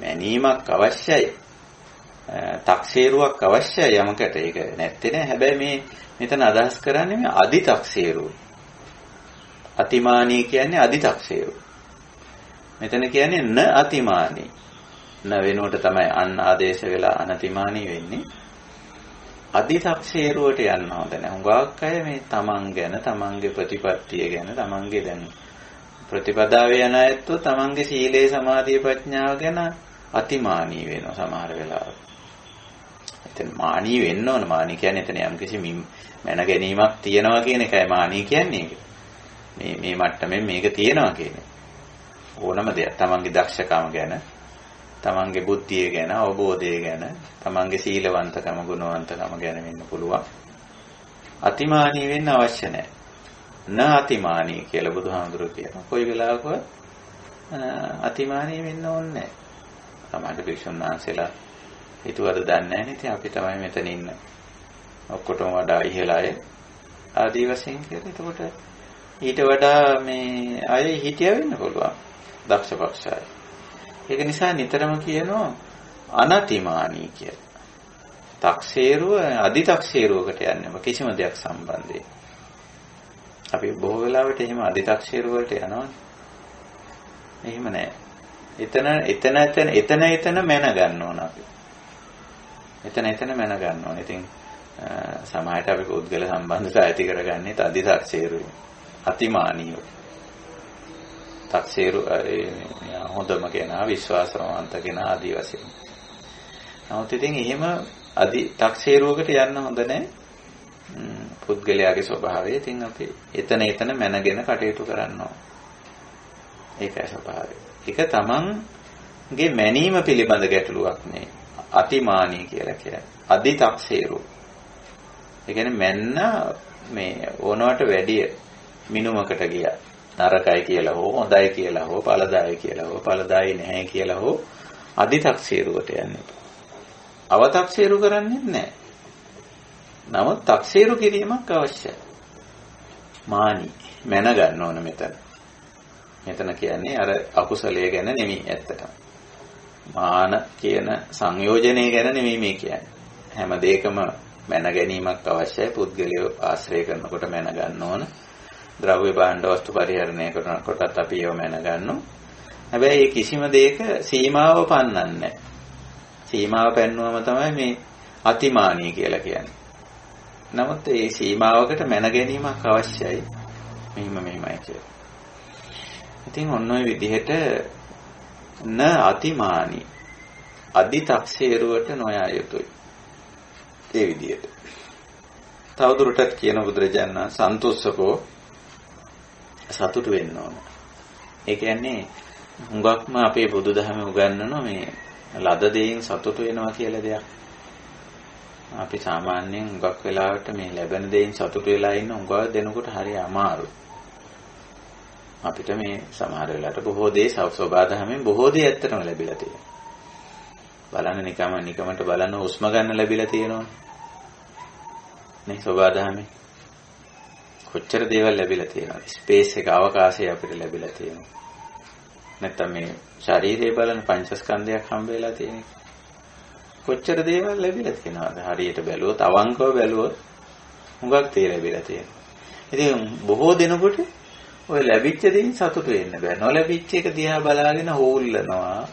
මැනීමක් අවශ්‍යයි. තක්සේරුවක් අවශ්‍යයි යමකට. ඒක නැත්තේ නෑ. හැබැයි මෙතන අදහස් කරන්නේ මේ අදි탁සේරුව. අතිමානී කියන්නේ අදි탁සේරුව. මෙතන කියන්නේ න අතිමානී. න වෙනුවට තමයි අන් ආදේශ වෙලා අනතිමානී වෙන්නේ. අදි탁සේරුවට යන්න හොඳ නැහැ. හුඟක් අය මේ තමන් ගැන, තමන්ගේ ප්‍රතිපත්තිය ගැන, තමන්ගේ දැන් ප්‍රතිපදාවේ යන අයත් තමන්ගේ සීලේ, සමාධිය, ප්‍රඥාව ගැන අතිමානී වෙනවා සමහර වෙලාවට. එතන මානී වෙන්න ඕන. මානී කියන්නේ එතන යම්කිසි මැන ගැනීමක් තියනවා කියන එකයි මානී කියන්නේ. මේ මට්ටමින් මේක තියනවා කියන්නේ. ඕනම දෙයක් තමන්ගේ දක්ෂකම ගැන, තමන්ගේ බුද්ධිය ගැන, අවබෝධය ගැන, තමන්ගේ සීලවන්තකම, ගුණවන්තකම ගැන වෙන්න පුළුවන්. අතිමානී වෙන්න අවශ්‍ය නැහැ. න අතිමානී කියලා බුදුහාමුදුරුවෝ කියනවා. කොයි වෙලාවකවත් අතිමානී වෙන්න ඕනේ නැහැ. සමහර භික්ෂුන් වහන්සේලා හිතුවද දන්නේ නැහැ නේ. ඉතින් අපි තමයි මෙතන ඉන්න ඔක්කොටම වඩා ඉහළ අය ආදී වශයෙන් කියලා. එතකොට ඊට වඩා මේ අය හිටිය වෙන්න පුළුවන්. දක්ෂ පක්ෂය. ඒක නිසා නිතරම කියනවා අනතිමානී කියලා. තක්සේරුව අදිතක්සේරුවකට යන්නේ කිසිම දෙයක් සම්බන්ධයෙන්. අපි බොහෝ වෙලාවට එහෙම අදිතක්සේරුව වලට යනවනේ. එහෙම නෑ. එතන මැන ගන්න ඕන අපි. එතන මැන ගන්න ඕන. ඉතින් සමාජයට අපි පුද්ගල සම්බන්ධතා ඇති කරගන්නේ අදිතක්සේරුවෙන්. අතිමානීව. තක්සේරු හොඳම කෙනා, විශ්වාසවන්ත කෙනා ආදී වශයෙන්. නමුත් ඉතින් එහෙම තක්සේරුවකට යන්න හොඳ නැහැ. පුද්ගලයාගේ ස්වභාවය. ඉතින් අපි එතන මැනගෙන කටයුතු කරනවා. ඒකයි ස්වභාවය. ඒක තමන්ගේ මැනීම පිළිබඳ ගැටලුවක් නේ. අතිමානී කියලා කියන්නේ. අදි තක්සේරු. ඒ කියන්නේ මැන්න මේ ඕනවට වැඩිය මිනුමකට ගියා. නරකයි කියලා හෝ හොඳයි කියලා හෝ ඵලදායි කියලා හෝ ඵලදායි නැහැ කියලා හෝ අදි තක්සේරුවට යන්නේ. අවතක්සේරු කරන්නේ නැහැ. නමුත් තක්සේරු කිරීමක් අවශ්‍යයි. මානි මැන ගන්න ඕන මෙතන. මෙතන කියන්නේ අර අකුසලයේ ගැන නෙමෙයි ඇත්තටම. මාන කියන සංයෝජනය ගැන නෙමෙයි මේ කියන්නේ. හැම දෙයකම මැන ගැනීමක් අවශ්‍යයි. පුද්ගලයෝ ආශ්‍රය කරනකොට මැන ගන්න ඕන. ද්‍රව්‍ය භාණ්ඩ වස්තු පරිහරණය කරනකොටත් අපි ඒව මැන ගන්නවා. හැබැයි මේ කිසිම දෙයක සීමාව පන්නන්නේ නැහැ. සීමාව පෙන්වුවම තමයි මේ අතිමානී කියලා කියන්නේ. නමුත් මේ සීමාවකට මැන ගැනීමක් අවශ්‍යයි. මෙහිමයි කියලා. ඉතින් ඔන්න ඔය විදිහට න අතිමානී අදිතක්සේරුවට නොයා යුතුයි. ඒ විදිහට. තවදුරටත් කියන බුදුරජාණන් සන්තුස්සකෝ සතුටු වෙන්න ඕන. ඒ කියන්නේ හුඟක්ම අපේ බුදුදහමේ උගන්වන මේ ලද දෙයින් සතුටු වෙනවා කියලා දෙයක්. අපි සාමාන්‍යයෙන් හුඟක් වෙලාවට මේ ලැබෙන දෙයින් සතුටු වෙලා ඉන්න හුඟක් දෙනකොට හරි අමාරුයි. අපිට මේ සමහර වෙලාවට බොහෝ දේ සෞබාධමෙන් බොහෝ දේ ඇත්තටම ලැබිලා තියෙනවා. බලන්න නිකමට බලන්න හුස්ම ගන්න ලැබිලා තියෙනවා. නේ සෞබාධමෙන් කොච්චර දේවල් ලැබිලා තියෙනවද? ස්පේස් එක අවකාශය අපිට ලැබිලා තියෙනවා. නැත්තම් මේ ශරීරය බලන පංචස්කන්ධයක් හම්බ වෙලා තියෙන එක. කොච්චර දේවල් ලැබිලා තියෙනවද? හරියට බැලුවොත් අවංකව බැලුවොත් හුඟක් තේ ලැබිලා තියෙනවා. ඉතින් බොහෝ දෙනෙකුට ඔය ලැබිච්ච දේෙන් සතුටු වෙන්න බෑ. නොලැබිච්ච එක දිහා බලාගෙන හොල්ලනවා,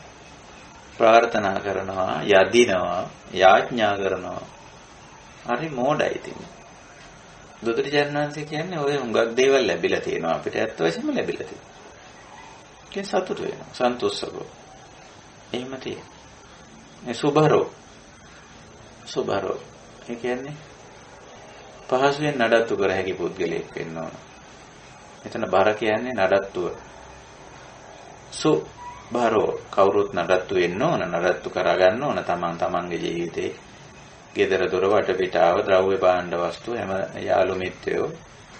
ප්‍රාර්ථනා කරනවා, යදිනවා, යාඥා කරනවා. හරි මෝඩයි ඉතින්. බුදුරජාණන් වහන්සේ කියන්නේ ඔය හුඟක් දේවල් ලැබිලා තියෙනවා අපිට ඇත්ත වශයෙන්ම ලැබිලා තියෙනවා. ඒක සතුටු වෙනවා. සන්තුෂ්කෝ. එහෙම තියෙනවා. මේ සුභරෝ. ඒ කියන්නේ පහසුවෙන් නඩත්තු කර හැකි පුද්ගලයෙක් වෙන්න ඕන. මෙතන බර කියන්නේ නඩත්තුව. සුභරෝ කවුරුත් නඩත්තු වෙන්න ඕන. නඩත්තු කරගන්න ඕන තමන්ගේ ජීවිතේ. ගෙදර දොර වටපිටාව ද්‍රව්‍ය භාණ්ඩ වස්තු හැම යාළු මිත්‍රයෝ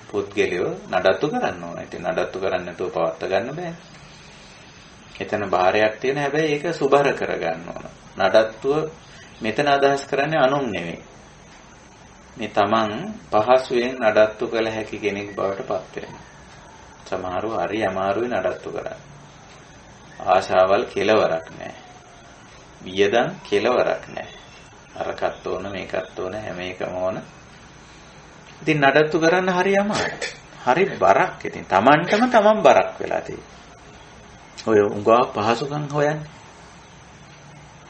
පුද්ගලයෝ නඩත්තු කරන්න ඕන. ඉතින් නඩත්තු කරන්නේ නැතුව පවත් ගන්න බෑ. එතන බාරයක් තියෙන හැබැයි ඒක සුබර කරගන්න ඕන. නඩත්තුව මෙතන අදහස් කරන්නේ අනුන් නෙමෙයි. මේ තමන් පහසුවෙන් නඩත්තු කළ හැකි කෙනෙක් බවට පත් වෙනවා. සමහරව හරි අමාරුයි නඩත්තු කරන්න. ආශාවල් කෙලවරක් නැහැ. වියදම් කෙලවරක් නැහැ. අරකට ඕන මේකත් ඕන හැම එකම ඕන. ඉතින් නඩත්තු කරන්න හරි අමාරුයි. හරි බරක්. ඉතින් තමන්ටම තමන් බරක් වෙලා තියෙනවා. ඔය උගා පහසුකම් හොයන්නේ.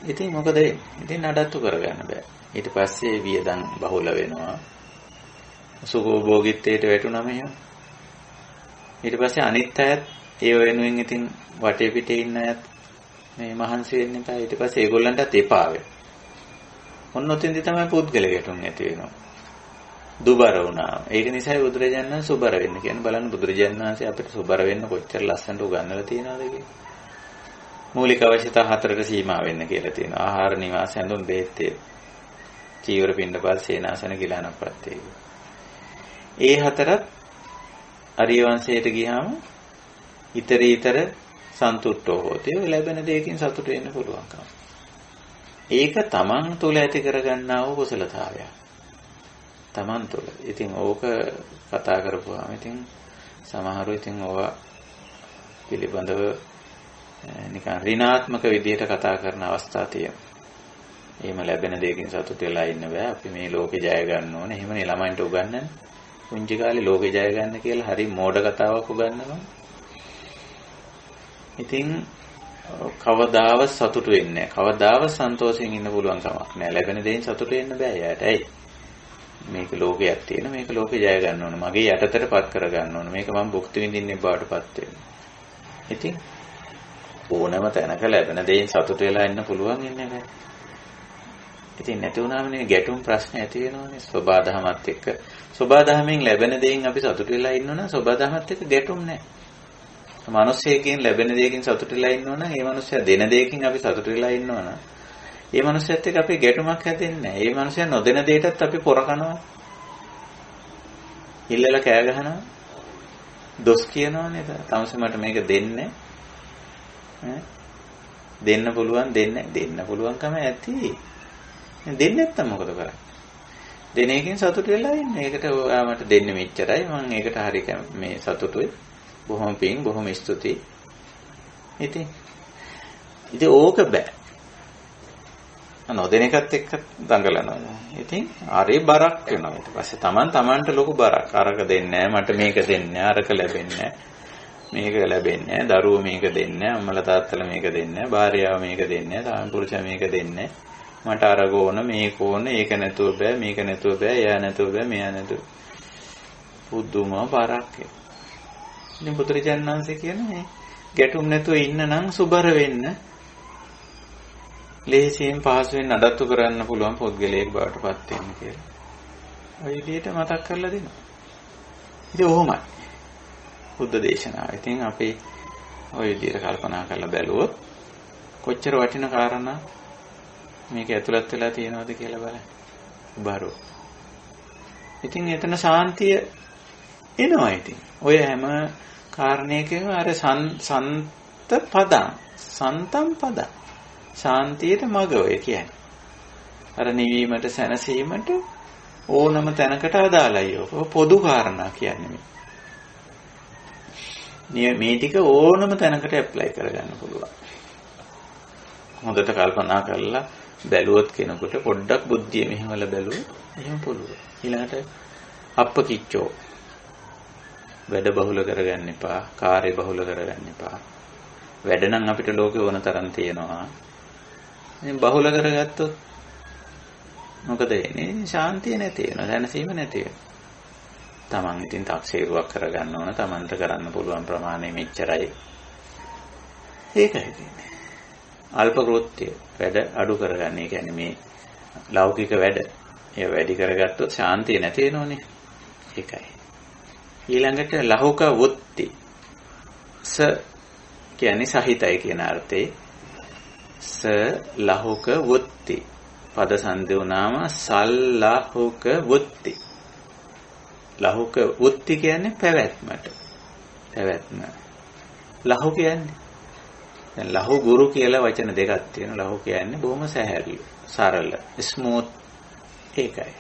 ඉතින් මොකද ඉතින් නඩත්තු කරගන්න බෑ. ඊට පස්සේ වියදම් බහුල වෙනවා. සුඛෝභෝගීත්වයට වැටුනම එහෙම. ඊට පස්සේ අනිත් අයත් ඒ වෙනුවෙන් ඉතින් වටේ පිටේ ඉන්න අයත් මේ මහන්සි වෙන්න එපා. ඊට පස්සේ ඒගොල්ලන්ටත් එපා වෙනවා. ඔන්න ඔතෙන්දී තමයි පුද්ගල ගැටුම් ඇති වෙනවා. දුබර වුණා. ඒක නිසායි බුදුරජාණන් වහන්සේ සුබර වෙන්න කියන්නේ. බලන්න බුදුරජාණන් වහන්සේ අපිට සුබර වෙන්න කොච්චර ලස්සනට උගන්වලා තියෙනවද කියලා. මූලික අවශ්‍යතා 4ට සීමා වෙන්න කියලා තියෙනවා. ආහාර, නිවාස, ඇඳුම්, බෙහෙත්, චීවර, පිණ්ඩපාත, සේනාසන, ගිලන ප්‍රත්‍යය. ඒ 4ත් අරිය වංශයට ගියාම ඊතරීතර සන්තුට්ඨෝ හෝති. ලැබෙන දෙයකින් සතුට වෙන්න පුළුවන්කම. ඒක තමන් තුළ ඇති කරගන්නා වූ කුසලතාවය. තමන් තුළ. ඉතින් ඕක කතා කරපුවාම ඉතින් සමහරව ඉතින් ඕවා පිළිබඳව නිකන් ඍණාත්මක විදිහට කතා කරන අවස්ථා තියෙනවා. එහෙම ලැබෙන දෙයකින් සතුට වෙලා ඉන්න බෑ. අපි මේ ලෝකේ ජය ගන්න ඕනේ. එහෙමනේ ළමයින්ට උගන්වන්නේ. පුංචි කාලේ ලෝකේ ජය ගන්න කියලා හරි මෝඩ කතාවක් උගන්වනවා. ඉතින් කවදාව සතුට වෙන්නේ නැහැ. කවදාව සන්තෝෂයෙන් ඉන්න පුළුවන් කමක් නැහැ. ලැබෙන දෙයින් සතුට වෙන්න බෑ යාට. ඇයි? මේක ලෝකයක් තියෙන. මේක ලෝකේ ජය ගන්න ඕන. මගේ යටතටපත් කර ගන්න ඕන. මේක මම භුක්ති විඳින්නේ බාටපත් වෙන්න. ඉතින් ඕනම තැනක ලැබෙන දෙයින් සතුට වෙලා ඉන්න පුළුවන් ඉන්නේ නැහැ. ඉතින් නැති වුණාම නේ ගැටුම් ප්‍රශ්න ඇති වෙනවනේ. සබාධමත් එක්ක. සබාධමෙන් ලැබෙන දෙයින් අපි සතුට වෙලා ඉන්නවනම් සබාධමත් එක්ක ගැටුම් නැහැ. මිනිස්සෙකින් ලැබෙන දෙයකින් සතුට වෙලා ඉන්නවනම් ඒ මිනිස්සයා දෙන දෙයකින් අපි සතුට වෙලා ඉන්නවනම් ඒ මිනිස්සයත් එක්ක අපි ගැටුමක් හැදෙන්නේ නැහැ. ඒ මිනිස්සයා නොදෙන දෙයටත් අපි පොර කනවා. ඉල්ලලා කෑ ගහනවා. දොස් කියනවා නේද? තමස මට මේක දෙන්නේ. දෙන්න පුළුවන් දෙන්න පුළුවන්කම ඇති. දෙන්නේ නැත්තම් මොකද කරන්නේ? දෙන එකෙන් සතුට වෙලා ඉන්නේ. ඒකට ඔයා මට දෙන්නේ මෙච්චරයි. මම ඒකට හරි මේ සතුටුයි. බොහොම පිං බොහොම ස්තුතියි. ඉතින් ඕක බෑ. නොදෙන එකත් එක්ක දඟලනවා. ඉතින් ආරේ බරක් වෙනවා. ඊට පස්සේ Tamanට ලොකු බරක්. අරක දෙන්නේ නැහැ, මට මේක දෙන්නේ නැහැ, අරක ලැබෙන්නේ නැහැ. මේක ලැබෙන්නේ නැහැ, දරුවෝ මේක දෙන්නේ නැහැ, අම්මලා තාත්තලා මේක දෙන්නේ නැහැ, භාර්යාව මේක දෙන්නේ නැහැ, සාම පුරුෂයා මේක දෙන්නේ නැහැ. මට අරක ඕන, මේක ඕන, ඒක නැතුව බෑ, මේක නැතුව බෑ, එයා නැතුව බෑ, මෙයා නැතුව. පුදුම බරක්. ඉතින් පුත්‍රයන් වහන්සේ කියන්නේ ගැටුම් නැතුව ඉන්න නම් සුබර වෙන්න. ලේසියෙන් පහසුවෙන් නඩත්තු කරන්න පුළුවන් පොත්ගලයක් බවට පත් වෙන්න කියලා. ඔය විදිහට මතක් කරලා දෙනවා. ඉතින් ඔහොමයි. බුද්ධ දේශනාව. ඉතින් අපි ඔය විදිහට කල්පනා කරලා බැලුවොත් කොච්චර වටින කාරණා මේක ඇතුළත් වෙලා තියෙනවද කියලා බලන්න. බරෝ. ඉතින් එතන ශාන්තිය එනවා ඉතින්. ඔය හැම කාරණයකම අර සන්ත පදං සන්තම් පදං ශාන්තියට මග ඔය කියන්නේ. අර නිවීමට සැනසීමට ඕනම තැනකට අදාළයි ඔක. පොදු කාරණා කියන්නේ මේ ටික ඕනම තැනකට ඇප්ලයි කරගන්න පුළුවන්. හොඳට කල්පනා කරලා බැලුවොත් කෙනෙකුට පොඩ්ඩක් බුද්ධිය මෙහෙමල බැලුවොත් එහෙම පුළුවන්. ඊළඟට අප්පකිච්චෝ වැඩ බහුල කරගන්න එපා, කාර්ය බහුල කරගන්න එපා. වැඩ නම් අපිට ලෝකේ ඕන තරම් තියෙනවා. මේ බහුල කරගත්තොත් මොකද වෙන්නේ? ශාන්තිය නැති වෙනවා, දැනසීම නැති වෙනවා. Taman ඉතින් තාක්ෂේරුවක් කරගන්න ඕන, Tamanට කරන්න පුළුවන් ප්‍රමාණය මෙච්චරයි. ඒකයි තියෙන්නේ. අල්ප කෘත්‍ය වැඩ අඩු කරගන්න. ඒ කියන්නේ මේ ලෞකික වැඩ ඒ වැඩි කරගත්තොත් ශාන්තිය නැති වෙනෝනේ. ඒකයි. ඊළඟට ලහුක වුත්ති ස කියන්නේ සහිතයි කියන අර්ථේ. ස ලහුක වුත්ති පද සංදි වුණාම සල්ලහුක වුත්ති. ලහුක වුත්ති කියන්නේ පැවැත්මට. පැවැත්ම. ලහු කියන්නේ දැන් ලහු ගුරු කියලා වචන දෙකක් තියෙනවා. ලහු කියන්නේ බොහොම සැහැල්ලු, සරල, ස්මූත්. ඒකයි.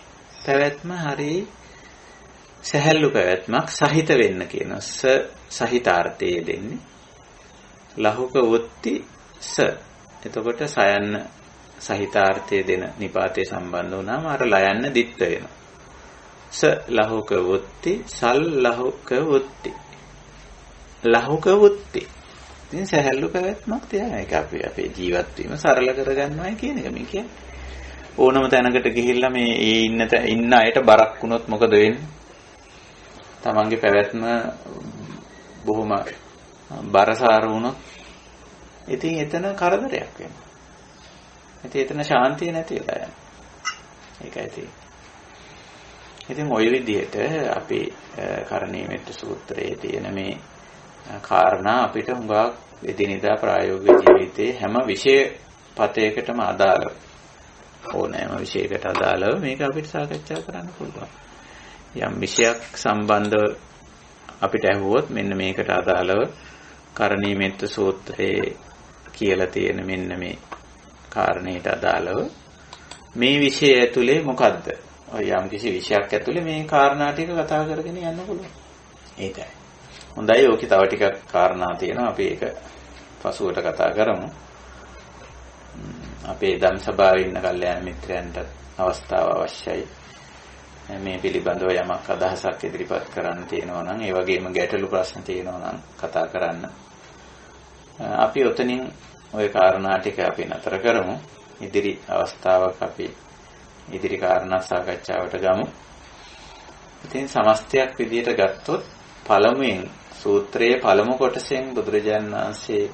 පැවැත්ම හරි සැහැල්ලු පැවැත්මක් සහිත වෙන්න කියනවා. සහිතාර්ථයේ දෙන්නේ. ලහුක වුත්ති ස. එතකොට සයන්න සහිතාර්ථයේ දෙන නිපාතේ සම්බන්ධ වුණාම අර ලයන්න දිත්ත වෙනවා. ස ලහුක වුත්ති සල් ලහුක වුත්ති. ලහුක වුත්ති. ඉතින් සැහැල්ලු පැවැත්මක් තියන එක අපි අපේ ජීවත් වීම සරල කරගන්නවයි කියන එක මේ කියන්නේ. ඕනම තැනකට ගිහිල්ලා මේ ඉන්න අයට බරක් වුණොත් මොකද වෙන්නේ? තමන්ගේ පැවැත්ම බොහොම බරසාර වුණොත් ඉතින් එතන කරදරයක් වෙනවා. ඉතින් එතන ශාන්තිය නැති වෙලා යනවා. ඒකයි තියෙන්නේ. ඉතින් ওই විදිහට අපි කරණීයමෙත්ත සූත්‍රයේ තියෙන මේ කාරණා අපිට හුඟක් එදිනෙදා ප්‍රායෝගික ජීවිතයේ හැම විෂයපතයකටම අදාළව ඕනෑම විෂයකට අදාළව මේක අපිට සාකච්ඡා කරන්න පුළුවන්. යම් විෂයක් සම්බන්ධව අපිට ඇහුවොත් මෙන්න මේකට අදාළව කරණීයමෙත්ත සූත්‍රයේ කියලා තියෙන මෙන්න මේ කාරණේට අදාළව මේ විෂය ඇතුලේ මොකද්ද? ඔය යම් කිසි විෂයක් ඇතුලේ මේ කාරණා ටික කතා කරගෙන යන්න පුළුවන්. ඒකයි. හොඳයි. ඕකේ තව ටිකක් කාරණා තියෙනවා. අපි ඒක පසුවට කතා කරමු. අපේ ධම් සභාවේ ඉන්න කල්යාණ මිත්‍රයන්ට අවස්ථාව අවශ්‍යයි. මේ පිළිබඳව යමක් අදහසක් ඉදිරිපත් කරන්න තියෙනවා නම්, ඒ වගේම ගැටලු ප්‍රශ්න තියෙනවා නම් කතා කරන්න. අපි ඔතනින් ওই කාරණා ටික අපි නතර කරමු. ඉදිරි අවස්ථාවක අපි ඉදිරි කාරණා සාකච්ඡාවට ගමු. ඉතින් සමස්තයක් විදිහට ගත්තොත් පළමුවෙන් සූත්‍රයේ පළමු කොටසෙන් බුදුරජාණන් වහන්සේ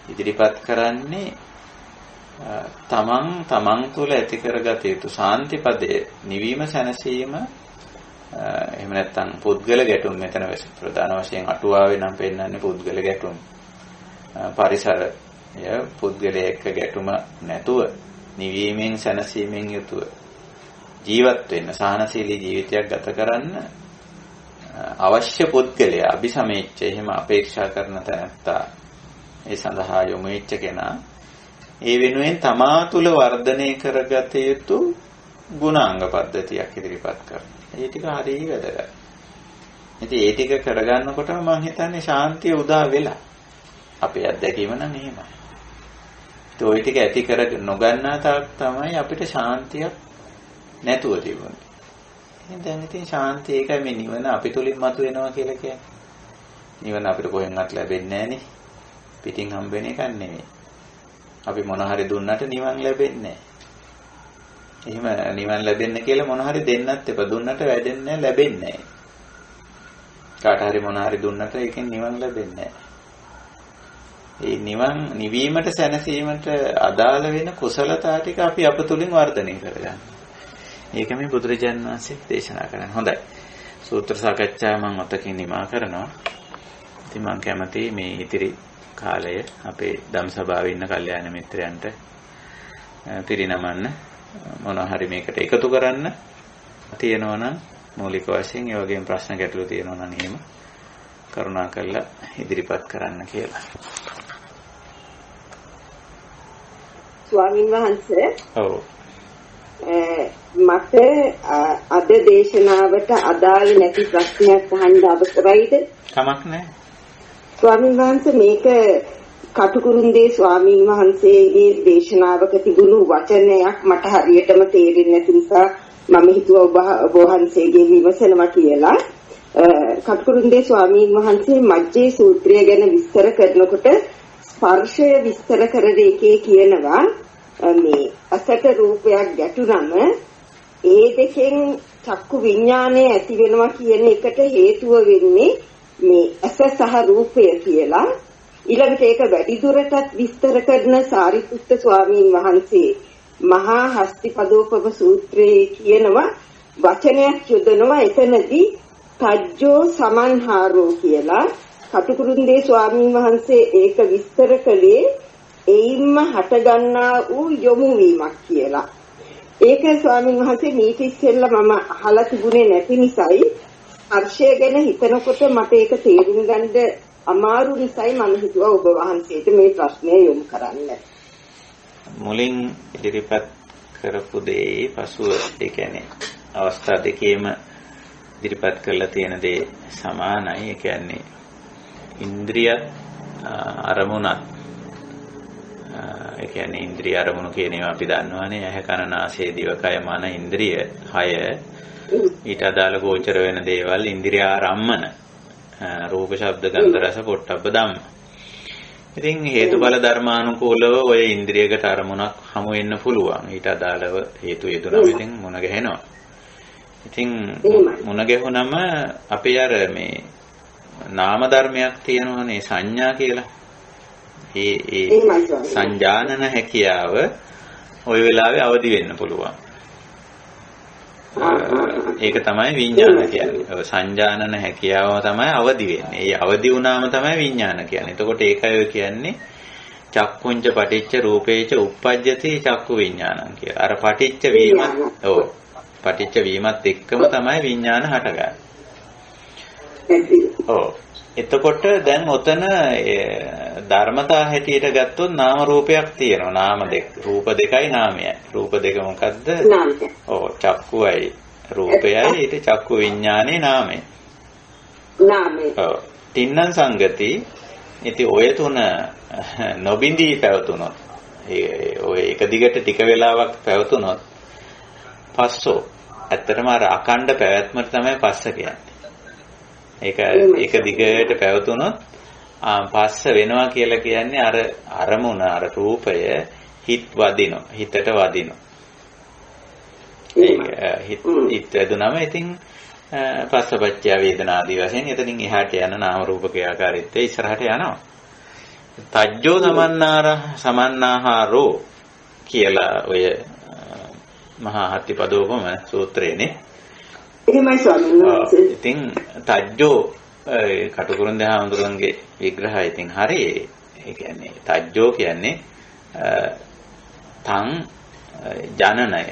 ඉදිරිපත් කරන්නේ තමන් තුළ ඇති කරගත යුතු සාන්තිපදයේ නිවීම සැනසීම, එහෙම නැත්නම් පුද්ගල ගැටුම්. මෙතන ප්‍රධාන වශයෙන් අටුවාවේ නම් පෙන්නන්නේ පුද්ගල ගැටුම්. පරිසරය පුද්ගලයා එක්ක ගැටුම නැතුව නිවීමෙන් සැනසීමෙන් යුතුව ජීවත් වෙන්න, සාහනශීලී ජීවිතයක් ගත කරන්න අවශ්‍ය පුද්ගලයා අபிසමේච්ඡ, එහෙම අපේක්ෂා කරන තැනත්තා, ඒ සඳහා යොමු වෙච්ච කෙනා ඒ වෙනුවෙන් තමා තුළ වර්ධනය කරගත යුතු ගුණාංග පද්ධතියක් ඉදිරිපත් කරනවා. ඒ ටික හරිය වැදගත්. ඉතින් ඒ ටික කරගන්නකොටම මම හිතන්නේ ශාන්තිය උදා වෙලා. අපේ අත්දැකීම නම් එහෙමයි. ඒ ওই ටික ඇති කර නොගන්නා තාක් තමයි අපිට ශාන්තියක් නැතුව තිබුණේ. එහෙනම් දැන් ඉතින් ශාන්තිය ඒකයි, මේ නිවන අපි තුලින් මතුවෙනවා කියලා කියන්නේ. නිවන අපිට කොහෙන්වත් ලැබෙන්නේ නැහනේ. පිටින් හම්බ වෙන එකක් නෙමෙයි. අපි මොන හරි දුන්නට නිවන් ලැබෙන්නේ නැහැ. එහෙම නිවන් ලැබෙන්න කියලා මොන හරි දෙන්නත් එපා. දුන්නට වැඩෙන්නේ නැහැ, ලැබෙන්නේ නැහැ. කාට හරි මොන හරි දුන්නට ඒකෙන් නිවන් ලැබෙන්නේ නැහැ. ඒ නිවීමට සැනසීමට අදාළ වෙන කුසලතා ටික අපි අප තුලින් වර්ධනය කරගන්න. ඒක මේ බුදුරජාණන් වහන්සේ දේශනා කරන්නේ. හොඳයි. සූත්‍ර සාකච්ඡාව මම ඔතකින් නිමා කරනවා. ඉතින් මම කැමතියි මේ ඉතිරි කාලය අපේ ධම් සභාවේ ඉන්න කල්යාණ මිත්‍රයන්ට පිරිනමන්න, මොනවා හරි මේකට එකතු කරන්න තියෙනවා නම් මූලික වශයෙන්, ඒ වගේම ප්‍රශ්න ගැටලු තියෙනවා නම් එහෙම කරුණාකරලා ඉදිරිපත් කරන්න කියලා. ස්වාමින් වහන්සේ, ඔව්, මට අද දේශනාවට අදාළ නැති ප්‍රශ්නයක් අහන්න අවසරයිද? කමක් නැහැ. ස්වාමින් වහන්සේ, මේක කටුකුරුන්දේ ස්වාමින් වහන්සේගේ දේශනාවක තිබුණු වචනයක් මට හරියටම තේරෙන්නේ නැති නිසා මම හිතුවා ඔබ වහන්සේගේ විමසනවා කියලා. කටුකුරුන්දේ ස්වාමින් වහන්සේ මජ්ජේ සූත්‍රය ගැන විස්තර කරනකොට ස්පර්ශය විස්තර කරන එකේ කියනවා මේ අසට රූපයක් ගැටුනම ඒ දෙකෙන් චක්කු විඥානය ඇති වෙනවා කියන එකට හේතුව වෙන්නේ මේ ඇස සහ රූපය කියලා. ඊළඟට ඒක වැඩි දුරටත් විස්තර කරන සාරිපුත්ත ස්වාමීන් වහන්සේ මහා හස්තිපදෝපම සූත්‍රයේ කියනවා වචනයක් යොදනවා එතනදී තජ්ජෝ සමන්හාරෝ කියලා. කටුකුරුන්දේ ස්වාමීන් වහන්සේ ඒක විස්තර කළේ එයින්ම හටගන්නා වූ යොමු වීමක් කියලා. ඒක ස්වාමීන් වහන්සේ මීට ඉස්සෙල්ලා මම අහලා තිබුණේ නැති නිසායි ස්පර්ශය ගැන හිතනකොට මට ඒක තේරුම් ගන්න අමාරු නිසායි මම හිතුවා ඔබ වහන්සේට මේ ප්‍රශ්නය යොමු කරන්න. මුලින් ඉදිරිපත් කරපු දේ පසුව ඒ කියන්නේ අවස්ථා දෙකේම ඉදිරිපත් කරලා තියෙන දේ සමානයි. ඒ කියන්නේ ඉන්ද්‍රිය අරමුණත්, ඒ කියන්නේ ඉන්ද්‍රිය අරමුණු කියන ඒවා අපි දන්නවානේ. ඇහැ කන නාසය දිව කය මන ඉන්ද්‍රිය 6. ඊට අදාළ ගෝචර වෙන දේවල් ඉන්ද්‍රිය ආරම්මන, රූප ශබ්ද ගන්ධ රස පොට්ටබ්බ ධම්ම. ඉතින් හේතුඵල ධර්මානුකූලව ඔය ඉන්ද්‍රියකට අරමුණක් හමු වෙන්න පුළුවන්. ඊට අදාළව හේතු යෙදුනම ඉතින් මුණ ගැහෙනවා. ඉතින් මුණ ගැහුනම අපි අර මේ නාම ධර්මයක් තියෙනවනේ සංඥා කියලා. ඒ සංජානන හැකියාව ওই වෙලාවේ අවදි වෙන්න පුළුවන්. ඒක තමයි විඥාන කියන්නේ. සංජානන හැකියාව තමයි අවදි වෙන්නේ. ඒ අවදි වුණාම තමයි විඥාන කියන්නේ. එතකොට ඒකයි කියන්නේ චක්කුංච පටිච්ච රූපේච uppajjati චක්කු විඥානං කියලා. අර පටිච්ච වීමත් පටිච්ච වීමත් එක්කම තමයි විඥාන හටගන්නේ. එතකොට දැන් ඔතන ධර්මතා හැටියට ගත්තොත් නාම රූපයක් තියෙනවා. නාම දෙක. රූප දෙකයි නාමයයි. රූප දෙක මොකද්ද? නාමය. චක්කුවයි රූපයයි ඊට චක්කු විඥානේ නාමය. නාමය. තින්නම් සංගති. ඉතින් ඔය තුන නොබින්දී පැවතුනොත් ඔය එක දිගට ටික වෙලාවක් පැවතුනොත් පස්සෝ ඇත්තටම අර අකණ්ඩ පැවැත්මට තමයි පස්ස කියන්නේ. ඒක දිගට පැවතුනොත් පස්ස වෙනවා කියලා කියන්නේ අර අරමුණ අර රූපය හිත වදිනවා. හිත වැදුනම ඉතින් පස්සපච්චය වේදනා ආදී වශයෙන් එතනින් එහාට යන නාම රූප ක්‍රියාකාරීත්වය ඉස්සරහට යනවා. තජ්ජෝ සමන්නාහාරෝ කියලා ඔය මහා හත්තිපදෝපම සූත්‍රයේනේ. එහෙමයි ස්වාමීන් වහන්සේ. ඉතින් තජ්ජෝ කටුකුරුන්දේ හාමුදුරන්ගේ විග්‍රහය ඉතින් හරියි. ඒ කියන්නේ තජ්ජෝ කියන්නේ තං ජනනය.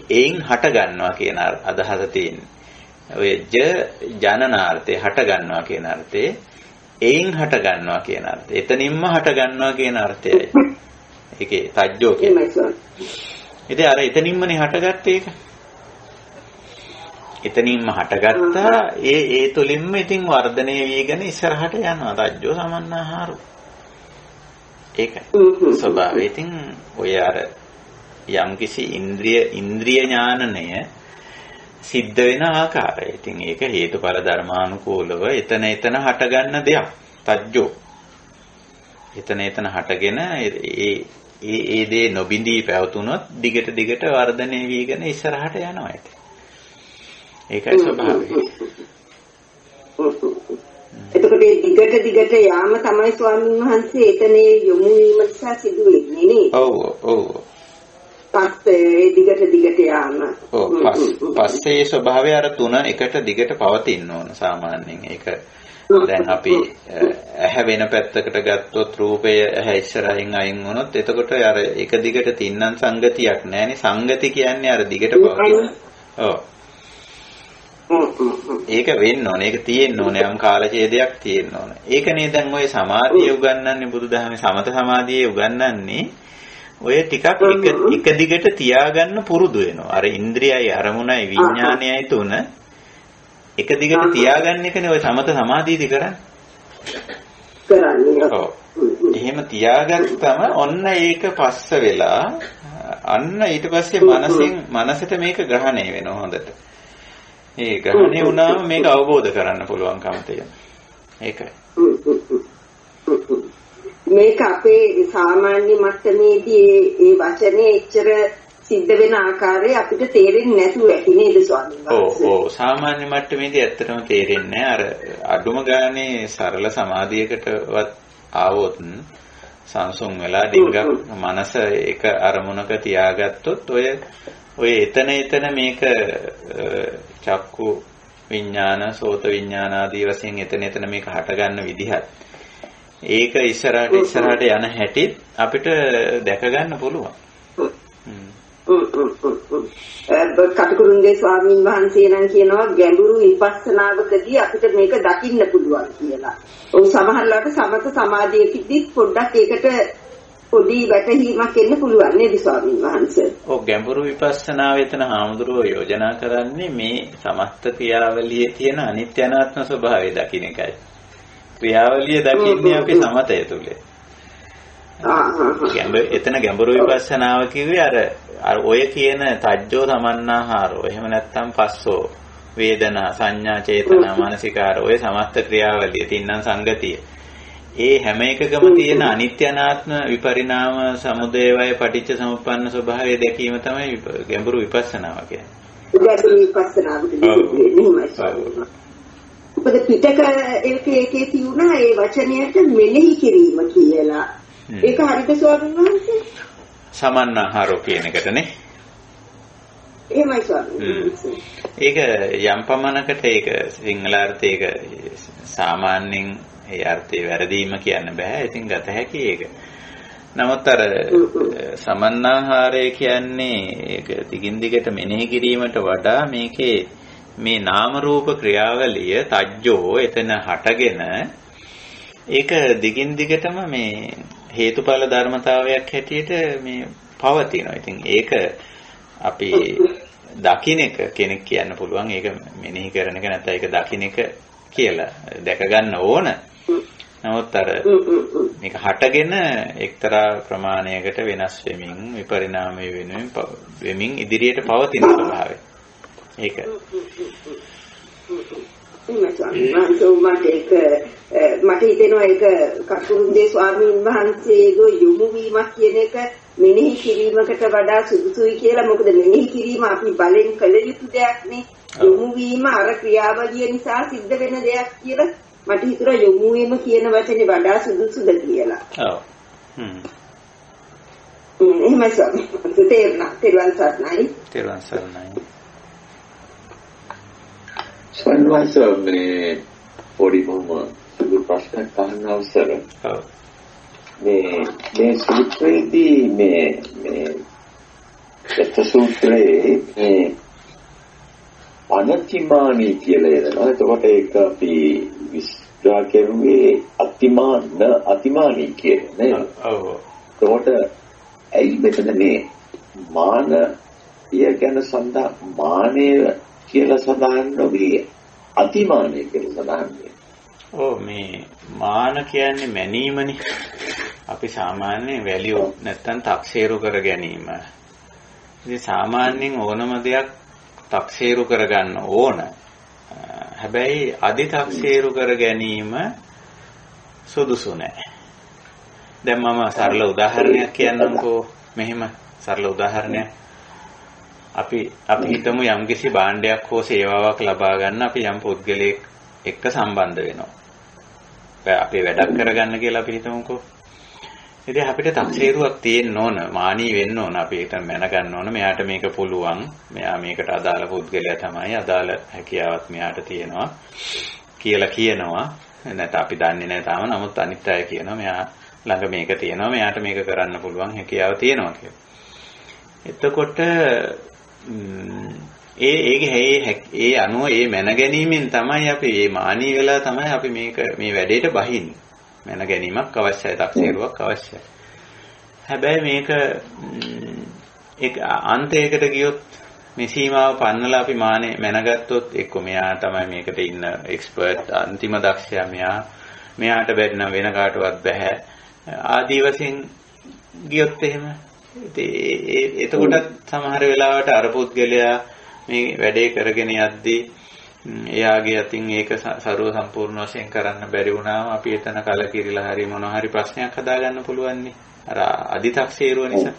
එයින් හට ගන්නවා කියන අදහස තියෙන්නේ. ඔය ජනනාර්ථේ හට ගන්නවා කියන අර්ථේ එයින් හට ගන්නවා කියන අර්ථය. එතනින්ම හට ගන්නවා කියන අර්ථයයි. ඒකේ තජ්ජෝ කියන්නේ. ඉතින් අර එතනින්මනේ හටගත්තේ ඒක. එතනින්ම හටගත්තා ඒ තුලින්ම ඉතින් වර්ධනය වීගෙන ඉස්සරහට යනවා. තජ්ජෝ සමන්නාහාරෝ. ඒකයි. ස්වභාවය. ඉතින් ඔය අර යම්කිසි ඉන්ද්‍රිය ඥානනය සිද්ධ වෙන ආකාරය. ඉතින් ඒක හේතුඵල ධර්මානුකූලව එතන හටගන්න දෙයක්. තජ්ජෝ. එතන හටගෙන ඒ දේ නොබිඳී පැවතුනොත් දිගට වර්ධනය වීගෙන ඉස්සරහට යනවා. ඒකයි ස්වභාවය. එතකොට දිගට යාම තමයි ස්වාමීන් වහන්සේ එතනේ යොමු වීම නිසා සිදු වෙන්නේ නේ. ඔව්. පස්සේ දිගට යාම. පස්සේ ස්වභාවය අර තුන එකට දිගට පවතින්න ඕන සාමාන්‍යයෙන්. ඒක දැන් අපි ඇහැ වෙන පැත්තකට ගත්තොත් රූපය ඇහැ ඉස්සරහින් අයින් වුණොත් එතකොට අර එක දිගට තින්නම් සංගතියක් නැහැනේ. සංගති කියන්නේ අර දිගට පවතින. ඒක වෙන්න ඕනේ. ඒක තියෙන්න ඕනේ. යම් කාලඡේදයක් තියෙන්න ඕනේ. ඒකනේ දැන් ඔය සමාධිය උගන්වන්නේ බුදුදහමේ සමත සමාධියේ උගන්වන්නේ ඔය ටිකක් එක දිගට තියාගන්න පුරුදු වෙනවා. අර ඉන්ද්‍රියයි අරමුණයි විඥානයයි තුන එක දිගට තියාගන්න එකනේ ඔය සමත සමාධියදී කරන්නේ. එහෙම තියාගත්තම ඔන්න ඒක පස්ස වෙලා අන්න ඊට පස්සේ මනසට මේක ග්‍රහණය වෙනවා හොඳට. ඒ ග්‍රහණය වුණාම මේක අවබෝධ කරන්න පුළුවන්කම තියෙනවා. ඒකයි. මේක අපේ සාමාන්‍ය මට්ටමේදී ඒ වචනේ එච්චර සිද්ධ වෙන ආකාරය අපිට තේරෙන්නේ නැතුව ඇති නේද ස්වාමීන් වහන්සේ? ඔව් ආසාමාන්‍ය මට්ටමේදී ඇත්තටම තේරෙන්නේ අර අඩුම ගානේ සරල සමාධියකටවත් ආවොත් සංසුන් වෙලා ඩිංගක් මනස එක අරමුණක තියාගත්තොත් ඔය එතන මේක චක්කු විඥාන සෝත විඥාන ආදී වශයෙන් එතන මේක හට ගන්න විදිහත් ඒක ඉස්සරහට යන හැටි අපිට දැක ගන්න පුළුවන්. කටුකුරුන්ගේ ස්වාමීන් වහන්සේ නම් කියනවා ගැඹුරු විපස්සනාවකදී අපිට මේක දකින්න පුළුවන් කියලා. ඔව් සමහරවිට සමත සමාධියකදී පොඩ්ඩක් ඒකට පොඩි වැටහීමක් එන්න පුළුවන් නේද ස්වාමීන් වහන්සේ? ඔව් ගැඹුරු විපස්සනාව එතන හාමුදුරුවෝ යෝජනා කරන්නේ මේ සමස්ත ක්‍රියාවලියේ තියෙන අනිත්‍ය අනාත්ම ස්වභාවය දකින්න එකයි. ක්‍රියාවලිය දකින්නේ අපි සමතය තුල. එතන ගැඹුරු විපස්සනාව කිව්වේ අර ඔය කියන තජ්ජෝ සමන්නාහාරෝ එහෙම නැත්නම් පස්සෝ වේදනා සංඥා චේතනා මානසිකාර ඔය සමස්ත ක්‍රියාවලිය තින්නම් සංගතිය. ඒ හැම එකකම තියෙන අනිත්‍ය අනාත්ම විපරිණාම සමුදය වය පටිච්ච සමුප්පන්න ස්වභාවය දැකීම තමයි ගැඹුරු විපස්සනාව කියන්නේ. ගැඹුරු විපස්සනාව කියන්නේ උපද පිටක ඒකේ තියුණා ඒ වචනයට මෙනෙහි කිරීම කියලා. ඒක හරිද ස්වාමීන් වහන්සේ? සමන්නාහාරෝ කියන එකටනේ. එහෙමයි ස්වාමීනි. ඒක යම් පමණකට ඒක සිංහලාර්ථයක සාමාන්‍යයෙන් ඒ අර්ථය වැරදීම කියන්න බෑ. ඉතින් ගත හැකි ඒක. නමුත් අර සමන්නාහාරය කියන්නේ ඒක දිගින් දිගට මෙනෙහි කිරීමට වඩා මේකේ මේ නාම රූප ක්‍රියාවලිය තජ්ජෝ එතන හටගෙන ඒක දිගින් දිගටම මේ හේතුඵල ධර්මතාවයක් හැටියට මේ පවතිනවා. ඉතින් ඒක අපි දකින්න එක කෙනෙක් කියන්න පුළුවන් ඒක මෙනෙහි කරන එක නැත්නම් ඒක දකින්න එක කියලා දැක ගන්න ඕන. නමුත් අර මේක හටගෙන එක්තරා ප්‍රමාණයකට වෙනස් වෙමින් විපරිණාමය වෙමින් ඉදිරියට පවතින ස්වභාවය. ඒක මට හිතෙනවා ඒක කකුරුන්දේ ස්වාමීන් වහන්සේගේ යොමු වීමක් කියන එක මෙනෙහි කිරීමකට වඩා සුදුසුයි කියලා. මොකද මෙනෙහි කිරීම අපි බලෙන් කළ යුතු දෙයක් නේ. යොමු වීම අර ක්‍රියාවලිය නිසා සිද්ධ වෙන දෙයක් කියලා මට හිතුණා යොමු වීම කියන වචනේ වඩා සුදුසුද කියලා. ඔව්. එහෙමයි ස්වාමීන් වහන්සේ. තේරුණා. තෙරුවන් සරණයි. තෙරුවන් සරණයි. ස්වාමීන් මේ පොඩි මොම සුදු ප්‍රශ්නයක් අහන්න අවසර. ඔව්. මේ සූත්‍රයේදී මේ සූත්‍රයේ මේ අනතිමානී කියලා එනවා. එතකොට ඒක අපි විස්තර කරුවේ අතිමානී කියන්නේ. ඔව්. එතකොට ඇයි මෙතන මේ මාන කියන සඳහා මානය කියලා සඳහන් නොවේ අතිමානය කියලා සඳහන් වෙනවා. ඔව් මේ මාන කියන්නේ මැනීමනේ. අපි සාමාන්‍යයෙන් වැලියු නැත්තම් තක්සේරු කර ගැනීම. ඉතින් සාමාන්‍යයෙන් ඕනම දෙයක් තක්සේරු කරගන්න ඕන. හැබැයි අදි තක්සේරු කර ගැනීම සුදුසු නැහැ. දැන් මම සරල උදාහරණයක් කියන්නම්කෝ. මෙහෙම සරල උදාහරණයක්. අපි හිතමු යම්කිසි භාණ්ඩයක් හෝ සේවාවක් ලබා ගන්න අපි යම් පුද්ගලයෙක් එක්ක සම්බන්ධ වෙනවා. අපි වැඩක් කරගන්න කියලා අපි හිතමුකෝ. ඉතින් අපිට තක්සේරුවක් තියෙන්න ඕන, මානී වෙන්න ඕන. අපි හිතන්න මැනගන්න ඕන මෙයාට මේක පුළුවන්. මෙයා මේකට අදාළ පුද්ගලයා තමයි. අදාළ හැකියාවක් මෙයාට තියෙනවා කියලා කියනවා. නැත්නම් අපි දන්නේ නැහැ තාම. නමුත් අනිත් අය කියනවා මෙයා ළඟ මේක තියෙනවා. මෙයාට මේක කරන්න පුළුවන් හැකියාව තියෙනවා කියලා. එතකොට ඒ අනුව ඒ මැන ගැනීමෙන් තමයි අපි මේ මානී වෙලා තමයි අපි මේ වැඩේට බහින්නේ. මැන ගැනීමක් අවශ්‍යයි, තක්සේරුවක් අවශ්‍යයි. හැබැයි මේක අන්තයකට ගියොත් මේ සීමාව පන්නලා අපි මැනගත්තොත් එක්ක මෙයා තමයි මේකට ඉන්න එක්ස්පර්ට් අන්තිම දක්ෂයා මෙයාට බැරි නම් වෙන කාටවත් බෑ ආදී වශයෙන් ගියොත් එහෙම එතකොට සමහර වෙලාවට අර පුද්ගලයා මේ වැඩේ කරගෙන යද්දී එයාගේ අතින් ඒක ਸਰව සම්පූර්ණ වශයෙන් කරන්න බැරි වුණාම අපි එතන කලකිරිලා හරි මොනවා හරි ප්‍රශ්නයක් හදාගන්න පුළුවන් නේ අර අදි탁සේරුව නිසා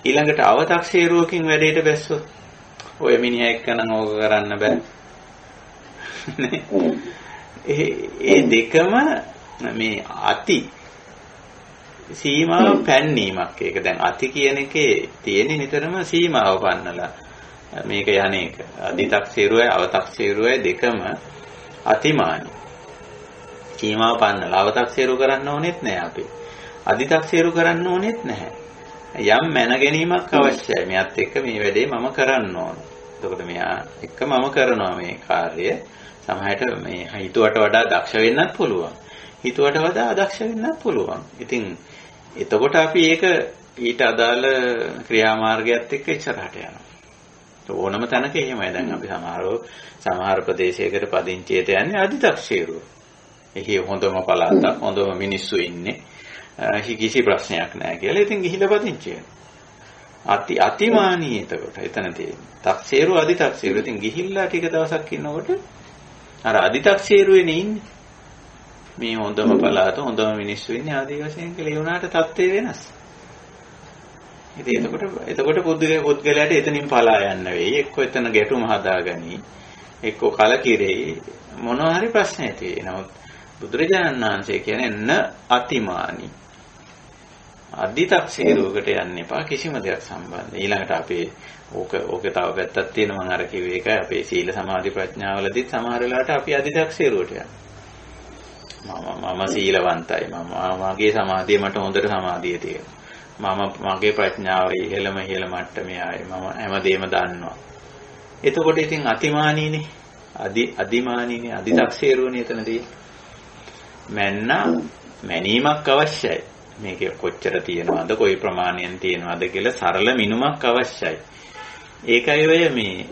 ඊළඟට අව탁සේරුවකින් වැඩේට බැස්සොත් ඔය මිනිහා එක්කනම් ඕක කරන්න බෑ ඒ දෙකම මේ අති සීමාව පැන්නීමක් ඒක දැන් අති කියන එකේ තියෙන නිතරම සීමාව පන්නලා මේක යන්නේක අදි탁සේරුවයි අව탁සේරුවයි දෙකම අතිමානයි සීමාව පන්නලා අව탁සේරු කරන්න ඕනෙත් නැහැ අපි අදි탁සේරු කරන්න ඕනෙත් නැහැ යම් මැන ගැනීමක් අවශ්‍යයි මෙයත් එක්ක මේ වැඩේ මම කරන්න ඕන එතකොට මෙයා එක්ක මම කරනවා මේ කාර්යය සමහරට මේ හිතුවට වඩා දක්ෂ වෙන්නත් පුළුවන් හිතුවට වඩා අදක්ෂ වෙන්නත් පුළුවන් ඉතින් එතකොට අපි ඒක ඊට අදාළ ක්‍රියාමාර්ගයත් එක්ක ඉස්සරහට යනවා ඕනම තැනක එහෙමයි දැන් අපි සමහර ප්‍රදේශයකට පදිංචියට යන්නේ අදි탁සේරුව එහි හොඳම පළාතක් හොඳම මිනිස්සු ඉන්නේ කිසි ප්‍රශ්නයක් නැහැ කියලා ඉතින් ගිහිල්ලා පදිංචි වෙනවා අතිමානී එතකොට එතන තියෙන්නේ තක්සේරුව අදි탁සේරුව ඉතින් ගිහිල්ලා ටික දවසක් ඉන්නකොට අර අදි탁සේරුවේනේ ඉන්නේ මේ හොඳම පළාත හොඳම මිනිස්සු ඉන්නේ ආදී වශයෙන් කියලා ඒ උනාට තත්ත්වය වෙනස් ඉතින් එතකොට පුද්ගලයාට එතනින් පලා යන්න වෙයි එක්ක එතන ගැටුම හදාගනි එක්ක කලකිරෙයි මොනවා හරි ප්‍රශ්නයක් තියෙනවා බුදුරජාණන් වහන්සේ කියන්නේ න අතිමානි අදි탁සීරුවකට යන්න එපා කිසිම දෙයක් සම්බන්ධ. ඊළඟට අපේ ඕක තව පැත්තක් තියෙනවා මම අර කිව්වේ ඒකයි අපේ සීල සමාධි ප්‍රඥාවලදීත් සමහර වෙලාවට අපි අදි탁සීරුවට යනවා. මම සීලවන්තයි. මගේ සමාධිය මට හොඳට සමාධිය තියෙනවා. මගේ ප්‍රඥාව ඉහළම මට්ටමේ ආයේ මම හැමදේම දන්නවා. එතකොට ඉතින් අතිමානීනේ. අදිමානීනේ අදි탁සීරුවනේ එතනදී. මැනීමක් අවශ්‍යයි. මේක කොච්චර තියෙනවද කොයි ප්‍රමාණයෙන් තියෙනවද කියලා සරල මිනුමක් අවශ්‍යයි. ඒකයි ඔය මේ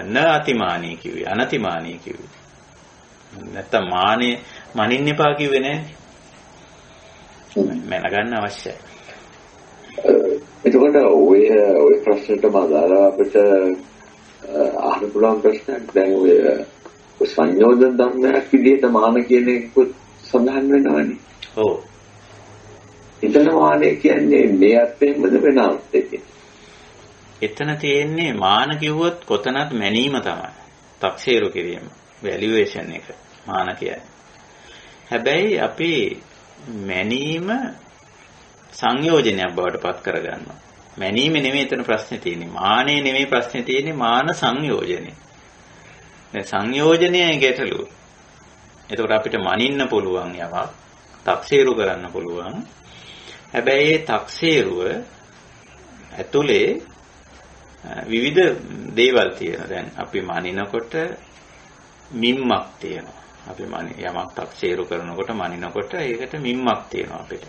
න අතිමානී කිව්වේ අනතිමානී කිව්වේ. නැත්තම් මානෙ මනින්න එපා කිව්වේ නෑනේ. මැනගන්න අවශ්‍යයි. එතකොට ඔය ප්‍රශ්නෙට මම අපිට අහන්න පුළුවන් ප්‍රශ්නයක් දැන් ඔය සංයෝජන ධර්මයක් විදිහට මාන කියන එක සඳහන් වෙනවනේ. ඔව්. එතන මානෙ කියන්නේ මේ අර්ථයෙන්මද වෙන අර්ථයකින්? එතන තියෙන්නේ මාන කිව්වොත් කොතනත් මැනීම තමයි. තක්සේරු කිරීම, වැලියුේෂන් එක මාන කියන්නේ. හැබැයි අපි මැනීම සංයෝජනයක් බවට පත් කරගන්නවා. මැනීම නෙමෙයි එතන ප්‍රශ්නේ තියෙන්නේ. මානේ නෙමෙයි ප්‍රශ්නේ තියෙන්නේ මාන සංයෝජනේ. දැන් සංයෝජනයයි ගැටලුව. එතකොට අපිට මනින්න පුළුවන් යමක්, තක්සේරු කරන්න පුළුවන්. හැබැයි ඒ තක්සේරුව ඇතුලේ විවිධ දේවල් තියෙනවා. දැන් අපි මනිනකොට මිම්මක් තියෙනවා. අපි යමක් තක්සේරු කරනකොට මනිනකොට ඒකට මිම්මක් තියෙනවා අපිට.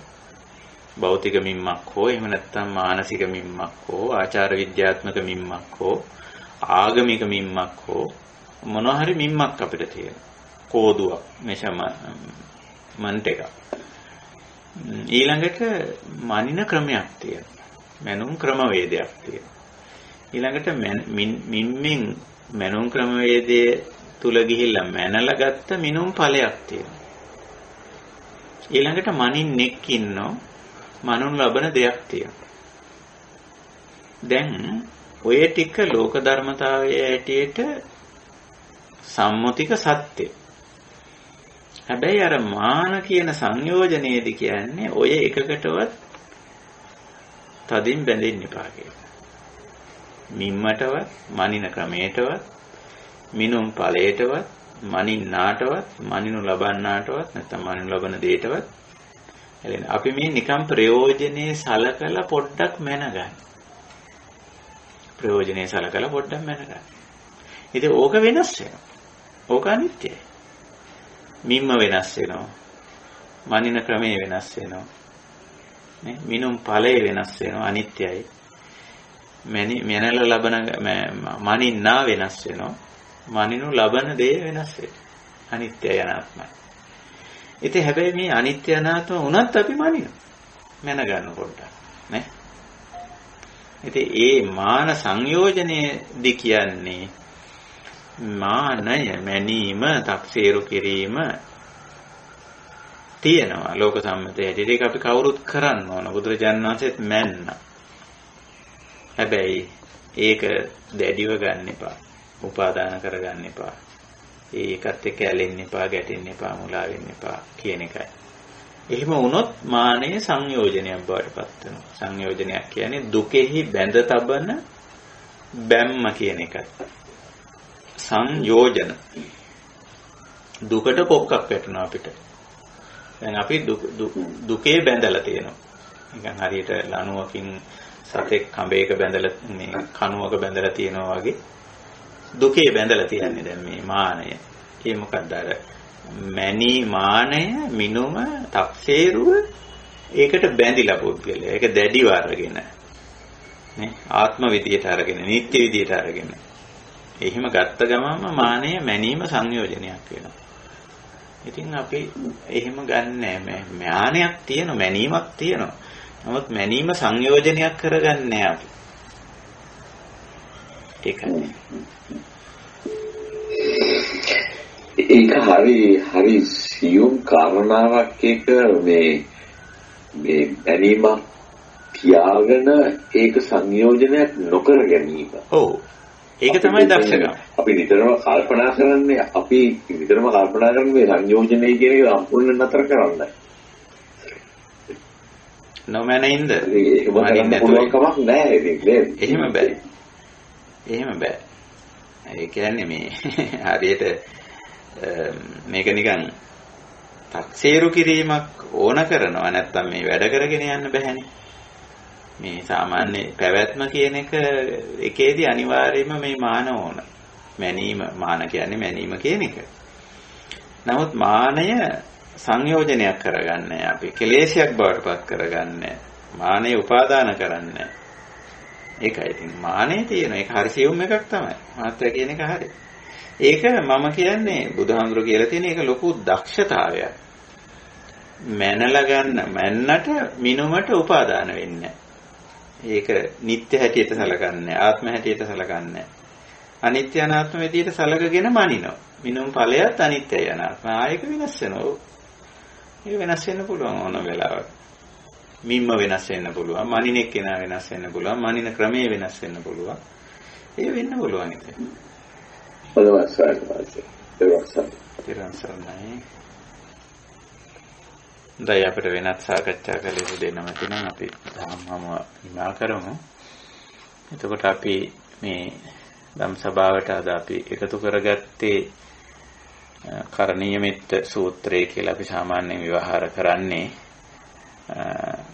භෞතික මිම්මක් හෝ එහෙම නැත්නම් මානසික මිම්මක් හෝ ආචාර විද්‍යාත්මක මිම්මක් හෝ ආගමික මිම්මක් හෝ මොනවා හරි මිම්මක් අපිට තියෙනවා. කෝදුවක් මෙෂර්මන්ට් එකක්. ඊළඟට මනින ක්‍රමයක් තියෙනවා. මනුම් ක්‍රමවේදයක් තියෙනවා. ඊළඟට මිම්මෙන් මනුම් ක්‍රමවේදයේ තුල ගිහිල්ලා මැනලා ගත්ත මිනුම් ඵලයක් තියෙනවා. ඊළඟට මනින්නෙක් ඉන්නෝ මනුන් ලබන දෙයක් තියෙනවා. දැන් ඔය ටික ලෝක ධර්මතාවයේ ඇටියට සම්මුතික සත්‍ය. හැබැයි අර මාන කියන සංයෝජනයේදී කියන්නේ ඔය එකකටවත් තදින් බැඳෙන්න එපා කියලා. මිම්මටවත්, මනින ක්‍රමයටවත්, මිනුම් ඵලයටවත්, මනින්නාටවත්, මනිනු ලබන්නාටවත් නැත්නම් මනිනු ලබන දෙයටවත් අපි මේ නිකම් ප්‍රයෝජනේ සලකලා පොඩ්ඩක් මැනගන්න. ප්‍රයෝජනේ සලකලා පොඩ්ඩක් මැනගන්න. ඉතින් ඕක වෙනස් වෙනවා. ඕක අනිත්‍යයි. මිම්ම වෙනස් වෙනවා. මනින ක්‍රමය වෙනස් වෙනවා. නේ? මිනුම් ඵලය වෙනස් වෙනවා අනිත්‍යයි. මැනලා ලබන මනින්නා වෙනස් වෙනවා. මනිනු ලබන දේ වෙනස් වෙනවා. අනිත්‍යයි අනාත්මයි. ඉතින් හැබැයි මේ අනිත්‍ය අනාත්ම වුණත් අපි මනිනවා. මැනගන්න පොඩ්ඩක් නේ. ඉතින් ඒ මාන සංයෝජනයේදී කියන්නේ මානය මැනීම තක්සේරු කිරීම තියෙනවා ලෝක සම්මතයේ. ඒක අපි කවුරුත් කරන්න ඕන. බුදුරජාණන් වහන්සේත් මැන්න. හැබැයි ඒක දැඩිව ගන්න එපා. උපාදාන කරගන්න එපා. ඒකත් එක්ක ඇලෙන්න එපා, ගැටෙන්න එපා, මුලා වෙන්න එපා කියන එකයි. එහෙම වුණොත් මානයේ සංයෝජනයක් බවට පත් වෙනවා. සංයෝජනයක් කියන්නේ දුකෙහි බැඳ තබන බැම්ම කියන එකයි. සංයෝජන. දුකට කොක්කක් වැටෙනවා අපිට. දැන් අපි දුකේ බැඳලා තියෙනවා. නිකන් හරියට ලණුවකින් සතෙක් කඹයක බැඳලා මේ කණුවක බැඳලා තියෙනවා වගේ දුකේ බැඳලා තියන්නේ දැන් මේ මානය. ඒ මොකක්ද අර මැනි මානය මිනුම තක්සේරුව ඒකට බැඳිලා පුද්ගලයා. ඒක දැඩිව අරගෙන නේ ආත්ම විදියට අරගෙන නිත්‍ය විදියට අරගෙන. එහෙම ගත්ත ගමන්ම මානය මැනීම සංයෝජනයක් වෙනවා. ඉතින් අපි එහෙම ගන්නෑ. මානයක් තියෙනවා, මැනීමක් තියෙනවා. නමුත් මැනීම සංයෝජනයක් කරගන්නේ අපි. ඒකයි. ඒක හරි සියුම් කාරණාවක් එක මේ දැනීමක් තියාගෙන ඒක සංයෝජනයක් නොකර ගැනීම. ඔව්. ඒක තමයි දක්ෂකම. අපි නිතරම කල්පනා කරන්නේ මේ සංයෝජනය කියන එක සම්පූර්ණ නතර කරන්නයි. නොමැනින්ද? ඒක බලන්න පුළුවන් කමක් නැහැ ඉතින් නේද? එහෙම බෑ. එහෙම බෑ. ඒ කියන්නේ මේ හරියට මේක නිකන් තක්සේරු කිරීමක් ඕන කරනවා නැත්තම් මේ වැඩ කරගෙන යන්න බෑනේ. මේ සාමාන්‍ය පැවැත්ම කියන එකේදී අනිවාර්යයෙන්ම මේ මාන ඕන. මැනීම මාන කියන්නේ මැනීම කියන එක. නමුත් මානය සංයෝජනයක් කරගන්නේ අපි කෙලේශයක් බවට පත් කරගන්නේ. මානය උපාදාන කරන්නේ. ඒකයි ඉතින් මානෙ තියෙන එක හරි සියුම් එකක් තමයි. මාත්‍ර කියන එක හරි. ඒක මම කියන්නේ බුදුහාමුදුරු කියලා තියෙන එක ලොකු දක්ෂතාවයක්. මැනලා ගන්න මැන්නට මිනුමට උපාදාන වෙන්නේ. ඒක නිත්‍ය හැටියට සලකන්නේ ආත්ම හැටියට සලකන්නේ. අනිත්‍ය අනාත්ම විදියට සලකගෙන මනිනවා. මිනුම් ඵලයත් අනිත්‍යයි අනාත්ම. ආයක වෙනස් වෙනවා. ඒක වෙනස් වෙන්න පුළුවන් ඕන වෙලාවක. මිම්ම වෙනස් වෙන්න පුළුවන්. මනිනෙක් කෙනා වෙනස් වෙන්න පුළුවන්. මනින ක්‍රමයේ වෙනස් වෙන්න පුළුවන්. ඒ වෙන්න පුළුවන් ඒක. දැන් අපිට වෙනත් සාකච්ඡා කළ යුතු දෙන්නම තියෙනවා. අපි ධම්මම හිමා කරමු. එතකොට අපි මේ ධම් සභාවට අද අපි එකතු කරගත්තේ කරණීය මෙත්ත සූත්‍රය කියලා අපි සාමාන්‍යයෙන් විවහාර කරන්නේ.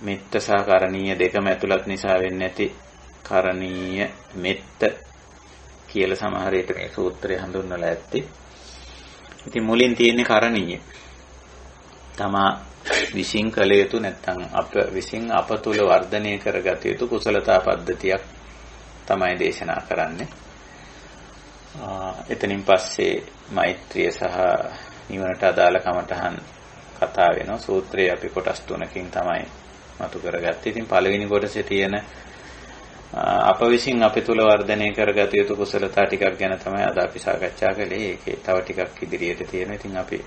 මෙත්ත සහ කරණීය දෙකම ඇතුළත් නිසා වෙන්නේ නැති කරණීය මෙත්ත කියලා සමහර විට මේ සූත්‍රය හඳුන්වලා ඇත්තේ. ඉතින් මුලින් තියෙන්නේ කරණීය. තමා විශ්ින් කළ යුතු නැත්නම් අප විශ්ින් අප තුල වර්ධනය කරගත යුතු කුසලතා පද්ධතියක් තමයි දේශනා කරන්නේ. එතනින් පස්සේ මෛත්‍රිය සහ නිවනට අදාළ කමඨහන් කතා වෙනවා. සූත්‍රයේ අපි කොටස් තුනකින් තමයි මතු කරගත්තේ. ඉතින් පළවෙනි කොටසේ තියෙන අප විසින් අපි තුල වර්ධනය කරගත යුතු කුසලතා ටිකක් ගැන තමයි අද අපි සාකච්ඡා කළේ. ඒකේ තව ටිකක් ඉදිරියට තියෙනවා. ඉතින් අපි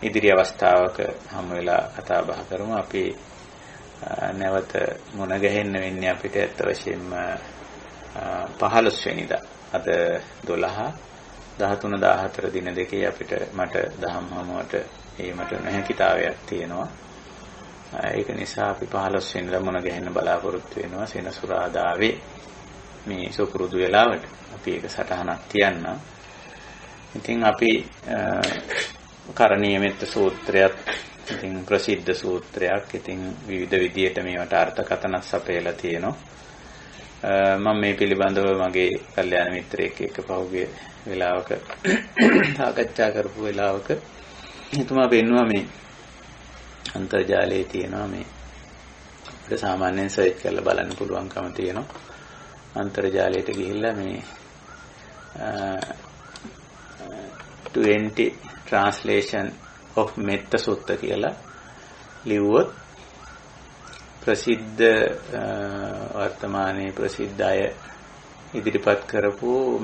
ඉදිරි අවස්ථාවක හමු වෙලා කතා බහ කරමු. අපි නැවත මුණ ගැහෙන්න වෙන්නේ අපිට ඇත්ත වශයෙන්ම 15 වෙනිදා. අද 12 13 14 දින දෙකේ අපිට මට දහම් හමුවට ඒමට නැහැකිතාවයක් තියෙනවා. ඒක නිසා අපි 15 වෙනිදා මුණ ගැහෙන්න බලාපොරොත්තු වෙනවා සෙනසුරාදාවේ මේ සුපුරුදු වෙලාවට. අපි ඒක සටහනක් තියන්න. ඉතින් අපි කරණීය මෙත්ත සූත්‍රයත් ඉතින් ප්‍රසිද්ධ සූත්‍රයක්. ඉතින් විවිධ විදියට මේවට අර්ථකථනක් සපයලා තියෙනවා. මම මේ පිළිබඳව මගේ කල්යාණ මිත්‍රයෙක් එක්ක පහුගිය වෙලාවක සාකච්ඡා කරපු වෙලාවක එතුමා පෙන්නුවා මේ අන්තර්ජාලයේ තියෙනවා මේ අපිට සාමාන්‍යයෙන් සර්ච් කරලා බලන්න පුළුවන්කම තියෙනවා. අන්තර්ජාලයට ගිහිල්ලා මේ 20 translation of Metta Sutta කියලා ලිව්වොත් ප්‍රසිද්ධ වර්තමානයේ ප්‍රසිද්ධ අය ඉදිරිපත් කරපු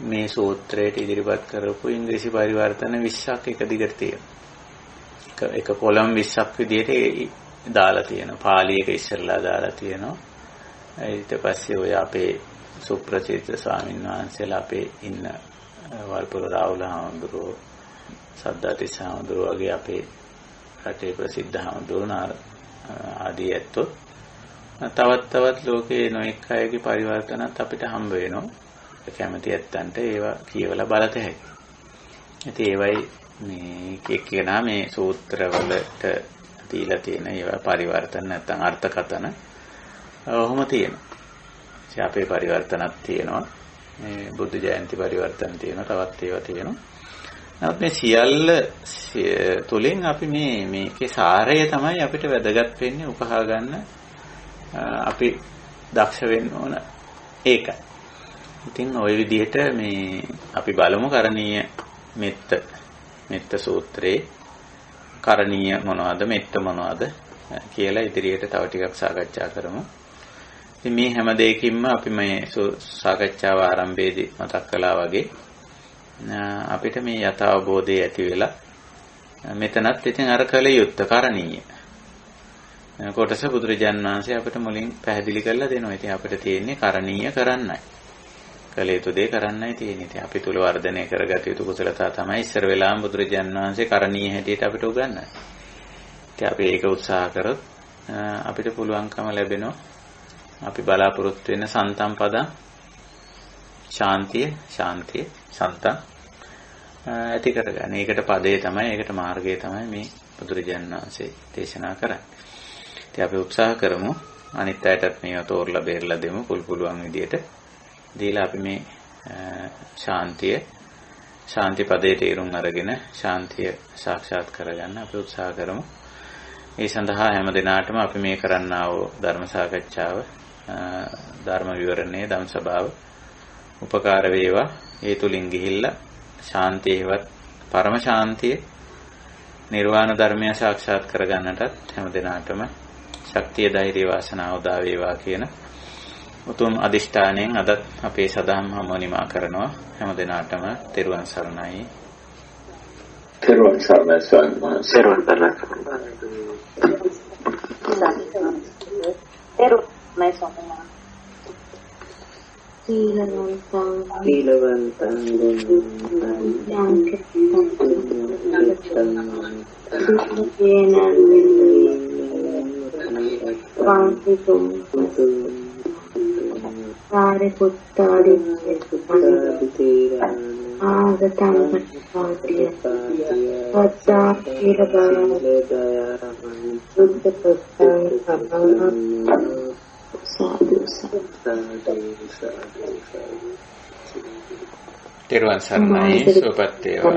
මේ සූත්‍රයට ඉදිරිපත් කරපු ඉංග්‍රීසි පරිවර්තන 20ක් එක දිගට තියෙනවා. එක කොලම් 20ක් විදිහට දාලා තියෙනවා. පාලි එක ඉස්සරලා දාලා තියෙනවා. ඊට පස්සේ ඔය අපේ සුප්‍රසිද්ධ ස්වාමීන් වහන්සේලා අපේ ඉන්න වල්පොල රාහුල හාමුදුරුවෝ සද්දාතිස්ස හාමුදුරුවෝ වගේ අපේ රටේ ප්‍රසිද්ධ හාමුදුරුවෝ ආදී ඇත්තෝ තවත් ලෝකේ නොඑක අයගේ පරිවර්තනත් අපිට හම්බ වෙනවා. කැමති ඇත්තන්ට ඒවා කියවලා බලත හැකියි. ඉතින් ඒවයි මේ කෙනා මේ සූත්‍රවලට දීලා තියෙන ඒවා පරිවර්තන නැත්නම් අර්ථකථන ඔහොම තියෙනවා. ඉතින් අපේ පරිවර්තනක් තියෙනවා. මේ බුද්ධ ජයන්ති පරිවර්තන තියෙනවා. තවත් ඒවා තියෙනවා. නමුත් මේ සියල්ල තුලින් අපි මේකේ සාරය තමයි අපිට වැදගත් වෙන්නේ උකහා ගන්න අපි දක්ෂ වෙන්න ඕන ඒකයි. ඉතින් ওই විදිහට මේ අපි බලමු කරණීය මෙත්ත සූත්‍රයේ කරණීය මොනවද මෙත්ත මොනවද කියලා ඉදිරියට තව ටිකක් සාකච්ඡා කරමු. ඉතින් මේ හැම දෙයකින්ම අපි මේ සාකච්ඡාව ආරම්භයේදී මතක් කළා වගේ අපිට මේ යථාබෝධය ඇති වෙලා මෙතනත් ඉතින් අර කල යුත්තේ කරණීය කොටස බුදුරජාණන් වහන්සේ අපිට මුලින් පැහැදිලි කරලා දෙනවා. ඉතින් අපිට තියෙන්නේ කරණීය කරන්නයි. කල යුතු දේ කරන්නයි තියෙන්නේ. ඉතින් අපි තුල වර්ධනය කරගත යුතු කුසලතා තමයි ඉස්සර වෙලාම බුදුරජාණන් වහන්සේ කරණීය හැටියට අපිට උගන්වන්නේ. ඉතින් අපි ඒක උත්සාහ කරොත් අපිට පුළුවන්කම ලැබෙනවා අපි බලාපොරොත්තු වෙන සන්තම් පද ශාන්තිය සන්තම් ඇති කරගන්න. ඒකට පදේ තමයි, ඒකට මාර්ගය තමයි මේ බුදුරජාණන් වහන්සේ දේශනා කරන්නේ. ඉතින් අපි උත්සාහ කරමු අනිත් අයටත් මේවා තෝරලා බේරලා දෙමු පුළුවන් විදියට. දීලා අපි මේ ශාන්ති පදේ තේරුම් අරගෙන ශාන්තිය සාක්ෂාත් කරගන්න අපි උත්සාහ කරමු. ඒ සඳහා හැම දිනාටම අපි මේ කරන්නා වූ ධර්ම සාකච්ඡාව, ධර්ම විවරණයේ ධම් සභාව උපකාර වේවා. ඒ තුලින් ගිහිල්ලා ශාන්තියවත් පරම ශාන්තිය නිර්වාණ ධර්මය සාක්ෂාත් කරගන්නටත් හැම දිනාටම ශක්තිය ධෛර්ය වාසනාව උදා වේවා කියන උතුම් අදිෂ්ඨානයෙන් අද අපේ සදහම් හමුව නිමා කරනවා. හැම දිනාටම තෙරුවන් සරණයි. තෙරුවන් සරණයි Sariputta Agatam Patipatiya Vatsā Kirabhaya Buddha Prastham Sabhana Sadhu Therwan Sarnai Sopat Deva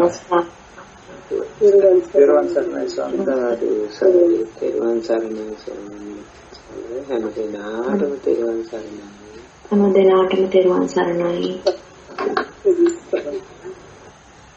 Therwan Sarnai Sadhu Therwan Sarnai Sadhu Hamadena Therwan Sarnai Hamadena Therwan Sarnai